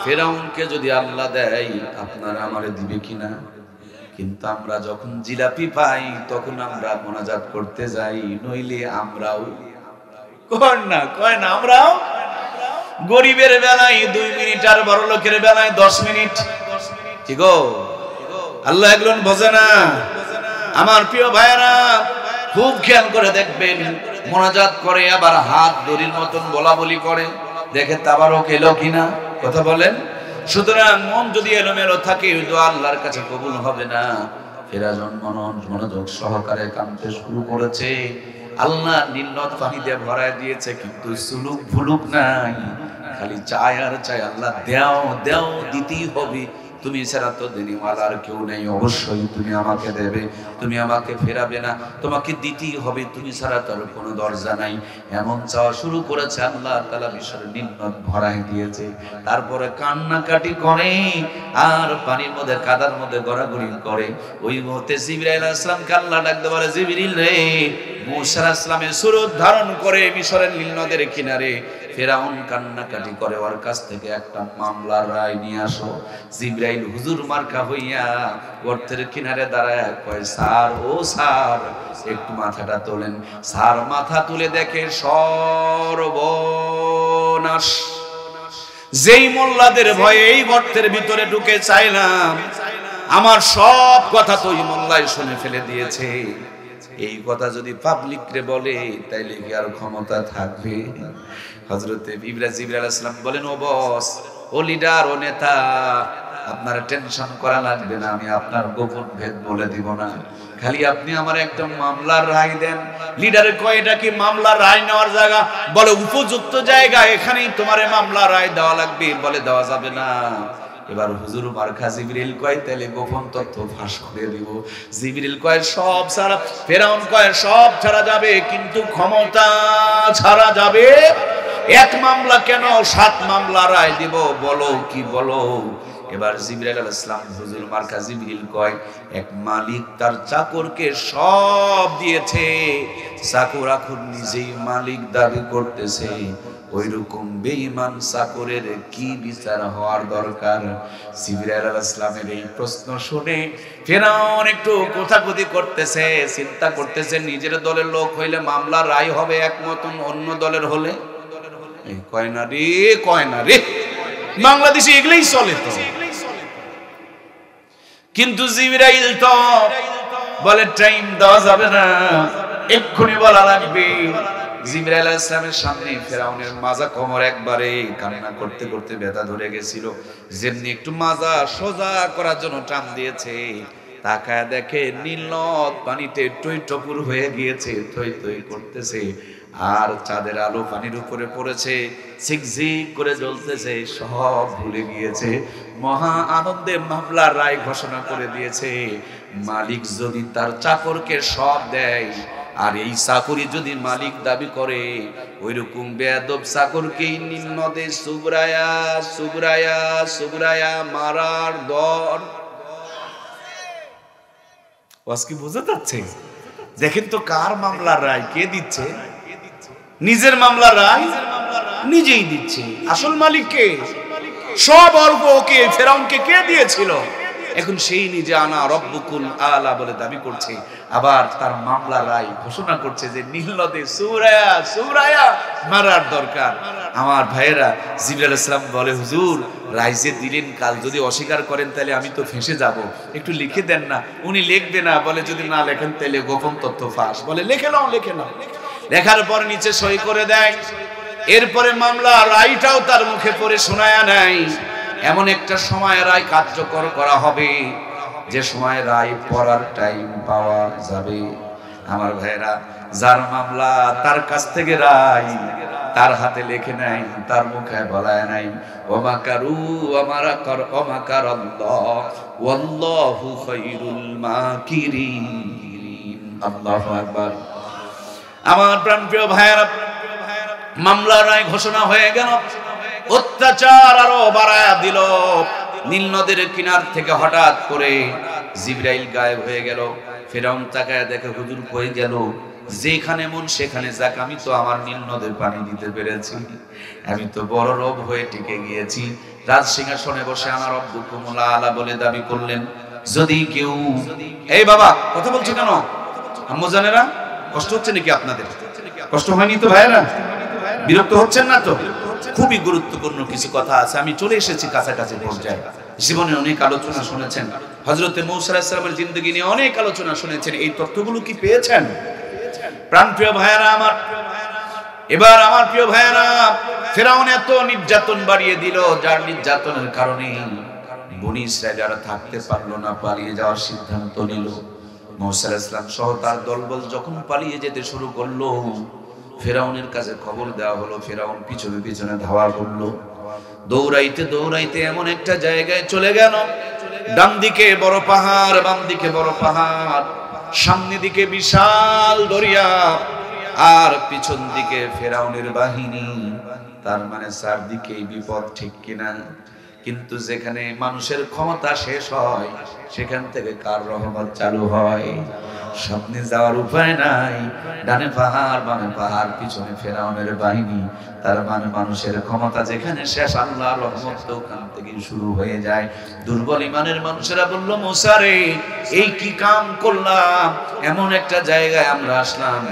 ফেরাউনকে যদি আল্লাহ দেয় আপনারা আমারে দিবে কিনা? কিন্তু আমরা যখন জিলাপি পাই তখন আমরা মোনাজাত করতে যাই, নইলে আমরাও কয় না আমরাও গরিবের বেলায় 2 মিনিট আর বড় লোকের বেলায় 10 মিনিট। ঠিক গো, আল্লাহ এগুলো বোঝে না। আমার প্রিয় ভাইরা খুব খেয়াল করে দেখবেন, মোনাজাত করে, আবার হাত দড়ির মতন বলা বলি করে, দেখে তাবারক এলো কিনা, কথা বলেন। সুতরাং মন যদি এলোমেলো থাকে দোয়া আল্লাহর কাছে কবুল হবে না। ফেরাউন মনোযোগ সহকারে কাঁদতে শুরু করেছে। আল্লাহ নীলনদ পানি দিয়ে ভরায় দিয়েছে, কিন্তু সুলুক ভুলুক নাই, খালি চায় আর চায়। আল্লাহ দেও দেও, দিতেই হবে, তুমি ছাড়া তো দেনিওয়ালার কেউ নেই, অবশ্যই তুমি আমাকে দেবে, তুমি আমাকে ফেরাবে না, তোমাকে দিতেই হবে, তুমি ছাড়া তার কোনো দরজা নাই। এমন চাওয়া শুরু করেছে, আল্লাহ তাআলা মিশরের নীলনদ ভরাই দিয়েছে। তারপরে কান্নাকাটি করে আর পানির মধ্যে কাদার মধ্যে গড়াগড়ি করে। ওই মুহূর্তে জিবরাইল আলাইহিস সালামকে আল্লাহ ডাকতে বলে, জিবরিল রে, মূসা আলাইহিস সালামের সুরত ধারণ করে মিশরের নীলনদের কিনারে ফেরাউন কান্নাকাটি করে, ওর কাছ থেকে একটা মামলার রায় নিয়ে আসো। জিবরাইল হুজুর মার্কা হইয়া গর্তের কিনারে দাঁড়ায় কয়, স্যার ও স্যার, একটু মাথাটা তোলেন। স্যার মাথা তুলে দেখে সর্বনাশ। যেই মোল্লাদের ভয়ে এই গর্তের ভিতরে ঢুকে চাইলাম, আমার সব কথা তো ওই মোল্লাই শুনে ফেলে দিয়েছে। এই কথা যদি পাবলিক রে বলে তাইলে কি আর ক্ষমতা থাকবে? হযরতে জিবরাইল আলাইহিস সালাম বলেন, ও বস, ও লিডার, ও নেতা, আপনার টেনশন করা লাগবে না, আমি আপনার গোপন ভেদ বলে দিব না, খালি আপনি আমার একটা মামলার রায় দেন। লিডারে কয়, এটা কি মামলার রায় নেওয়ার জায়গা? বলে উপযুক্ত জায়গা, এখানেই তোমারে মামলার রায় দেওয়া লাগবে। বলে দেওয়া যাবে না। এবার হুজুর মার্কা জিবরিল কয়, তাহলে গোপন তথ্য ফাঁস করে দিব। জিবরিল কয়, সব ছাড়া, ফেরাউন কয় সব ছাড়া যাবে, কিন্তু ক্ষমতা ছাড়া যাবে। এক মামলা কেন, 7 মামলা রায় দিব, বলো কি বলো। এবার জিবরাইল আলাইহিস সালাম হুজুর মার্কা জিবরিল কয়, এক মালিক তার চাকরকে সব দিয়েছে, চাকর এখন নিজেই মালিক দাবি করতেছে, ওইরকম বেঈমান চাকরের কি বিচার হওয়ার দরকার? জিবরাইল আলাইহিস সালামের এই প্রশ্ন শুনে ফেরাউন একটু কোথাকুতি করতেছে, চিন্তা করতেছে, নিজের দলের লোক হইলে মামলা রায় হবে একমত, অন্য দলের হলে এই কয় না রে, কয় না রে, বাংলাদেশে এগুলাই চলে তো। কিন্তু জিবরাইল তো বলে, টাইম দেওয়া যাবে না, এক্ষুনি বলা লাগবে। জিবরাইল আলাইহিস সালামের সামনে ফেরাউনের মাজা কোমর একবারে কান্না করতে করতে ব্যথা ধরে গেছিল। যেমনি একটু মাজা সোজা করার জন্য টান দিয়েছে, তাকায় দেখে নীলনদ পানিতে টই টপুর হয়ে গিয়েছে, থই থই করতেছে, আর চাঁদের আলো পানির উপরে পড়েছে, ঝিকঝিক করে জ্বলতেছে, সব ভুলে গিয়েছে। মহা আনন্দে মামলার রায় ঘোষণা করে দিয়েছে। মালিক যদি তার চাকরকে সব দেয়, আর এই চাকরি যদি মালিক দাবি করে, ওইরকম বেয়াদব চাকরকেই নীলনদে সুবরায়া সুবরায়া সুবরায়া মারার দর। কি বোঝা যাচ্ছে? দেখেন তো কার মামলার রায় কে দিচ্ছে? নিজের মামলার রায় নিজেই দিচ্ছে। আসল মালিক কে? সব অর্ঘ ওকে, ফেরাউনকে কে দিয়েছিল? এখন সেই নিজে আনা রব্বুকুল আলা বলে দাবি করছে, আবার তার মামলা রায় ঘোষণা করছে যে নীলনদে সুবরায়া সুবরায়া মারার দরকার। আমার ভাইয়েরা, জিবরাইল আলাইহিস সালাম বলে, হুজুর রায় যে দিলেন, কাল যদি অস্বীকার করেন তাহলে আমি তো ফেঁসে যাব, একটু লিখে দেন না। উনি লিখবে না, বলে যদি না লেখেন তাহলে গোপন তথ্য ফাঁস। বলে লিখে নাও, লিখে নাও। লেখার পর নিচে সই করে দেয়। এরপরে মামলা রায়টাও তার মুখে পড়ে শোনায়া নাই। এমন একটা সময় রায় কার্যকর করা হবে, যে সময় রায় পড়ার টাইম পাওয়া যাবে। আমার ভাইরা, যার মামলা তার কাছ থেকে রায় তার হাতে লেখে নাই, তার মুখে বলায় নাই, ওমাকারু ওমারাকার ওমাকারাল্লাহ ওয়াল্লাহু খায়রুল মাকিরিন। আল্লাহু আকবার। আমার প্রাণপ্রিয় ভাইরা, মামলা রায় ঘোষণা হয়ে গেল। অত্যাচার আরো বাড়ায়া দিল। নীলনদের কিনার থেকে হঠাৎ করে জিবরাইল গায়েব হয়ে গেল। ফেরাউন তাকায় দেখে, হুজুর কই গেল? যেখানে মন সেখানে যাক, আমি তো আমার নীলনদের পানি দিতে পেরেছি, আমি তো বড় রব হয়ে টিকে গিয়েছি। রাজ সিংহাসনে বসে আমার রব্বুকুল আলা বলে দাবি করলেন। যদি কেউ, এই বাবা কথা বলছো কেন? আম্মু জানেরা, কষ্ট হচ্ছে নাকি আপনাদের? কষ্ট হয়নি তো ভাইরা? বিরক্ত হচ্ছেন না তো? খুবই গুরুত্বপূর্ণ কিছু কথা আছে। আমি চলে এসেছি কাছাকাছি পর্যায়ে। জীবনে অনেক আলোচনা শুনেছেন, হযরতে মূসা আলাইহিস সালামের জিন্দেগি নিয়ে অনেক আলোচনা শুনেছেন। এই তথ্যগুলো কি পেয়েছেন? প্রাণপ্রিয় ভাইয়েরা আমার, এবার আমার প্রিয় ভাইয়েরা, ফেরাউন এত নির্যাতন বাড়িয়ে দিল, যার নির্যাতনের কারণে বনি ইসরাইল যারা থাকতে পারলো না, পালিয়ে যাওয়ার সিদ্ধান্ত নিল। মুসা আলাইহিস সালাম সহ তার দলবল যখন পালিয়ে যেতে শুরু করলো, ফেরাউনের কাছে খবর দেওয়া হলো। ফেরাউন পিছনে পিছনে ধাওয়া করলো, দৌড়াইতে দৌড়াইতে এমন একটা জায়গায় চলে গেল, ডান দিকে বড় পাহাড়, বাম দিকে বড় পাহাড়, সামনে দিকে বিশাল দরিয়া, আর পিছন দিকে ফেরাউনের বাহিনী। তার মানে চারদিকেই বিপদ, ঠিক কিনা? কিন্তু যেখানে মানুষের ক্ষমতা শেষ হয়, সেখান থেকে কার রহমত চালু হয়? সামনে যাওয়ার উপায় নাই, ডানে পাহাড় বামে পাহাড়, পিছনে ফেরাউনের বাহিনী। তার মানে মানুষের ক্ষমতা যেখানে শেষ, আল্লাহর রহমত তো ওখান থেকে শুরু হয়ে যায়। দুর্বল ইমানের মানুষেরা বলল, মুসা রে, এই কি কাম করলাম? এমন একটা জায়গায় আমরা আসলাম,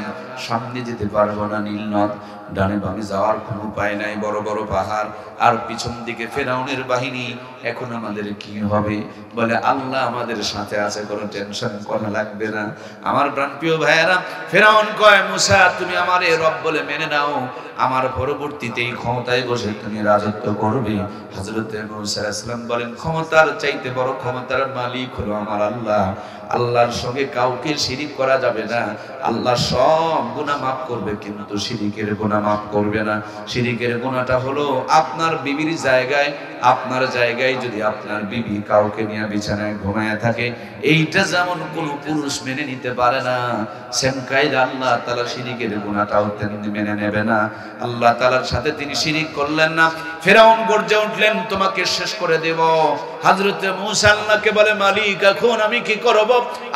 সামনে যেতে পারবো না, নীল নদ, ডানে বামে যাওয়ার কোনো উপায় নাই, বড় বড় পাহাড়, আর পিছন দিকে ফেরাউনের বাহিনী। এখন আমাদের কি হবে? বলে, আল্লাহ আমাদের সাথে আছে, কোনো টেনশন করা লাগবে না। আমার প্রাণপ্রিয় ভাইয়েরা, ফেরাউন কয়, মুসা তুমি আমারে রব বলে মেনে নাও, আমার পরবর্তীতে এই ক্ষমতায় বসে তুমি রাজত্ব করবে। হযরত মুসা আলাইহিস সালাম বলেন, ক্ষমতার চাইতে বড় ক্ষমতার মালিক হলো আমার আল্লাহ। আল্লাহর সঙ্গে কাউকে শিরিক করা যাবে না। আল্লাহ সব গুনাহ মাফ করবে, কিন্তু শিরিকের গুনাহ মাফ করবে না। শিরিকের গুনাহটা হলো আপনার বিবির জায়গায়, আপনার জায়গায় যদি আপনার বিবি কাউকে নিয়ে বিছানায় ঘুমায় থাকে, এইটা যেমন কোনো পুরুষ মেনে নিতে পারে না, সেম কায়দা আল্লাহ তাআলা শিরিকের গুনাহটাও তেমনি মেনে নেবে না। আল্লাহ তাআলার সাথে তিনি শিরিক করলেন না। ফেরাউন গর্জে উঠলেন, তোমাকে শেষ করে দেব। হযরত মুসা আল্লাহকে বলে, মালিক এখন আমি কি করব?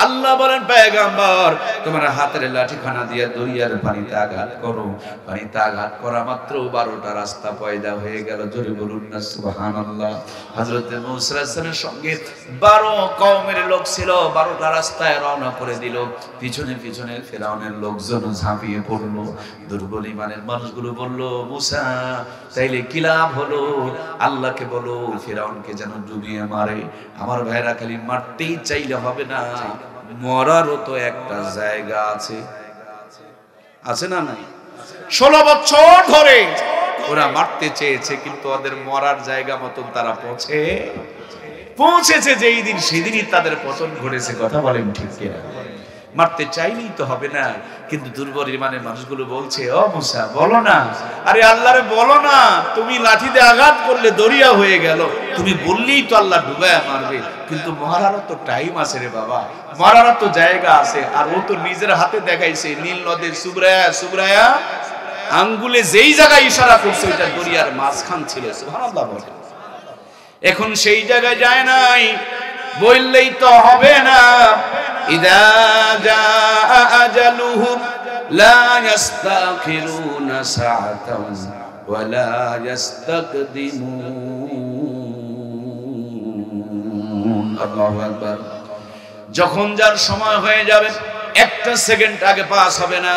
আল্লাহ বলেন, পয়গম্বর তোমার হাতের লাঠিখানা দিয়ে দরিয়ার পানিতে আঘাত করো। পানিতে আঘাত করা মাত্র 12টা রাস্তা পয়দা হয়ে গেল। জোরে বলুন না সুবহানাল্লাহ। হযরত মুসা আলাইহিস সালামের সঙ্গে 12 কওমের লোক ছিল, 12টা রাস্তায় রওনা করে দিল। পিছনে পিছনে ফেরাউনের লোকজন ঝাঁপিয়ে পড়লো। দুর্বল ইমানের মানুষগুলো বলল, মুসা তাইলে কি লাভ হলো? আল্লাহকে বলো ফেরাউনকে যেন ডুবিয়ে মারে। আমার ভাইরা, খালি মারতেই চাইলে হবে না, মরারও তো একটা জায়গা আছে, আছে না নাই? 16 বছর ধরে ওরা মারতে চেয়েছে, কিন্তু ওদের মরার জায়গা মতন তারা পৌঁছেছে যেই দিন, সেদিনই তাদের পতন ঘটেছে। কথা বলেন ঠিক কিনা? মারতে চাইলেই তো হবে না, কিন্তু দুর্বল ইমানের মানুষগুলো বলছে, ও মুসা বলো না, আরে আল্লাহরে বলো না, তুমি লাঠি দিয়ে আঘাত করলে দরিয়া হয়ে গেল, তুমি বললেই তো আল্লাহ ডুবায়া মারবে। কিন্তু মরারও তো টাইম আছে রে বাবা, মরারও তো জায়গা আছে। আর ও তো নিজের হাতে দেখাইছে, নীল নদের সুবরায়া আঙ্গুলে যেই জায়গায় ইশারা করছে, ওইটা দরিয়ার মাঝখান ছিল। সুবহানাল্লাহ বলে। এখন সেই জায়গায় যায় নাই, বললেই তো হবে না। ইদা জাআ আজালুহুম লা ইস্তাখিরুনা সাআতান ওয়া লা ইস্তাকদিমুন। আল্লাহু আকবার। যখন যার সময় হয়ে যাবে, একটা সেকেন্ড আগে পাস হবে না।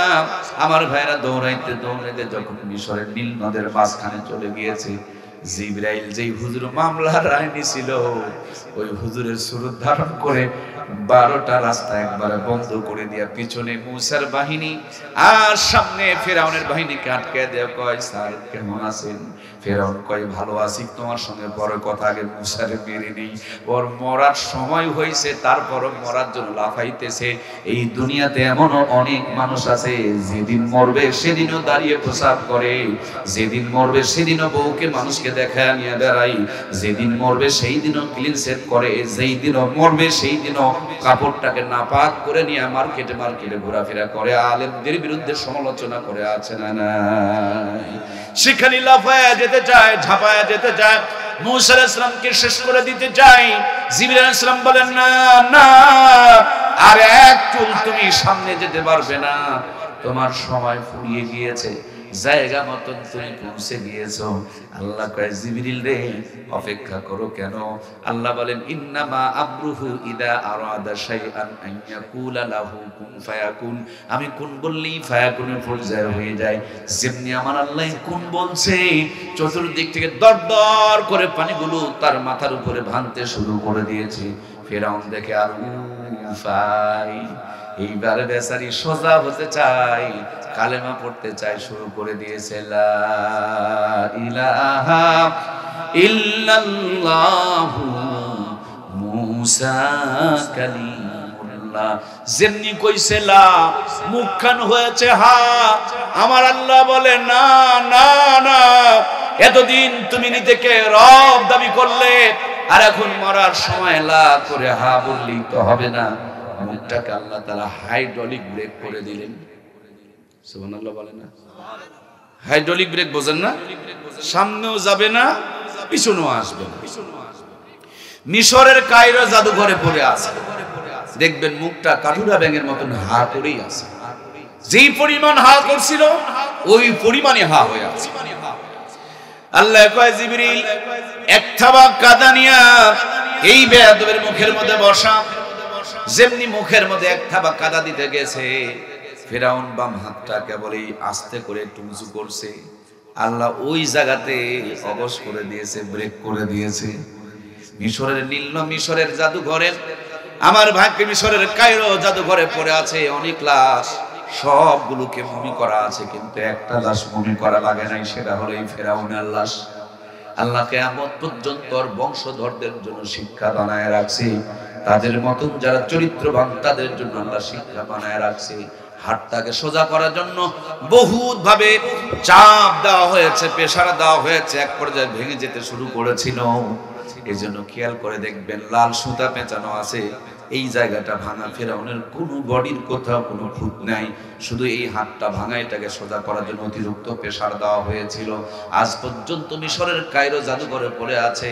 আমার ভাইরা দৌড়াইতে দৌড়াইতে যখন মিশরের নীল নদের মাঝখানে চলে গিয়েছে, জিবরাইল যেই হুজুর মামলার রায় নিছিল, ওই হুজুরের সুরত ধারণ করে 12টা রাস্তা একবারে বন্ধ করে দিয়া পিছনে মুসার বাহিনী আর সামনে ফেরাউনের বাহিনীকে আটকে দেয়া কয়, স্যার কেমন আছেন? ফেরাউন কয়, ভালো আছি, তোমার সঙ্গে পরে কথা, আগে মুসারে মেরে নেই। ওর মরার সময় হয়েছে, তারপরও মরার জন্য লাফাইতেছে। এই দুনিয়াতে এমনও অনেক মানুষ আছে, যেদিন মরবে সেদিনও দাঁড়িয়ে প্রসাব করে, যেদিন মরবে সেদিনও বউকে মানুষকে দেখায় নিয়ে বেড়াই, যেদিন মরবে সেই দিনও ক্লিন সেট করে, যেই দিনও মরবে সেই দিনও কাপড়টাকে নাপাক করে নিয়ে মার্কেটে ঘোরাফেরা করে, আলেমদের বিরুদ্ধে সমালোচনা করে, আছে না নাই? সেখানে লাফায়া যেতে চায়, ঝাঁপায়া যেতে চায়, মুসা আলাইহিস সালামকে শেষ করে দিতে চায়। জিবরাইল আলাইহিস সালাম বলেন, না না, আর এক চুল তুমি সামনে যেতে পারবে না, তোমার সময় ফুরিয়ে গিয়েছে, জায়গা মতন তুমি পৌঁছে গিয়েছো। আল্লাহ কয়, জিবরিল রে অপেক্ষা করো কেন? আল্লাহ বলেন, ইন্নামা আমরুহু ইদা আরাদা শাইআন আন ইয়াকুলা লাহু কুন ফায়াকুন। আমি কুন বললেই ফায়াকুনের পর্যায়ে হয়ে যায়। যেমনি আমার আল্লাহ কুন বলছে, চতুর্দিক থেকে দরদর করে পানিগুলো তার মাথার উপরে ভাঙতে শুরু করে দিয়েছে। ফেরাউন দেখে আর উফাই, এইবার বেচারি সোজা হতে চাই, কালেমা পড়তে চাই, শুরু করে দিয়েছে লা ইলাহা ইল্লাল্লাহু মুসা কালিমুল্লাহ। যেমনি কইছে লা, মুখখান হয়েছে হা। আমার আল্লাহ বলে না না না, এতদিন তুমি নিজেকে রব দাবি করলে, আর এখন মরার সময় লা করে হা বললেই তো হবে না। মুখটাকে আল্লাহ তাআলা হাইড্রোলিক ব্রেক করে দিলেন। সুবহানাল্লাহ বলে না? হাইড্রোলিক ব্রেক বোঝেন না? সামনেও যাবে না, পিছনেও আসবে না। মিশরের কায়রো জাদুঘরে পড়ে আছে, দেখবেন মুখটা কাঠুরা ব্যাঙের মতন হা করেই আছে। যেই পরিমাণ হা করছিল ওই পরিমাণে হা হয়ে আছে। আল্লাহ কয় জিবরিল, এক থাবা কাদা নিয়া এই বেয়াদবের মুখের মধ্যে বসা। যেমনি মুখের মধ্যে এক থাবা কাদা দিতে গেছে, ফেরাউন বাম হাতটা কেবলই আস্তে করে একটু উঁচু করছে। আল্লাহ ওই জায়গাতে অবশ করে দিয়েছে, ব্রেক করে দিয়েছে। মিশরের নীল মিশরের জাদুঘরে, আমার ভাগ্যে মিশরের কায়রো জাদুঘরে পড়ে আছে অনেক লাশ, সবগুলোকে মুমি করা আছে, কিন্তু একটা লাশ মুমি করা লাগে নাই, সেটা হলো এই ফেরাউনের লাশ। আল্লাহ কিয়ামত পর্যন্ত বংশধরদের জন্য শিক্ষা বানায় রাখছে, তাদের মতন যারা চরিত্রবান তাদের জন্য আল্লাহ শিক্ষা বানায় রাখছে। হাতটাকে সোজা করার জন্য বহুত ভাবে চাপ দেওয়া হয়েছে, প্রেসার দেওয়া হয়েছে, এক পর্যায়ে ভেঙে যেতে শুরু করেছিল। এই জন্য খেয়াল করে দেখবেন লাল সুতা পেঁচানো আছে, এই জায়গাটা ভাঙা। ফেরাউনের কোনো বডির কোথাও কোনো খুঁত নাই, শুধু এই হাতটা ভাঙা, এটাকে সোজা করার জন্য অতিরিক্ত প্রেসার দেওয়া হয়েছিল। আজ পর্যন্ত মিশরের কায়রো জাদুঘরে পড়ে আছে।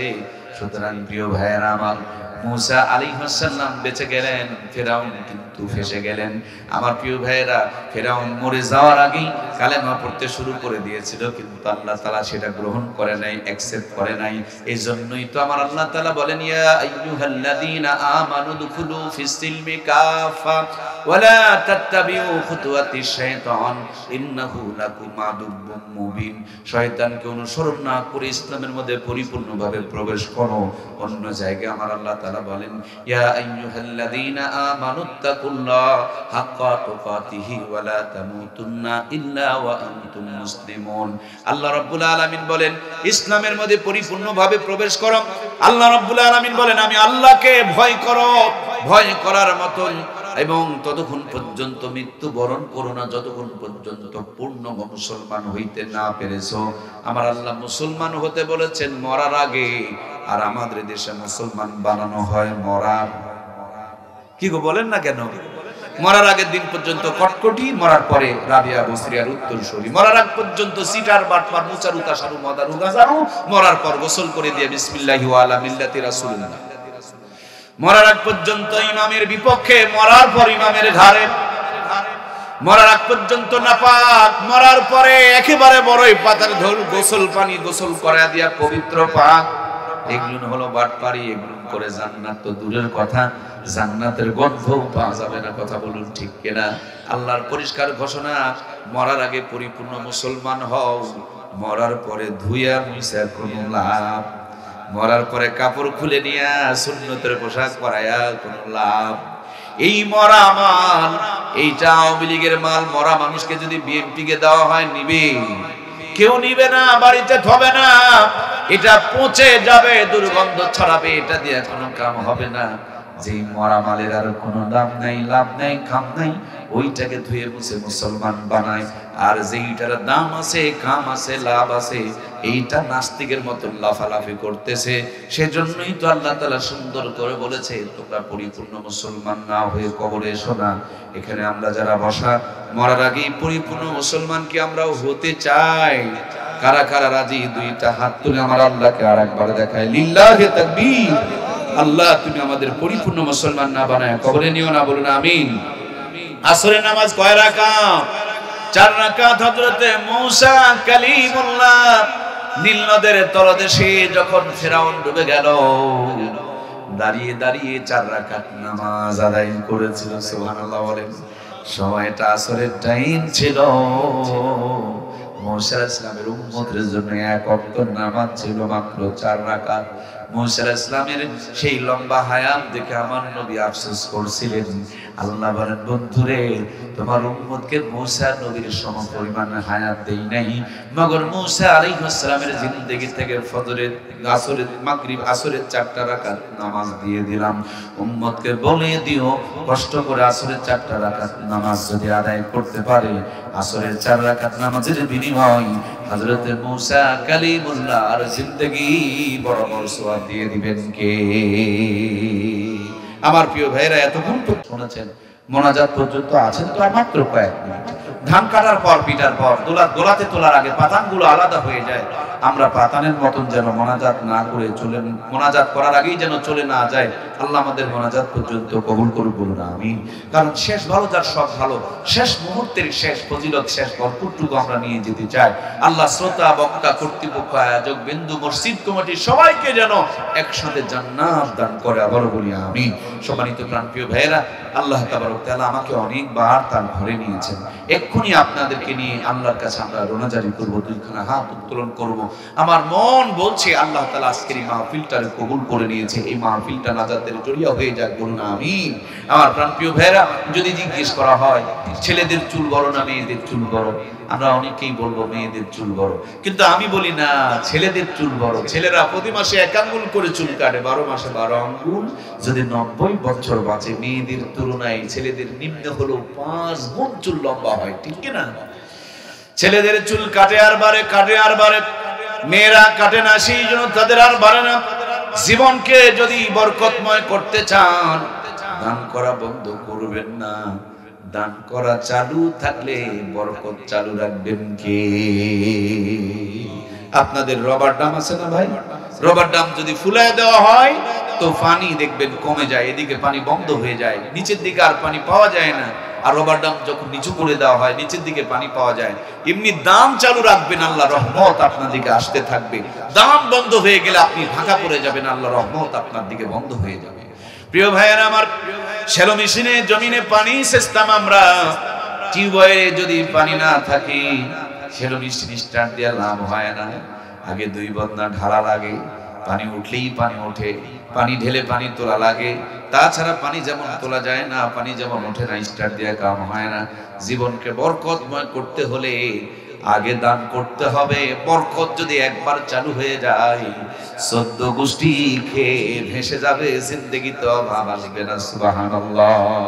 সুতরাং প্রিয় ভাইয়েরা আমার, মুসা আলাইহিস সালাম বেঁচে গেলেন, ফেরাউন কিন্তু ফেঁসে গেলেন। আমার প্রিয় ভাইয়েরা, ফেরাউন মরে যাওয়ার আগেই কালেমা পড়তে শুরু করে দিয়েছিল, কিন্তু আল্লাহ তাআলা সেটা গ্রহণ করে নাই, অ্যাকসেপ্ট করে নাই। এই জন্যই তো আমার আল্লাহ তাআলা বলেন, ইয়া আইয়ুহাল্লাযীনা আমানু দুখুলু ফিস সিলমি কাফা ওয়া লা তাত্তাবিউ খুতুওয়াতিশ শাইতান ইন্নাহু লাকুম আদুউম মুবিন। শয়তানকে অনুসরণ না করে ইসলামের মধ্যে পরিপূর্ণভাবে প্রবেশ করো। অন্য জায়গায় আমার আল্লাহ তাআলা বলেন, ইয়া আইয়ুহাল্লাযীনা আমানুত্তাকুল্লাহ হাক্কা তুকাতিহি ওয়া লা তামুতুন্না ইল্লা ওয়া আনতুম মুসলিমুন। আল্লাহ রাব্বুল আলামিন বলেন, ইসলামের মধ্যে পরিপূর্ণভাবে প্রবেশ করো। আল্লাহ রাব্বুল আলামিন বলেন, আমি আল্লাহকে ভয় করো, ভয় করার মতন, এবং ততক্ষণ পর্যন্ত মৃত্যুবরণ করো না যতক্ষণ পর্যন্ত পূর্ণ মুসলমান হইতে না পেরেছো। আমার আল্লাহ মুসলমান হতে বলেছেন মরার আগে, আর আমাদের দেশে মুসলমান বানানো হয় মরার, কি গো বলেন না কেন? মরার আগের দিন পর্যন্ত কটকটি, মরার পরে রাবিয়া বসরিয়ার উত্তরসূরি, মরার আগ পর্যন্ত সিটার বাটপার মুচারু তাসারু মাদারু গাজারু, মরার পর গোসল করে দিয়ে বিসমিল্লাহি ওয়া আলা মিল্লাতি রাসূলুল্লাহ। মরার আগ পর্যন্ত ইমামের বিপক্ষে, মরার পর ইমামের ঘাড়ে, মরার আগ পর্যন্ত নাপাক, মরার পরে একেবারে বড়ই পাতার ধর গোসল পানি গোসল করা দিয়া পবিত্র পাক। এগুলো হলো বাটপারি। এগুলো করে জান্নাত তো দূরের কথা, জান্নাতের গন্ধ পাওয়া যাবে না। কথা বলুন ঠিক কিনা? আল্লাহর পরিষ্কার ঘোষণা, মরার আগে পরিপূর্ণ মুসলমান হও, মরার পরে ধুইয়া মুইসা কোনো লাভ, মরার পরে কাপড় খুলে নিয়া সুন্নতের পোশাক পরায়া কোনো লাভ। এই মরা মাল, এইটা আওয়ামী লীগের মাল। মরা মানুষকে যদি বিএনপি কে দেওয়া হয়, নিবে? কেউ নিবে না, বাড়িতে থবে না, এটা পচে যাবে, দুর্গন্ধ ছড়াবে, এটা দিয়ে কোনো কাম হবে না। যেই মরা মালের আর কোনো দাম নাই, লাভ নাই, কাম নাই, ওইটাকে ধুয়ে মুছে মুসলমান বানায়। আর যেইটার দাম আছে, কাম আছে, লাভ আছে, এইটা নাস্তিকের মতো লাফালাফি করতেছে। সেজন্যই তো আল্লাহ তাআলা সুন্দর করে বলেছে, তোমরা পরিপূর্ণ মুসলমান না হয়ে কবরে এসো না। এখানে আমরা যারা বসা, মরার আগেই পরিপূর্ণ মুসলমান কি আমরাও হতে চাই? কারা কারা রাজি? দুইটা হাত তুলে আমার আল্লাহকে আরেকবার দেখায়, লিল্লাহি তাকবীর। আল্লাহ, তুমি আমাদের পরিপূর্ণ মুসলমান না বানায় কবরে নিও না, বলুন আমিন। আসরের নামাজ কয় রাকাত? 4 রাকাত। হযরতে মূসা কালিমুল্লাহ নীল নদের তলদেশে যখন ফেরাউন ডুবে গেল, দাঁড়িয়ে দাঁড়িয়ে 4 রাকাত নামাজ আদায় করেছিল। সুবহানাল্লাহ বলেন। সময়টা আসরের টাইম ছিল। মূসা আলাইহিস সালামের উম্মতের জন্য এক ওয়াক্ত নামাজ ছিল মাত্র 4 রাকাত। মূসা আলাইহিস সালামের সেই লম্বা হায়াত দেখে আমার নবী আফসোস করছিলেন, আল্লাহ বলেন বন্ধুরে তোমার উম্মতকে মুসা নবীর সমপরিমাণ হায়াত দেই নাই, মগর মুসা আলাইহিস সালামের জিন্দেগি থেকে ফজরের, আসরের, মাগরিব, আসরের 4টা রাকাত নামাজ দিয়ে দিলাম। উম্মতকে বলে দিও কষ্ট করে আসরের 4টা রাকাত নামাজ যদি আদায় করতে পারে, আসরের 4 রাকাত নামাজের বিনিময় হযরত মুসা কালিমুল্লাহর জিন্দেগি বড় বড় সওয়াব দিয়ে দিবেন কে? আমার প্রিয় ভাইরা, এতক্ষণ তো শুনেছেন, মোনাজাত পর্যন্ত আছেন তো মাত্র কয়েক মিনিট। ধান কাটার পর, পিটার পর, গোলাতে তোলার আগে পাতানগুলো আলাদা হয়ে যায়। আমরা পাতানের মতন যেন মোনাজাত না করে চলে, মোনাজাত করার আগেই যেন চলে না যায়। আল্লাহ আমাদের মোনাজাত পর্যন্ত কবুল করুক, বলুন আমিন। কারণ শেষ ভালো যার সব ভালো, শেষ মুহূর্তের শেষ ফজিলত, শেষ ভরপুরটুকু আমরা নিয়ে যেতে চাই। আল্লাহ শ্রোতা, বক্তা, কর্তৃপক্ষ, আয়োজক, বিন্দু, মসজিদ কমিটি সবাইকে যেন একসাথে জান্নাত দান করে, আবারও বলি আমিন। সম্মানিত প্রাণপ্রিয় ভাইয়েরা, আল্লাহ তাবারক তাআলা আমাকে অনেকবার তার ঘরে নিয়েছেন। এক্ষুনি আপনাদেরকে নিয়ে আল্লাহর কাছে আমরা রোনাজারি করব, দুইখানা হাত উত্তোলন করব। আমার মন বলছে আল্লাহ তাআলা আজকের এই মাহফিলটারে কবুল করে নিয়েছে, এই মাহফিলটা নাজাতের জরিয়া হয়ে যাক, বলুন আমিন। আমার প্রাণপ্রিয় ভাইয়েরা, যদি জিজ্ঞেস করা হয় ছেলেদের চুল বড় না মেয়েদের চুল বড়, আমরা অনেকেই বলবো মেয়েদের চুল বড়, কিন্তু আমি বলি না, ছেলেদের চুল বড়। ছেলেরা প্রতি মাসে 1 আঙ্গুল করে চুল কাটে, 12 মাসে 12 আঙ্গুল। যদি 90 বছর বাঁচে, মেয়েদের তুলনায় ছেলেদের নিম্ন হলো 5 গুণ চুল লম্বা হয়, ঠিক কি না? ছেলেদের চুল কাটে আর বাড়ে, কাটে আর বাড়ে, মেয়েরা কাটে না, সেই জন্য তাদের আর বাড়ে না। জীবনকে যদি বরকতময় করতে চান, দান করা বন্ধ করবেন না। দান করা চালু থাকলে বরকত চালু রাখবেন কে? আপনাদের রবার ডাম আছে না ভাই? রবার ডাম যদি ফুলায় দেওয়া হয় তো পানি দেখবেন কমে যায়, এদিকে পানি বন্ধ হয়ে যায়, নিচের দিকে আর পানি পাওয়া যায় না। আর রবার ডাম যখন নিচু করে দেওয়া হয়, নিচের দিকে পানি পাওয়া যায়। এমনি দাম চালু রাখবেন, আল্লাহ রহমত আপনার দিকে আসতে থাকবে। দাম বন্ধ হয়ে গেলে আপনি ঢাকা পড়ে যাবেন, আল্লাহ রহমত আপনার দিকে বন্ধ হয়ে যাবে। প্রিয় ভাইয়েরা আমার, শ্যালো মেশিনে জমিনে পানি সেচতাম আমরা, টিউবওয়েলে যদি পানি না থাকে, শ্যালো মেশিন স্টার্ট দিয়ে লাভ হয় না। আগে 2 বদনা ঢালা লাগে, পানি উঠলেই পানি ওঠে, পানি ঢেলে পানি তোলা লাগে। তাছাড়া পানি যেমন তোলা যায় না, পানি যেমন ওঠে না, স্টার্ট দিয়ে কাম হয় না। জীবনকে বরকতময় করতে হলে আগে দান করতে হবে। বরকত যদি একবার চালু হয়ে যায়, 14 গোষ্ঠী খেয়ে ভেসে যাবে, জিন্দেগিতে অভাব আসবে না। সুবহানাল্লাহ।